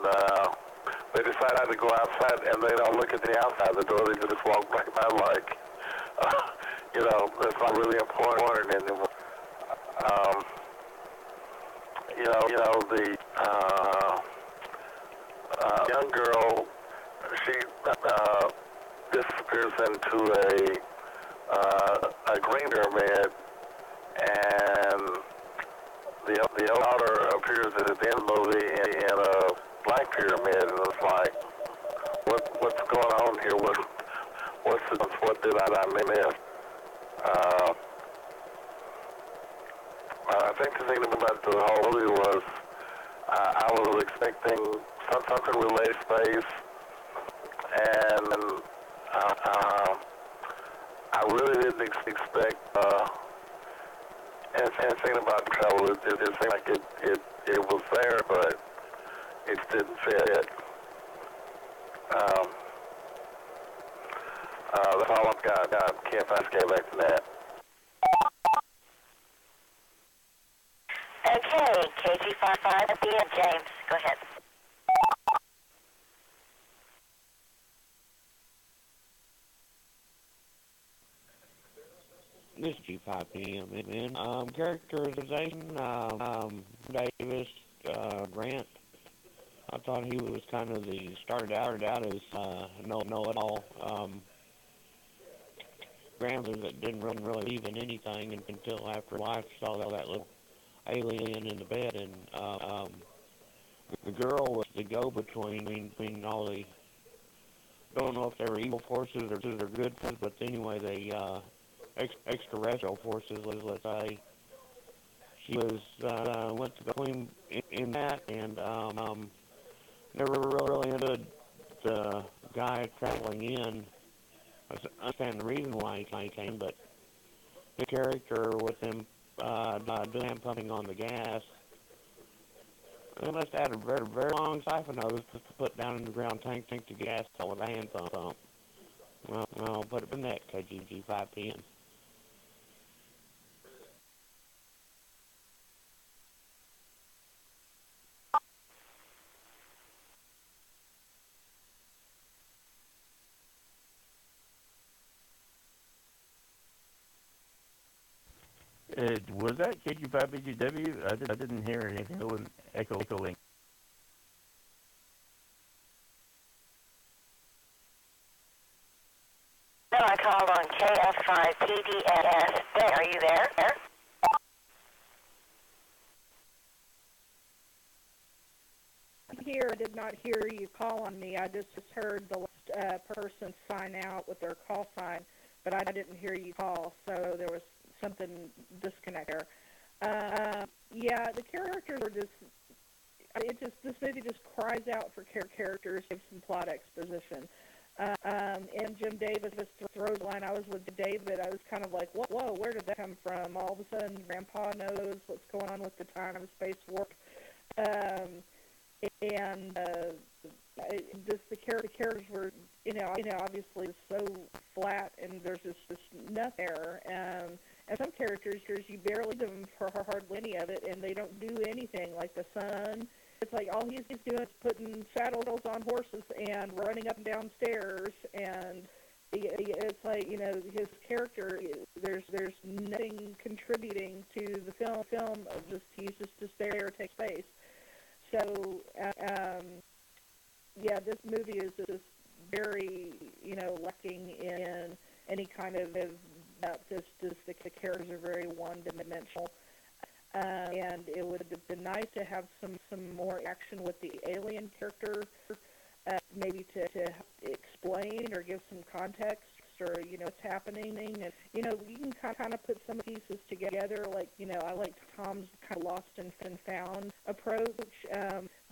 they decided to go outside, and they don't look at the outside of the door. They just walk right by like, that's not really important. And the young girl, she disappears into a green pyramid, and the daughter appears at the end of the movie in a black pyramid, and it's like, what's going on here? What did I miss? I think the thing about the whole movie was I was expecting something related to space, and I really didn't expect anything about travel. It seemed like it was there, but it didn't fit. That's all I've got. Can't get back to that. Okay, KG55 at the end, James. Go ahead. This is G5PM, and characterization, Davis, Grant. I thought he was kind of started out as know-it-all. Grandmother that didn't really believe in anything until after life saw that little alien in the bed, and the girl was the go-between all the, don't know if they were evil forces or good forces, but anyway, they extraterrestrial forces, let's say. She was went to between in that, and never really understood the guy traveling in. I understand the reason why he came, but the character with him doing pumping on the gas, they must have had a very, very long siphon hose to put down in the ground tank to gas all with a hand pump. Well, I'll put it in that KGG5PM. Was that KG5BGW? I didn't hear anything. It was echoing. No, I called on KF5PDS. Ben, are you there? Here, I did not hear you call on me. I just heard the last person sign out with their call sign, but I didn't hear you call, so there was something disconnect there. Yeah, the characters are this movie just cries out for characters, give some plot exposition. And Jim Davis throws a line. I was with David. I was kind of like, whoa, where did that come from? All of a sudden, Grandpa knows what's going on with the time of space warp. The characters were, obviously so flat, and there's just nothing there. And some characters, you barely give them for hardly any of it, and they don't do anything. Like the son, it's like all he's doing is putting saddles on horses and running up and down stairs, and it's like, his character, there's nothing contributing to the film. He's just there to take space. So, this movie is just very, lacking in any kind of just the characters are very one-dimensional. And it would have been nice to have some more action with the alien character, maybe to explain or give some context or, what's happening. And, you can kind of put some pieces together. Like, I like Tom's kind of lost and found approach.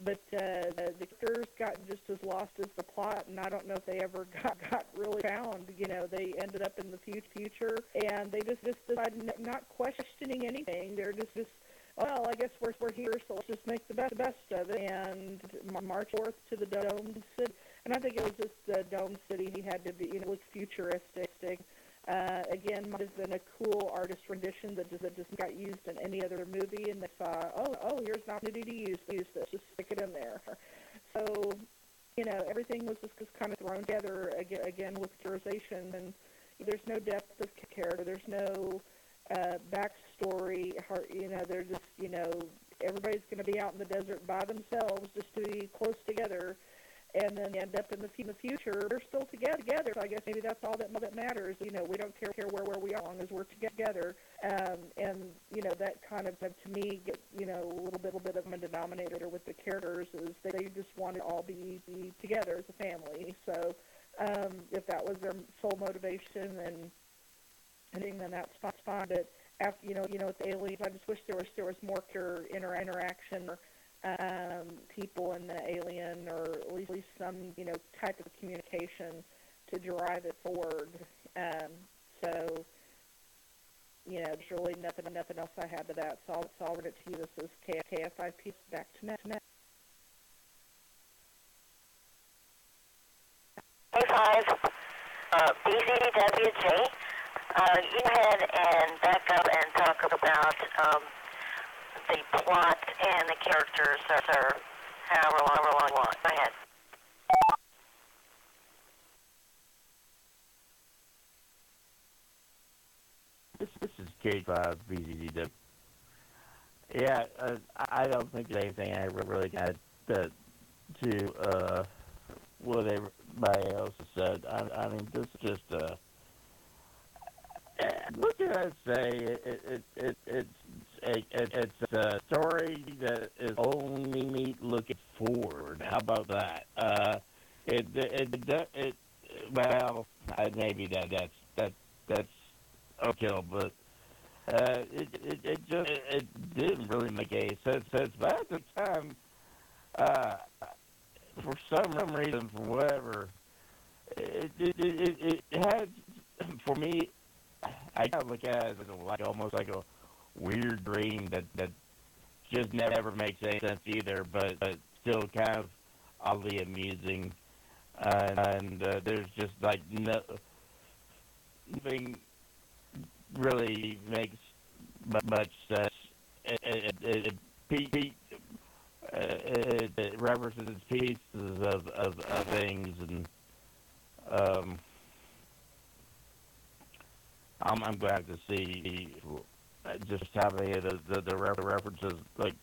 but the characters got just as lost as the plot, and I don't know if they ever got really found. They ended up in the future, and they just decided not questioning anything. They're just well, I guess we're here, so let's just make the best of it, and march forth to the Dome City. And I think it was just the Dome City. He had to be, look futuristic. Again, might have been a cool artist rendition that just got used in any other movie, and they saw, oh, here's an opportunity to use this, just stick it in there. So, everything was just kind of thrown together again with characterization, and there's no depth of character, there's no backstory. They're just, everybody's going to be out in the desert by themselves, just to be close together. And then they end up in the future, they're still together. So I guess maybe that's all that matters. We don't care where we are, as long as we're together. And that kind of, to me, get, a little bit of a denominator with the characters is they just want to all be together as a family. So if that was their sole motivation, then that's fine. But after, with aliens, I just wish there was more interaction or people and the alien, or at least some, type of communication to drive it forward. So, there's really nothing else I have to that. So I'll read it to you. This is KFIP. Back to net. K5, BCWJ. You go ahead and back up and talk about the plot and the characters, or however long you want. Go ahead. This is K5 BZW. Yeah, I don't think there's anything I really got to what everybody else has said. I mean, this is just what can I say? It's a story that is only looking forward. How about that? Well, maybe that's okay, but it didn't really make any sense. But at the time, for some reason, for whatever, it had, for me, I kind of look at it as almost like a weird dream that just never makes any sense either, but still kind of oddly amusing. And there's just like nothing really makes much sense. It represents pieces of things, and I'm glad to see just how many of the references, like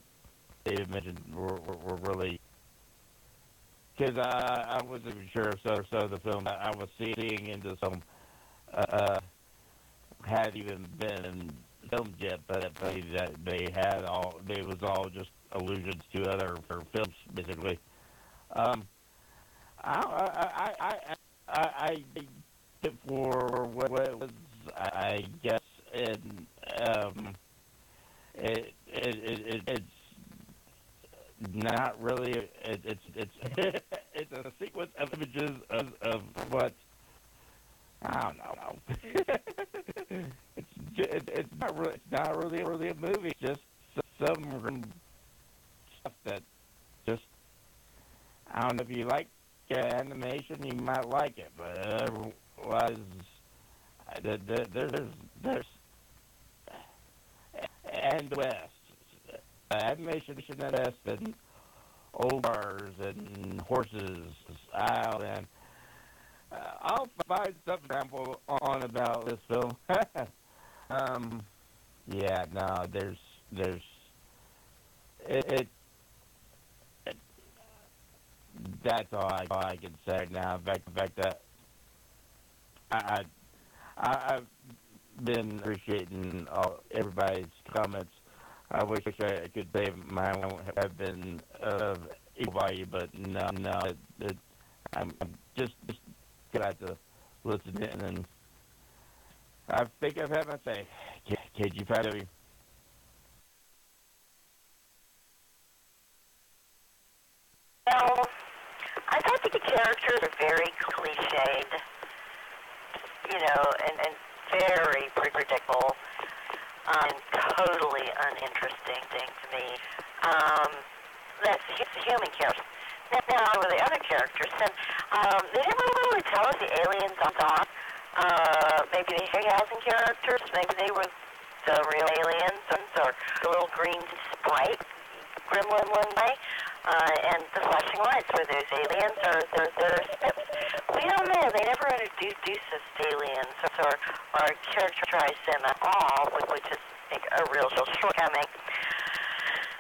David mentioned, were really, because I wasn't even sure if so of the film I was seeing into some had even been filmed yet, but they had all, it was all just allusions to other films, basically. I for what it was, I guess, it's not really, it's it's a sequence of images of what, I don't know. It's not really a movie. It's just some stuff that just, I don't know if you like animation, you might like it, but otherwise, there's and West animation in the West, and old cars and horses out, and I'll find some example on about this film. Yeah, no, there's it that's all I can say now. In fact, that I've been appreciating everybody's comments. I wish I could say mine have been of equal value, but no, I'm just glad to listen in, and I think I've had my say. KG5W. Well, I thought the characters are very cliched, and very predictable, and totally uninteresting to me. That's human characters. Now, with the other characters, and they didn't really tell us the aliens on top. Maybe the Harryhausen characters, maybe they were the real aliens, or the little green sprite gremlin one way. And the flashing lights, were those aliens or they're ships? We don't know. They never introduced us to aliens or characterize them at all, which is a real shortcoming.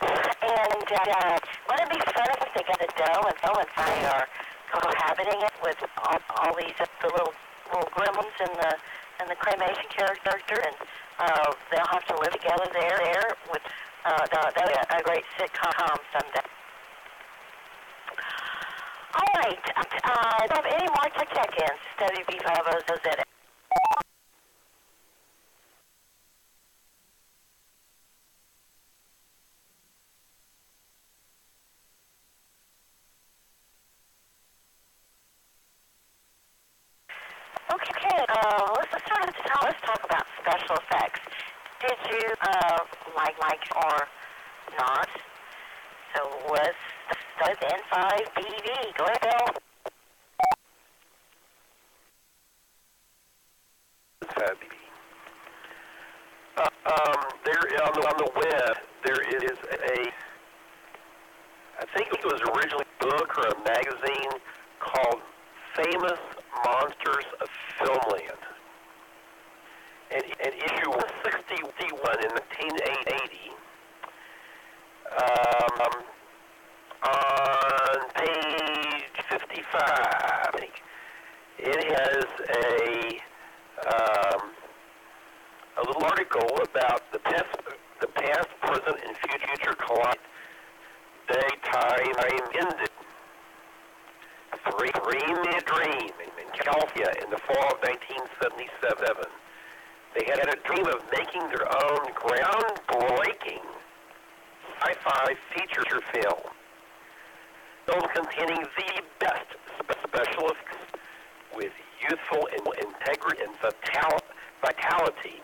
And wouldn't it be fun if they got a dough and finally are cohabiting it with all these the little gremlins and the claymation character, and they'll have to live together there with that'll be a great sitcom someday. All right. Do you have any more check-ins? WB500Z. Okay, let's talk about special effects. Did you like or not? So let's start with N5BB. Go ahead, Bill. There on the web, there is I think it was originally a book or a magazine called Famous Monsters of Filmland. And issue 161 in 1980, on page 55, I think, it has a little article about the past, present, and future collide. Daytime ended. Three-minute dream in California in the fall of 1977. They had a dream of making their own groundbreaking sci-fi feature film containing the best special effects with youthful integrity and vitality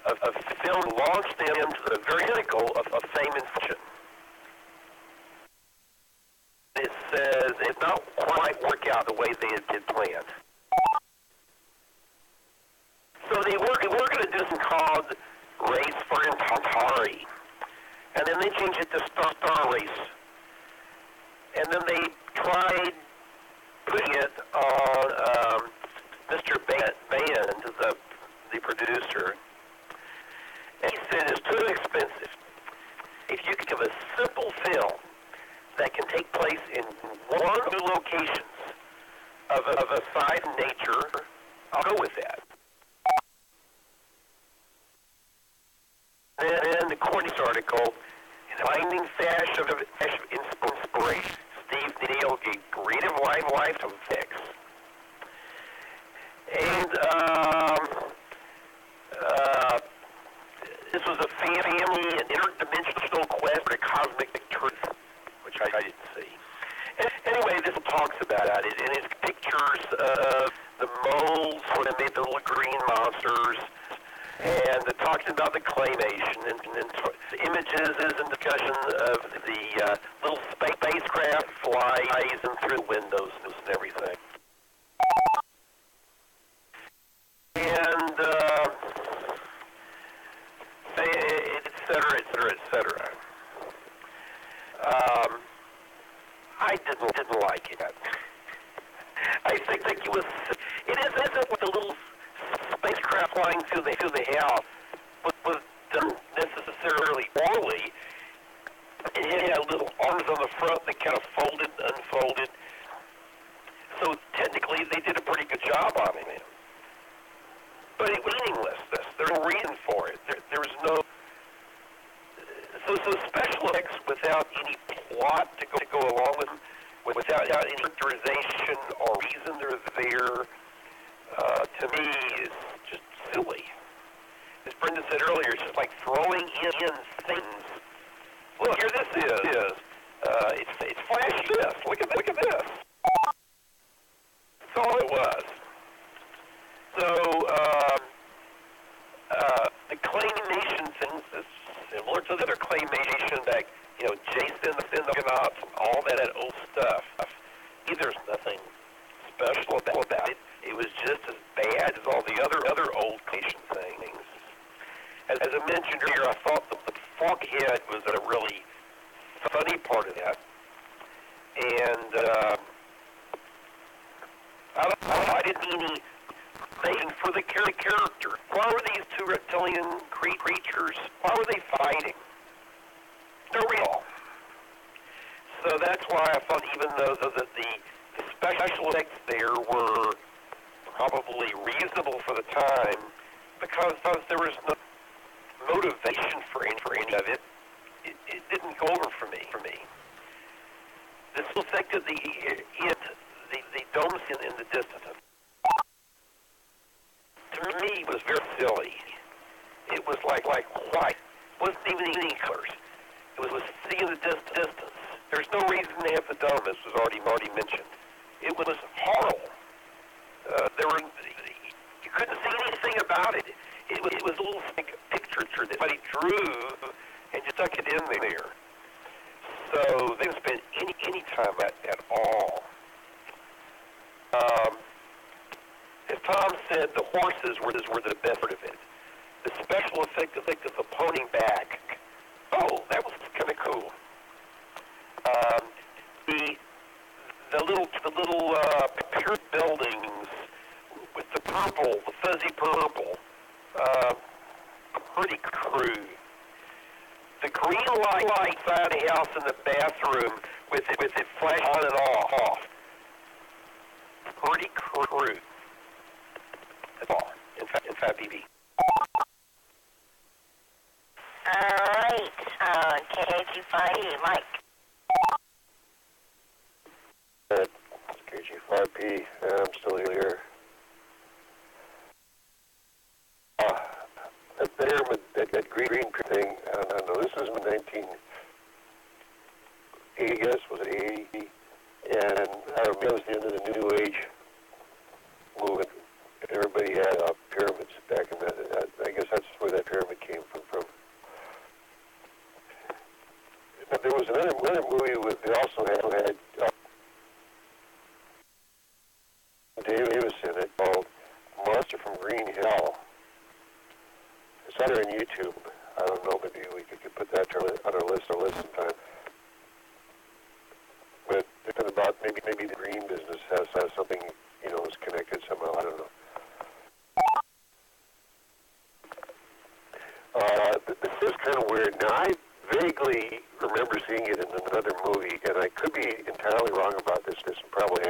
of film launched them to the very pinnacle of fame and fortune. It says it did not quite work out the way they had planned. So they were going to do something called Race for Atari. And then they changed it to Star Race. And then they tried putting it on Mr. Band, the producer. And he said it's too expensive. If you could give a simple film that can take place in one or two locations of a size and nature, I'll go with that. Then, according to this article, in finding flash of inspiration, Steve Neal gave creative life to fix. And this was a family and interdimensional quest for cosmic truth, which I didn't see. And anyway, this talks about it, and it's pictures of the molds where they made the little green monsters, and talking about the claymation, and images and discussion of the little spacecraft flies and through windows and everything. And et cetera. I didn't like it. I think it isn't with the little spacecraft flying through the house was done necessarily poorly. It had little arms on the front that kind of folded and unfolded. So technically, they did a pretty good job on it. But it was meaningless. There's no reason for it. There was no. So special effects without any plot to go along with them, without any characterization or reason they're there, to me is just silly. As Brenda said earlier, it's just like throwing in things. Look, here this is. It's flashy. mentioned earlier, I thought that the foghead was a really funny part of that. And I didn't see any thing for the character. Why were these two reptilian creatures, why were they fighting? They're real. So that's why I thought even though the special effects there were probably reasonable for the time, because there was no motivation for any of it, it didn't go over for me. This affected the domes in the distance. To me, it was very silly. It was like white. It wasn't even any colors. It was seeing the distance. There's no reason to have the dome, as was already mentioned. It was horrible. You couldn't see anything about it. It was a little picture that somebody drew and just stuck it in there. So they didn't spend any time at all. As Tom said, the horses were the best part of it. The special effect of the pony back. Oh, that was kind of cool. The little pyramid buildings with the purple, the fuzzy purple, pretty crude. The green light inside the house in the bathroom with it flash on and off. Pretty crude. That's all. In fact, BB. Alright, KG5E, Mike. KG5P, I'm still here. That green thing, I don't know, this was in 1980, I guess, was it 80? And I remember it was the end of the New Age movement. Everybody had pyramids back in that. I guess that's where that pyramid came from. But there was another movie with, they also had Davis in it called Monster from Green Hell. It's either on YouTube. I don't know, maybe we could put that on our list sometime. But it's about maybe the green business has something, is connected somehow. I don't know. This is kind of weird. Now, I vaguely remember seeing it in another movie, and I could be entirely wrong about this. Probably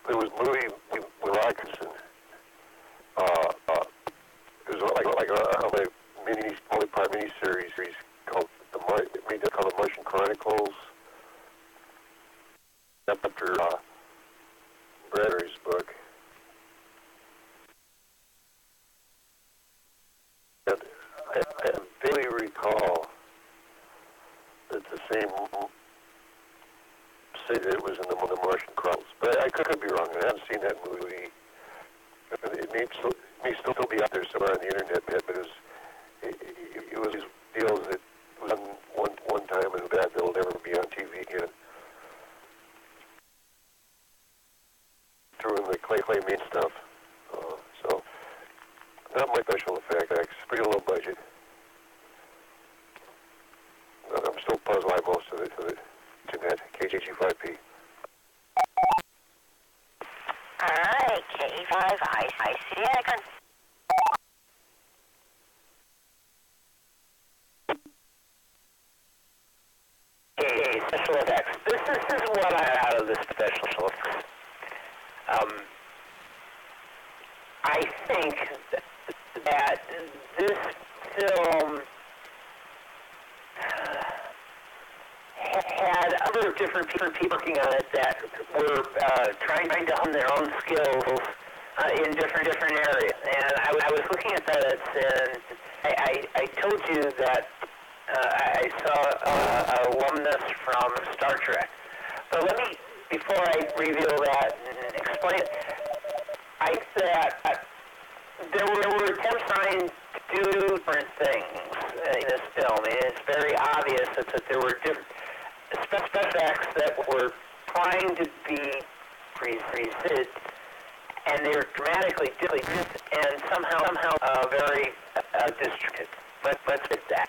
there was a movie with Atkinson. It was like a multi-part mini-series called The Martian Chronicles. After Bradbury's book. And I vaguely recall that the same say that it was in the Martian Chronicles, but I could be wrong. I haven't seen that movie. It may still be out there somewhere on the internet, but it was deals that was on one time and that it'll never be on TV again. Threw in the clay main stuff. So not my special effects. Pretty low budget. I'm still puzzled by most of it. Internet, KG5P. Alright, K5, I see you again. Okay, special effects. This is what I got out of this special effects. I think that this film had other different people working on it that were trying to hone their own skills in different areas. And I was looking at that, and I told you that I saw an alumnus from Star Trek. So let me, before I reveal that and explain it, I think that there were attempts trying to do different things in this film. And it's very obvious that there were different special effects that were trying to be presented, and they were dramatically different and somehow very distributed. let's get that.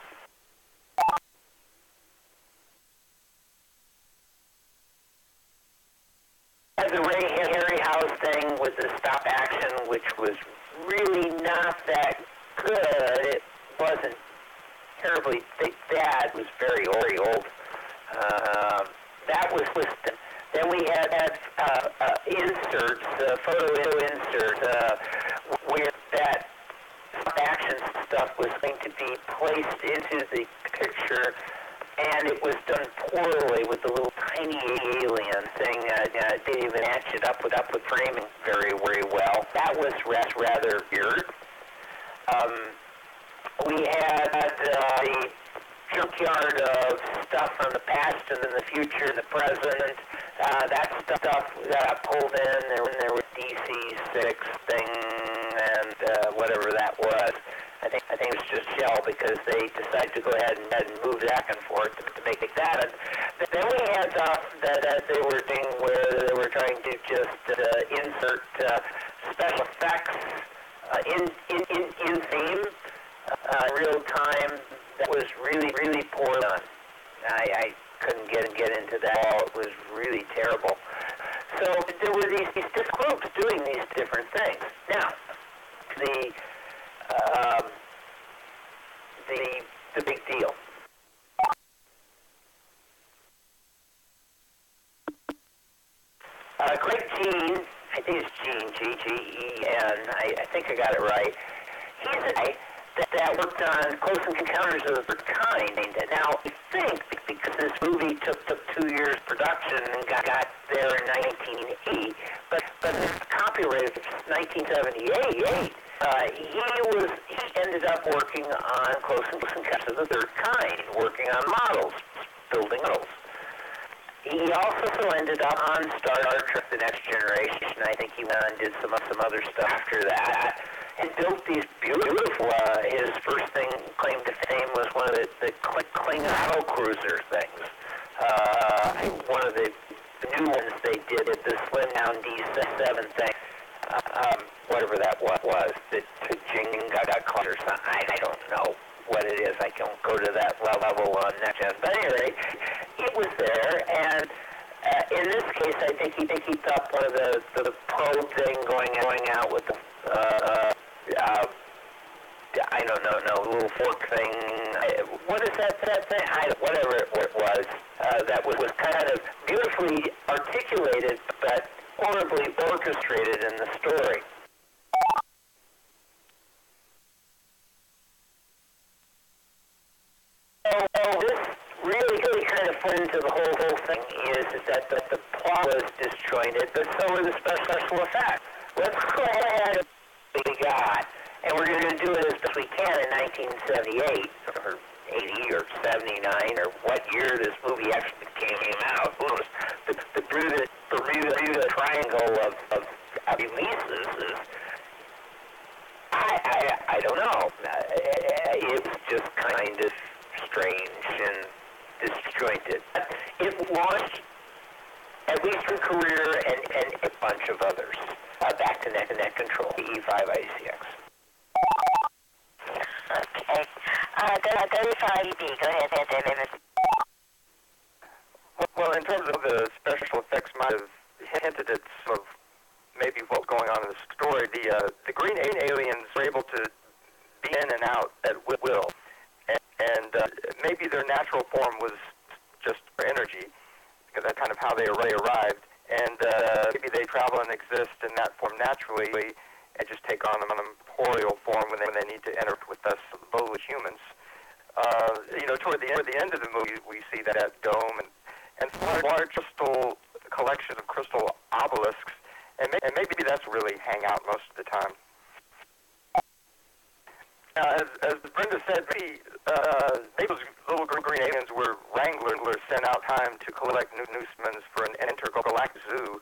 The Ray Harryhouse thing with the stop action, which was really not that good. It wasn't terribly bad. It was very old. That was listed. Then we had inserts, photo inserts, where that stop action stuff was going to be placed into the picture, and it was done poorly with the little tiny alien thing. Didn't even match it up with framing very well. That was rather weird. We had the junkyard of stuff from the past and then the future and the present. That stuff got pulled in. There was DC-6 thing and whatever that was. I think it was just shell because they decided to go ahead and move back and forth to make that. And then we had that they were doing where they were trying to just insert special effects in theme, real time. That was really poor done. I couldn't get into that at all. It was really terrible. So there were these different groups doing these different things. Now, the big deal. Greg Jean, I think it's Jean, G-E-N, I think I got it right. He's a guy that worked on Close Encounters of the Third Kind. Now, I think because this movie took 2 years production and got there in 1980, but it's copyrighted in 1978. He ended up working on Close Encounters of the Third Kind, working on models, building models. He also ended up on Star Trek: The Next Generation. I think he went on and did some other stuff after that. And built these beautiful, his first thing, claim to fame, was one of the Klingon battle cruiser things. One of the new ones they did, the slim down D7 thing. Whatever that was, the Jing got caught or something. I don't know what it is. I don't go to that level on next gen. But anyway, it was there, and in this case, I think he thought one of the probe thing going out with the I don't know, little fork thing. What is that thing? Whatever it was, that was kind of beautifully articulated, but horribly orchestrated in the story. So this really kind of fed into the whole thing is that the plot was disjointed, but so were the special effects. Let's go ahead and we got, and we're going to do it as best we can in 1978, or 80, or 79, or what year this movie actually came out. Who knows? The Bermuda Triangle of releases is, I don't know. It was just kind of strange and disjointed. It launched at least her career and a bunch of others. Back to net control, E5 ICX. Okay. 35EB, go ahead, David. Well, in terms of the special effects, might have hinted at some of maybe what's going on in the story. The green aliens were able to be in and out at will, and maybe their natural form was just energy, because that's kind of how they arrived. And maybe they travel and exist in that form naturally, and just take on a corporeal form when they need to interact with us lowly humans. Toward the end of the movie, we see that dome and some large crystal collection of crystal obelisks, and maybe that's really hang out most of the time. Now, as Brenda said, maybe those little green aliens were wranglers sent out time to collect new specimens for an intergalactic zoo,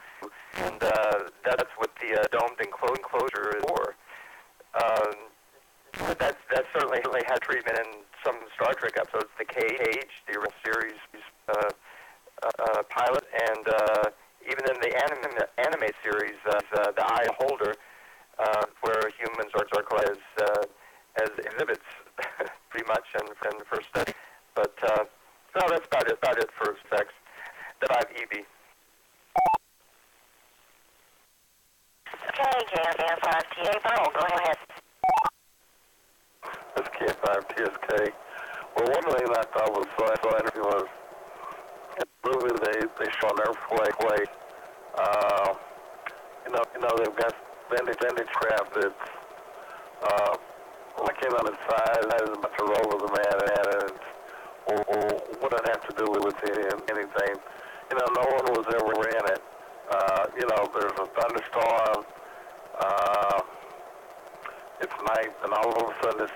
and that's what the domed enclosure is for. But that certainly had treatment in some Star Trek episodes, the Cage, the original series pilot, and even in the anime series, the Eye Holder, where humans are collected as exhibits, pretty much. and for study. But no, that's about it for specs. The 5 EV. Okay, KF5TA Pearl, go ahead. This K5TSK. Well, one thing that I thought was so interesting was in the movie they show an airplane. They've got vintage craft that's like came on the side, has a bunch of roll of the man at it. What did it have to do with anything? No one was ever in it. There's a thunderstorm. It's night, and all of a sudden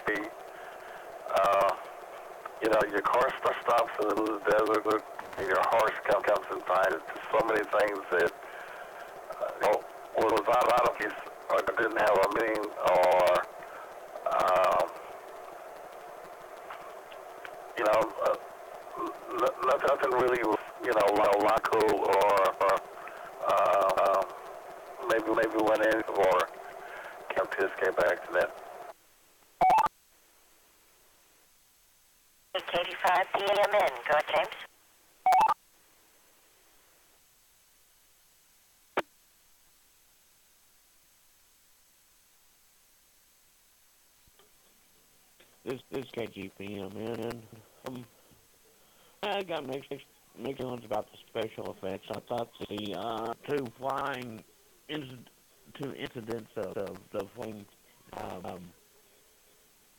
your car stops in the middle of the desert, and your horse comes and finds it. There's so many things that was out of place or didn't have a meaning, or nothing really was logical, or maybe went in or kept his came back to that. KD5PMN, go ahead, James. This KGPMN. I got mixed feelings about the special effects. I thought the two incidents of the flying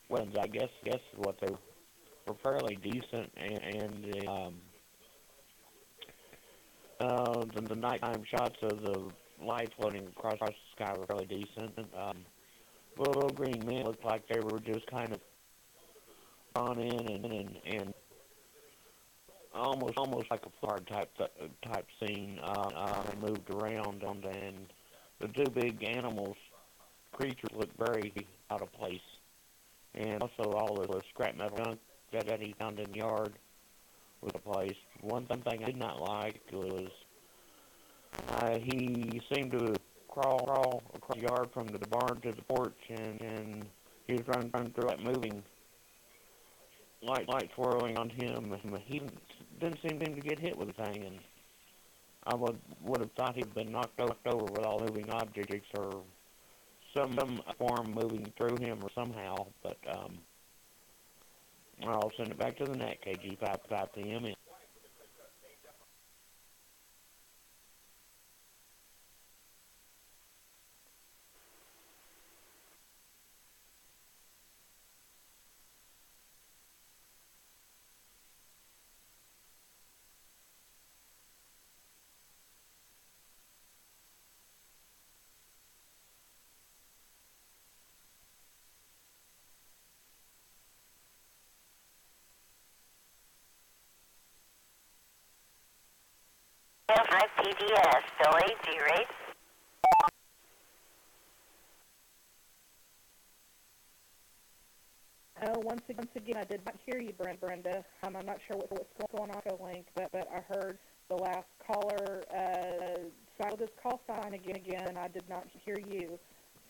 weapons, I guess what they were fairly decent, and the nighttime shots of the light floating across the sky were fairly decent. Little green men looked like they were just kind of on in and almost like a flood type scene. Moved around, and the two big creatures looked very out of place. And also all the scrap metal junk that he found in the yard was a place. One thing I did not like was he seemed to crawl across the yard from the barn to the porch, and he was running through it, moving, light swirling on him. He didn't seem to get hit with the thing, and I would have thought he'd been knocked over with all moving objects or some form moving through him or somehow. But I'll send it back to the net, KG5PM. K5PDS, Billy, do you read? Once again, I did not hear you, Brenda. I'm not sure what's going on with the link, but I heard the last caller sign this call sign again, and I did not hear you.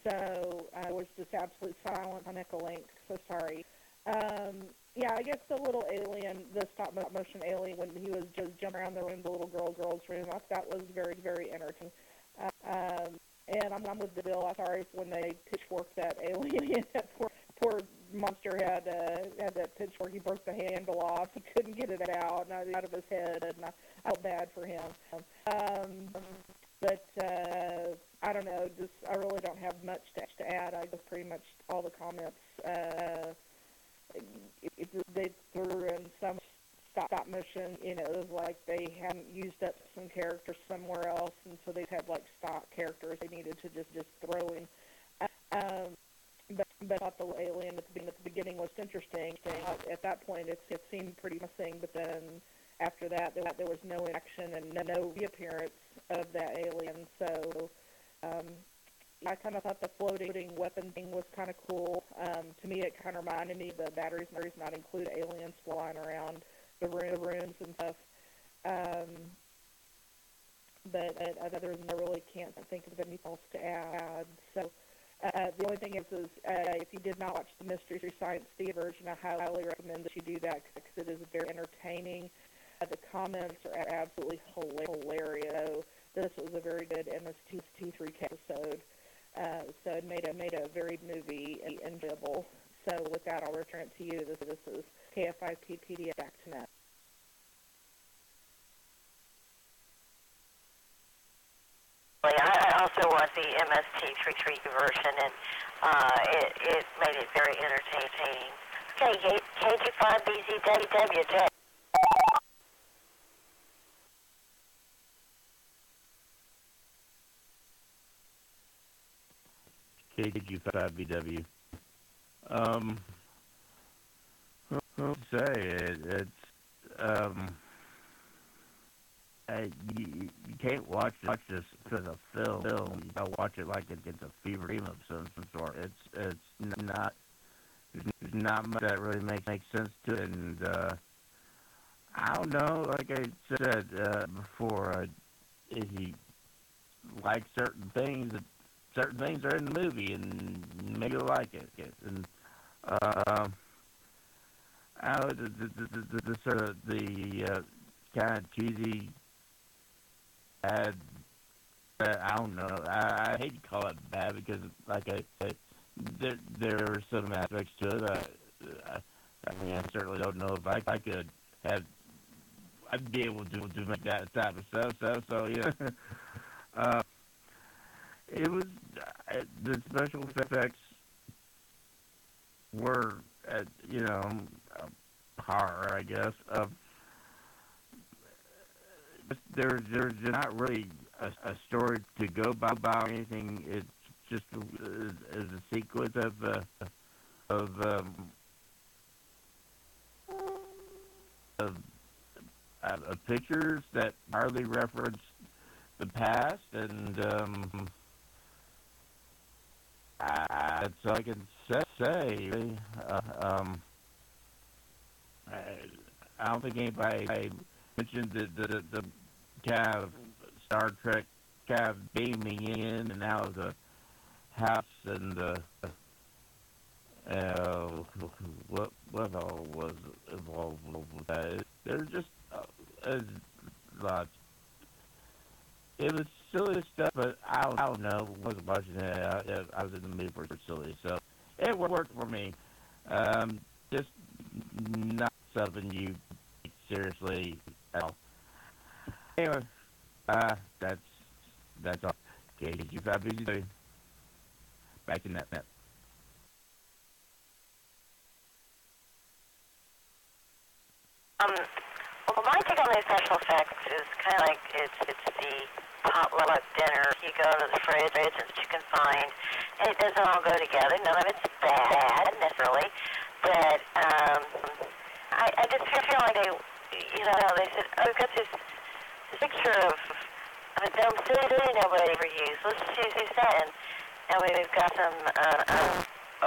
So I was just absolutely silent on Echolink, so sorry. Yeah, I guess the little alien, the stop motion alien, when he was just jumping around the room, the little girl's room, I thought that was very, very entertaining. And I'm with the bill. I'm sorry when they pitchforked that alien. That poor monster had that pitchfork. He broke the handle off. He couldn't get it out of his head, and I felt bad for him. But I don't know. I really don't have much to add. I guess pretty much all the comments. They threw in some stop motion, it was like they hadn't used up some characters somewhere else, and so they had like stock characters they needed to just throw in. But I thought the alien at the beginning was interesting. At that point, it seemed pretty promising, but then after that, there was no action and no reappearance of that alien. So I kind of thought the floating weapon thing was kind of cool. To me, it kind of reminded me the batteries not include aliens flying around the rooms and stuff. But other than that, I really can't think of anything else to add. So The only thing is if you did not watch the Mystery Science Theater version, I highly recommend that you do that because it is very entertaining. The comments are absolutely hilarious. So this was a very good MST3 episode. So it made a very movie enjoyable. So with that, I'll return it to you. This is KFIP back to net. I also watched the MST3 version, and it made it very entertaining. Okay, KG5BZWJ. KG5BW. I'll say it's you can't watch this as a film. You gotta watch it like it's a fever dream of some sort. It's not there's not much that really makes sense to it, and I don't know. Like I said before, if you like certain things are in the movie, and maybe you'll like it. And the sort of the kind of cheesy bad. I don't know. I hate to call it bad because, like I said, there are some aspects to it. I mean, I certainly don't know if I could have. I'd be able to make that type of stuff. So yeah. It was the special effects were, horror, I guess. There's not really a story to go by or anything. It's just as a sequence of pictures that hardly reference the past, and that's all I can say. I don't think anybody mentioned the kind of Star Trek kind of beaming in and out of the house and the what all was involved with that. There's just a lot. It was silly stuff, but I don't know. I wasn't watching it. I was in the mood for silly, so it worked for me. Just not something you take seriously at all. Anyway, that's all. KG5BZ. Back to net. Well, my take on the special effects is kind of like it's the potluck dinner. You go to the fridge and you can find, and it doesn't all go together. None of it's bad necessarily, but I just feel like they said, oh, we've got this picture of a dome city nobody ever used. Let's just use that, and we've got some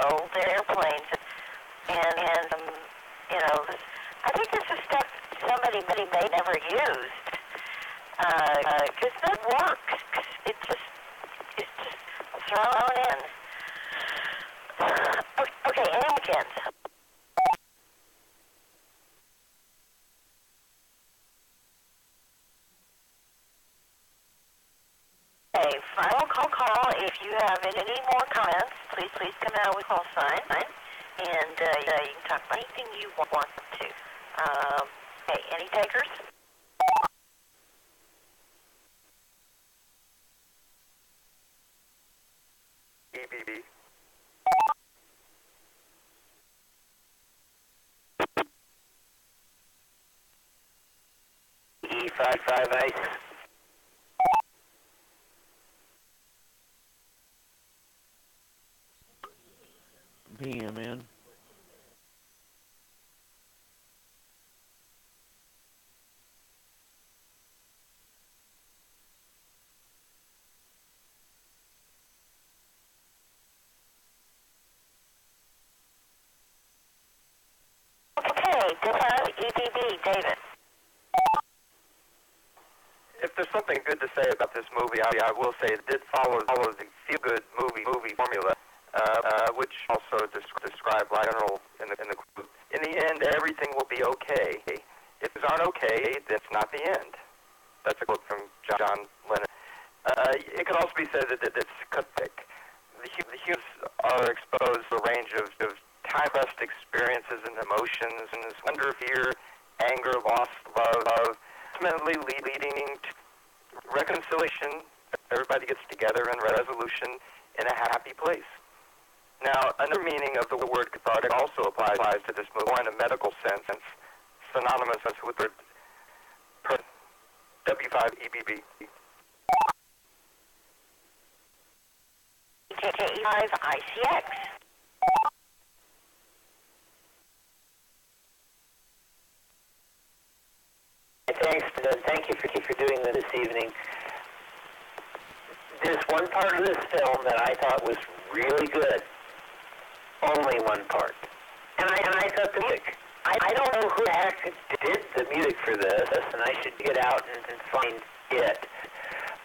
old airplanes, and I think this is stuff somebody may never used, because that works. It's just thrown in. Okay, any weekends. Okay, final call. If you have any more comments, please come out with call sign, and you can talk about anything you want to. Okay, any takers? EBB. E55 ice. PM, man. Okay, EBB, David. If there's something good to say about this movie, I will say it did follow the feel-good movie formula. which also describe like general in the quote. In the end, everything will be okay. If things aren't okay, that's not the end. That's a quote from John Lennon. It could also be said that it's cathartic. The humans are exposed to a range of time-best experiences and emotions, and wonder, fear, anger, loss, love, ultimately leading to reconciliation. Everybody gets together and resolution in a happy place. Now, another meaning of the word cathartic also applies to this more in a medical sense, synonymous with the W5EBB. K5ICX. Thanks, thank you for doing this evening. There's one part of this film that I thought was really good. Only one part. And I thought the music. I don't know who the heck did the music for this, and I should get out and find it.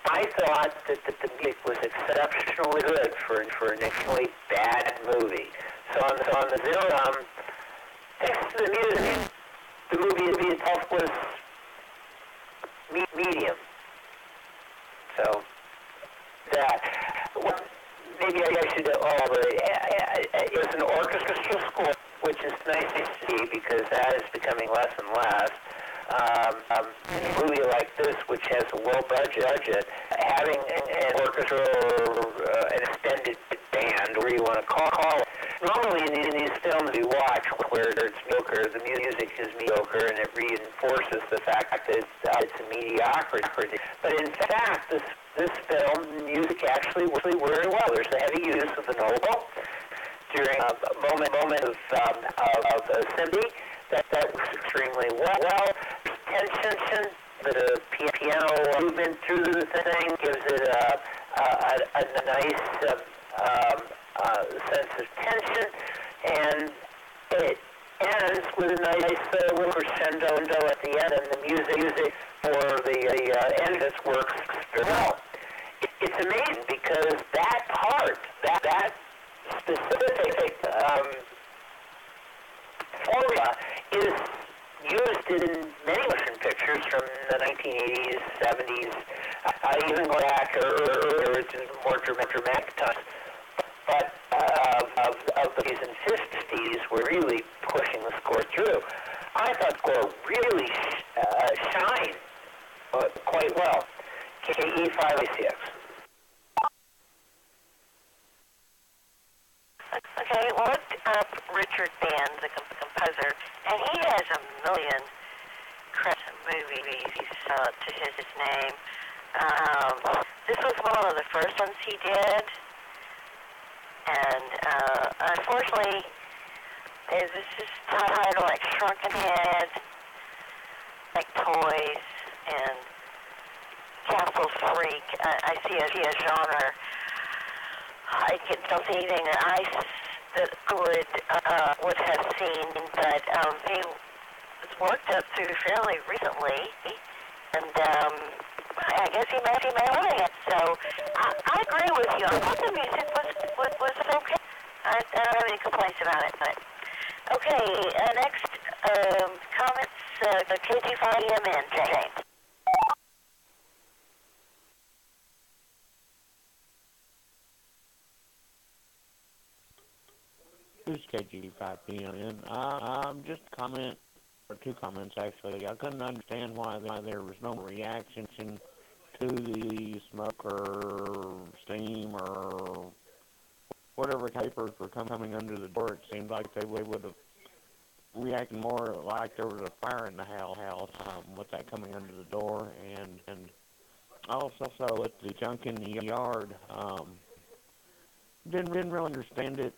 I thought that the music was exceptionally good for an extremely bad movie. So on the film, thanks to the music, the movie itself was medium. So that, well, maybe I should elaborate. It was an orchestral score, which is nice to see because that is becoming less and less. A movie like this, which has a low budget, having an orchestra or an extended band, whatever you want to call it. Normally in these films we watch where it's mediocre, the music is mediocre, and it reinforces the fact that it's a mediocrity. But in fact, this film, music actually worked very well. There's a heavy use of the oboe during a moment of symphony that works extremely well. Tension, the piano movement through the thing gives it a nice sense of tension, and it ends with a nice little crescendo at the end, and the music for the end of this works very well. It's amazing because that part, that specific formula is used in many motion pictures from the 1980s, 70s, even going back earlier to more dramatic times. But of the 40s and 50s, we're really pushing the score through. I thought the score really shined quite well. KE5ACX. Okay, well, looked up Richard Band, the composer, and he has a million credits movies to his name. This was one of the first ones he did, and unfortunately, this is titled like Shrunken Head, like Toys, and Castle Freak. I see a genre. I don't see anything that I would have seen, but he was worked up to fairly recently, and I guess he may want it. So I agree with you. I thought the music was okay. I don't have any complaints about it. But okay, next comments. KG5EMN, James. This is KG5PMN. Just a comment, or two comments actually. I couldn't understand why there was no reaction to the smoke or steam or whatever papers were coming under the door. It seemed like they would have reacted more like there was a fire in the house with that coming under the door. And also with the junk in the yard, didn't really understand it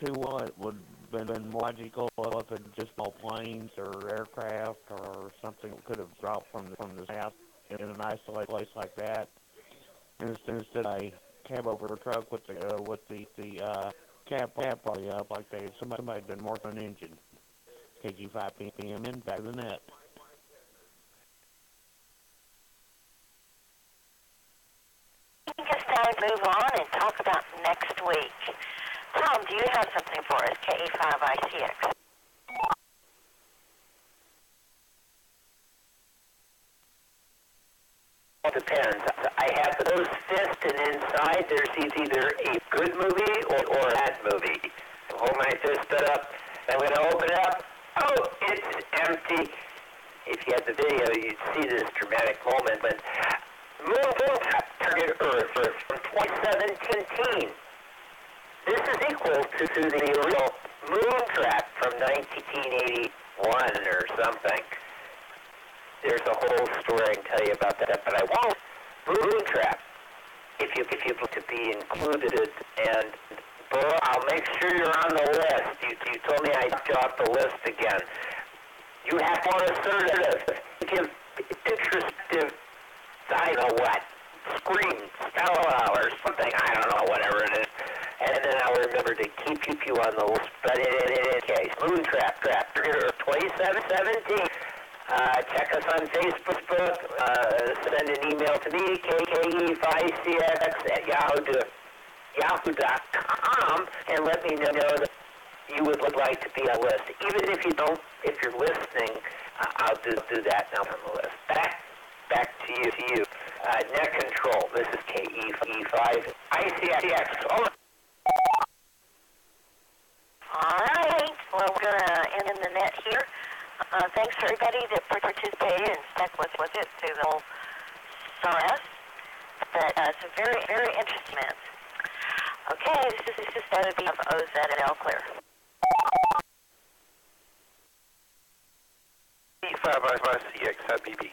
too well. It would have been more logical if it just all planes or aircraft or something could have dropped from the house in an isolated place like that. Instead, a cab over truck with the cab probably up like somebody had been working on an engine. KG5PMN, back to the net. I think it's time to move on and talk about next week. Tom, do you have something for us, KE5ICX? It depends. I have the closed fist, and inside there's either a good movie or a bad movie. I hold my fist up, I'm going to open it up. Oh, it's empty. If you had the video, you'd see this dramatic moment. But moon target Earth from 2017. This is equal to the original moon trap from 1981 or something. There's a whole story I can tell you about that, but I won't. Moon trap. If you look to be included, and Burl, I'll make sure you're on the list. You told me I took you off the list again. You have more assertive, give introspective, I don't know what, scream, spell out or something. I don't know, whatever it is. And then I'll remember to keep you on the list. But in any case, moon trap, 2717. Check us on Facebook, send an email to me, kke5cx@yahoo.com, and let me know that you would like to be on the list. Even if you don't, if you're listening, I'll do that now on the list. Back to you. Net control, this is KE5ICX. Over. All right, well, we're going to end the net here. Thanks for everybody that participated and stuck with it through the whole SOS. But some very, very interesting minutes. Okay, this is going to be of OZ and L clear. E5ICX IBB.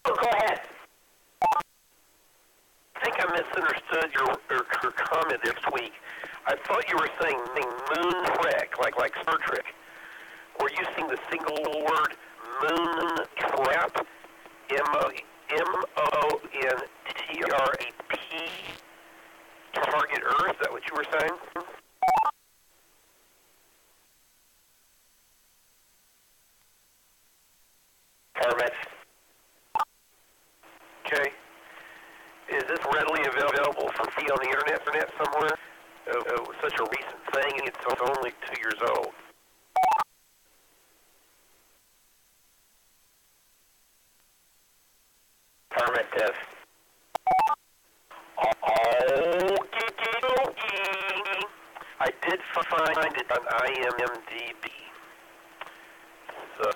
Go ahead. I think I misunderstood your comment this week. I thought you were saying moon trek, like Star Trek. Were you saying the single word moon trap? MONTRAP? Target Earth? Is that what you were saying? Permits. Okay. Is this readily available for free on the internet somewhere? Such a recent thing, and it's only 2 years old. Affirmative. I did find it on IMDb. So,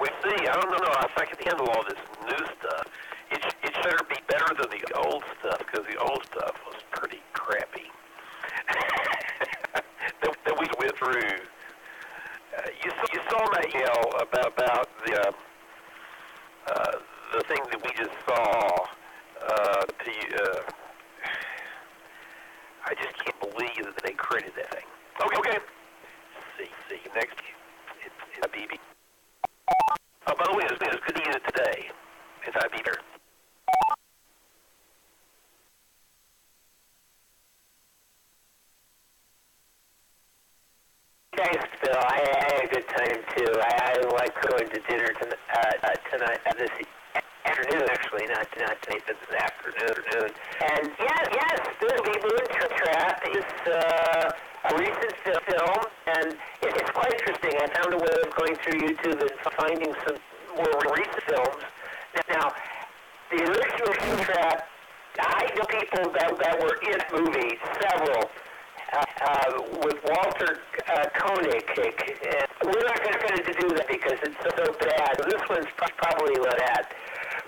we see. I don't know if I can handle all this new stuff. It better be better than the old stuff, because the old stuff was pretty crappy. that we went through. You saw my email about the thing that we just saw. I just can't believe that they created that thing. Okay. See. Next, it's IBB. Oh, by the way, it's good to use it today. It's IBB. Thanks, Bill. I had a good time, too. I like going to dinner tonight, this afternoon, actually, not tonight, but this afternoon. And yes, the Moon Trap is a recent film, and it's quite interesting. I found a way of going through YouTube and finding some more recent films. Now, the original Moon Trap, I know people that were in movies, several, with Walter Koenig. We're not going to do that because it's so bad. This one's probably let out.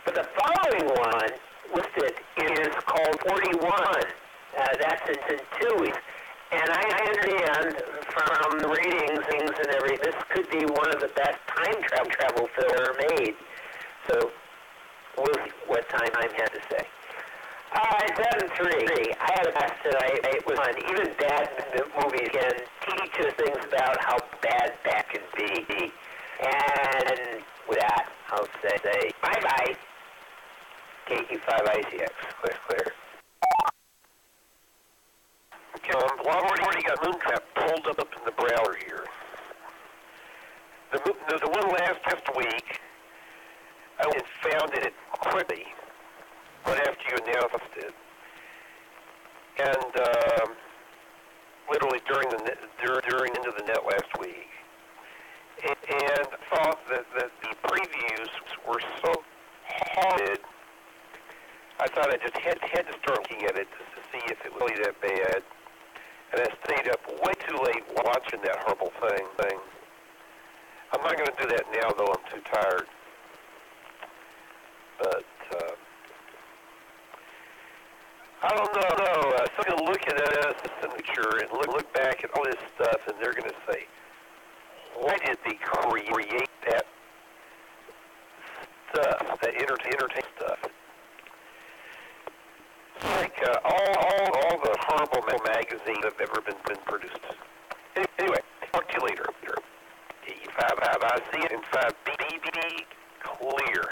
But the following one listed is called 41. That's in 2 weeks. And I understand from the ratings and everything, this could be one of the best time travel films ever made. So we'll see what time I had to say. 7-3. I had a blast tonight. It was fun. Even bad movies can teach us things about how bad that can be. And with that, I'll say bye-bye. KE5ICX. Clear. Okay, well, I've already got Moontrap pulled up in the browser here. The one last week, found it quickly right after you announced it, and literally during the end of the net last week, and thought that the previews were so haunted. I thought I just had to start looking at it just to see if it was really that bad. And I stayed up way too late watching that horrible thing. I'm not going to do that now, though. I'm too tired. But I don't know. So I'm going to look at us in the future and look back at all this stuff, and they're going to say, why did they create that stuff, that entertain stuff? Like all the horrible magazines that have ever been produced. Anyway, talk to you later. E5I see it in 5B clear.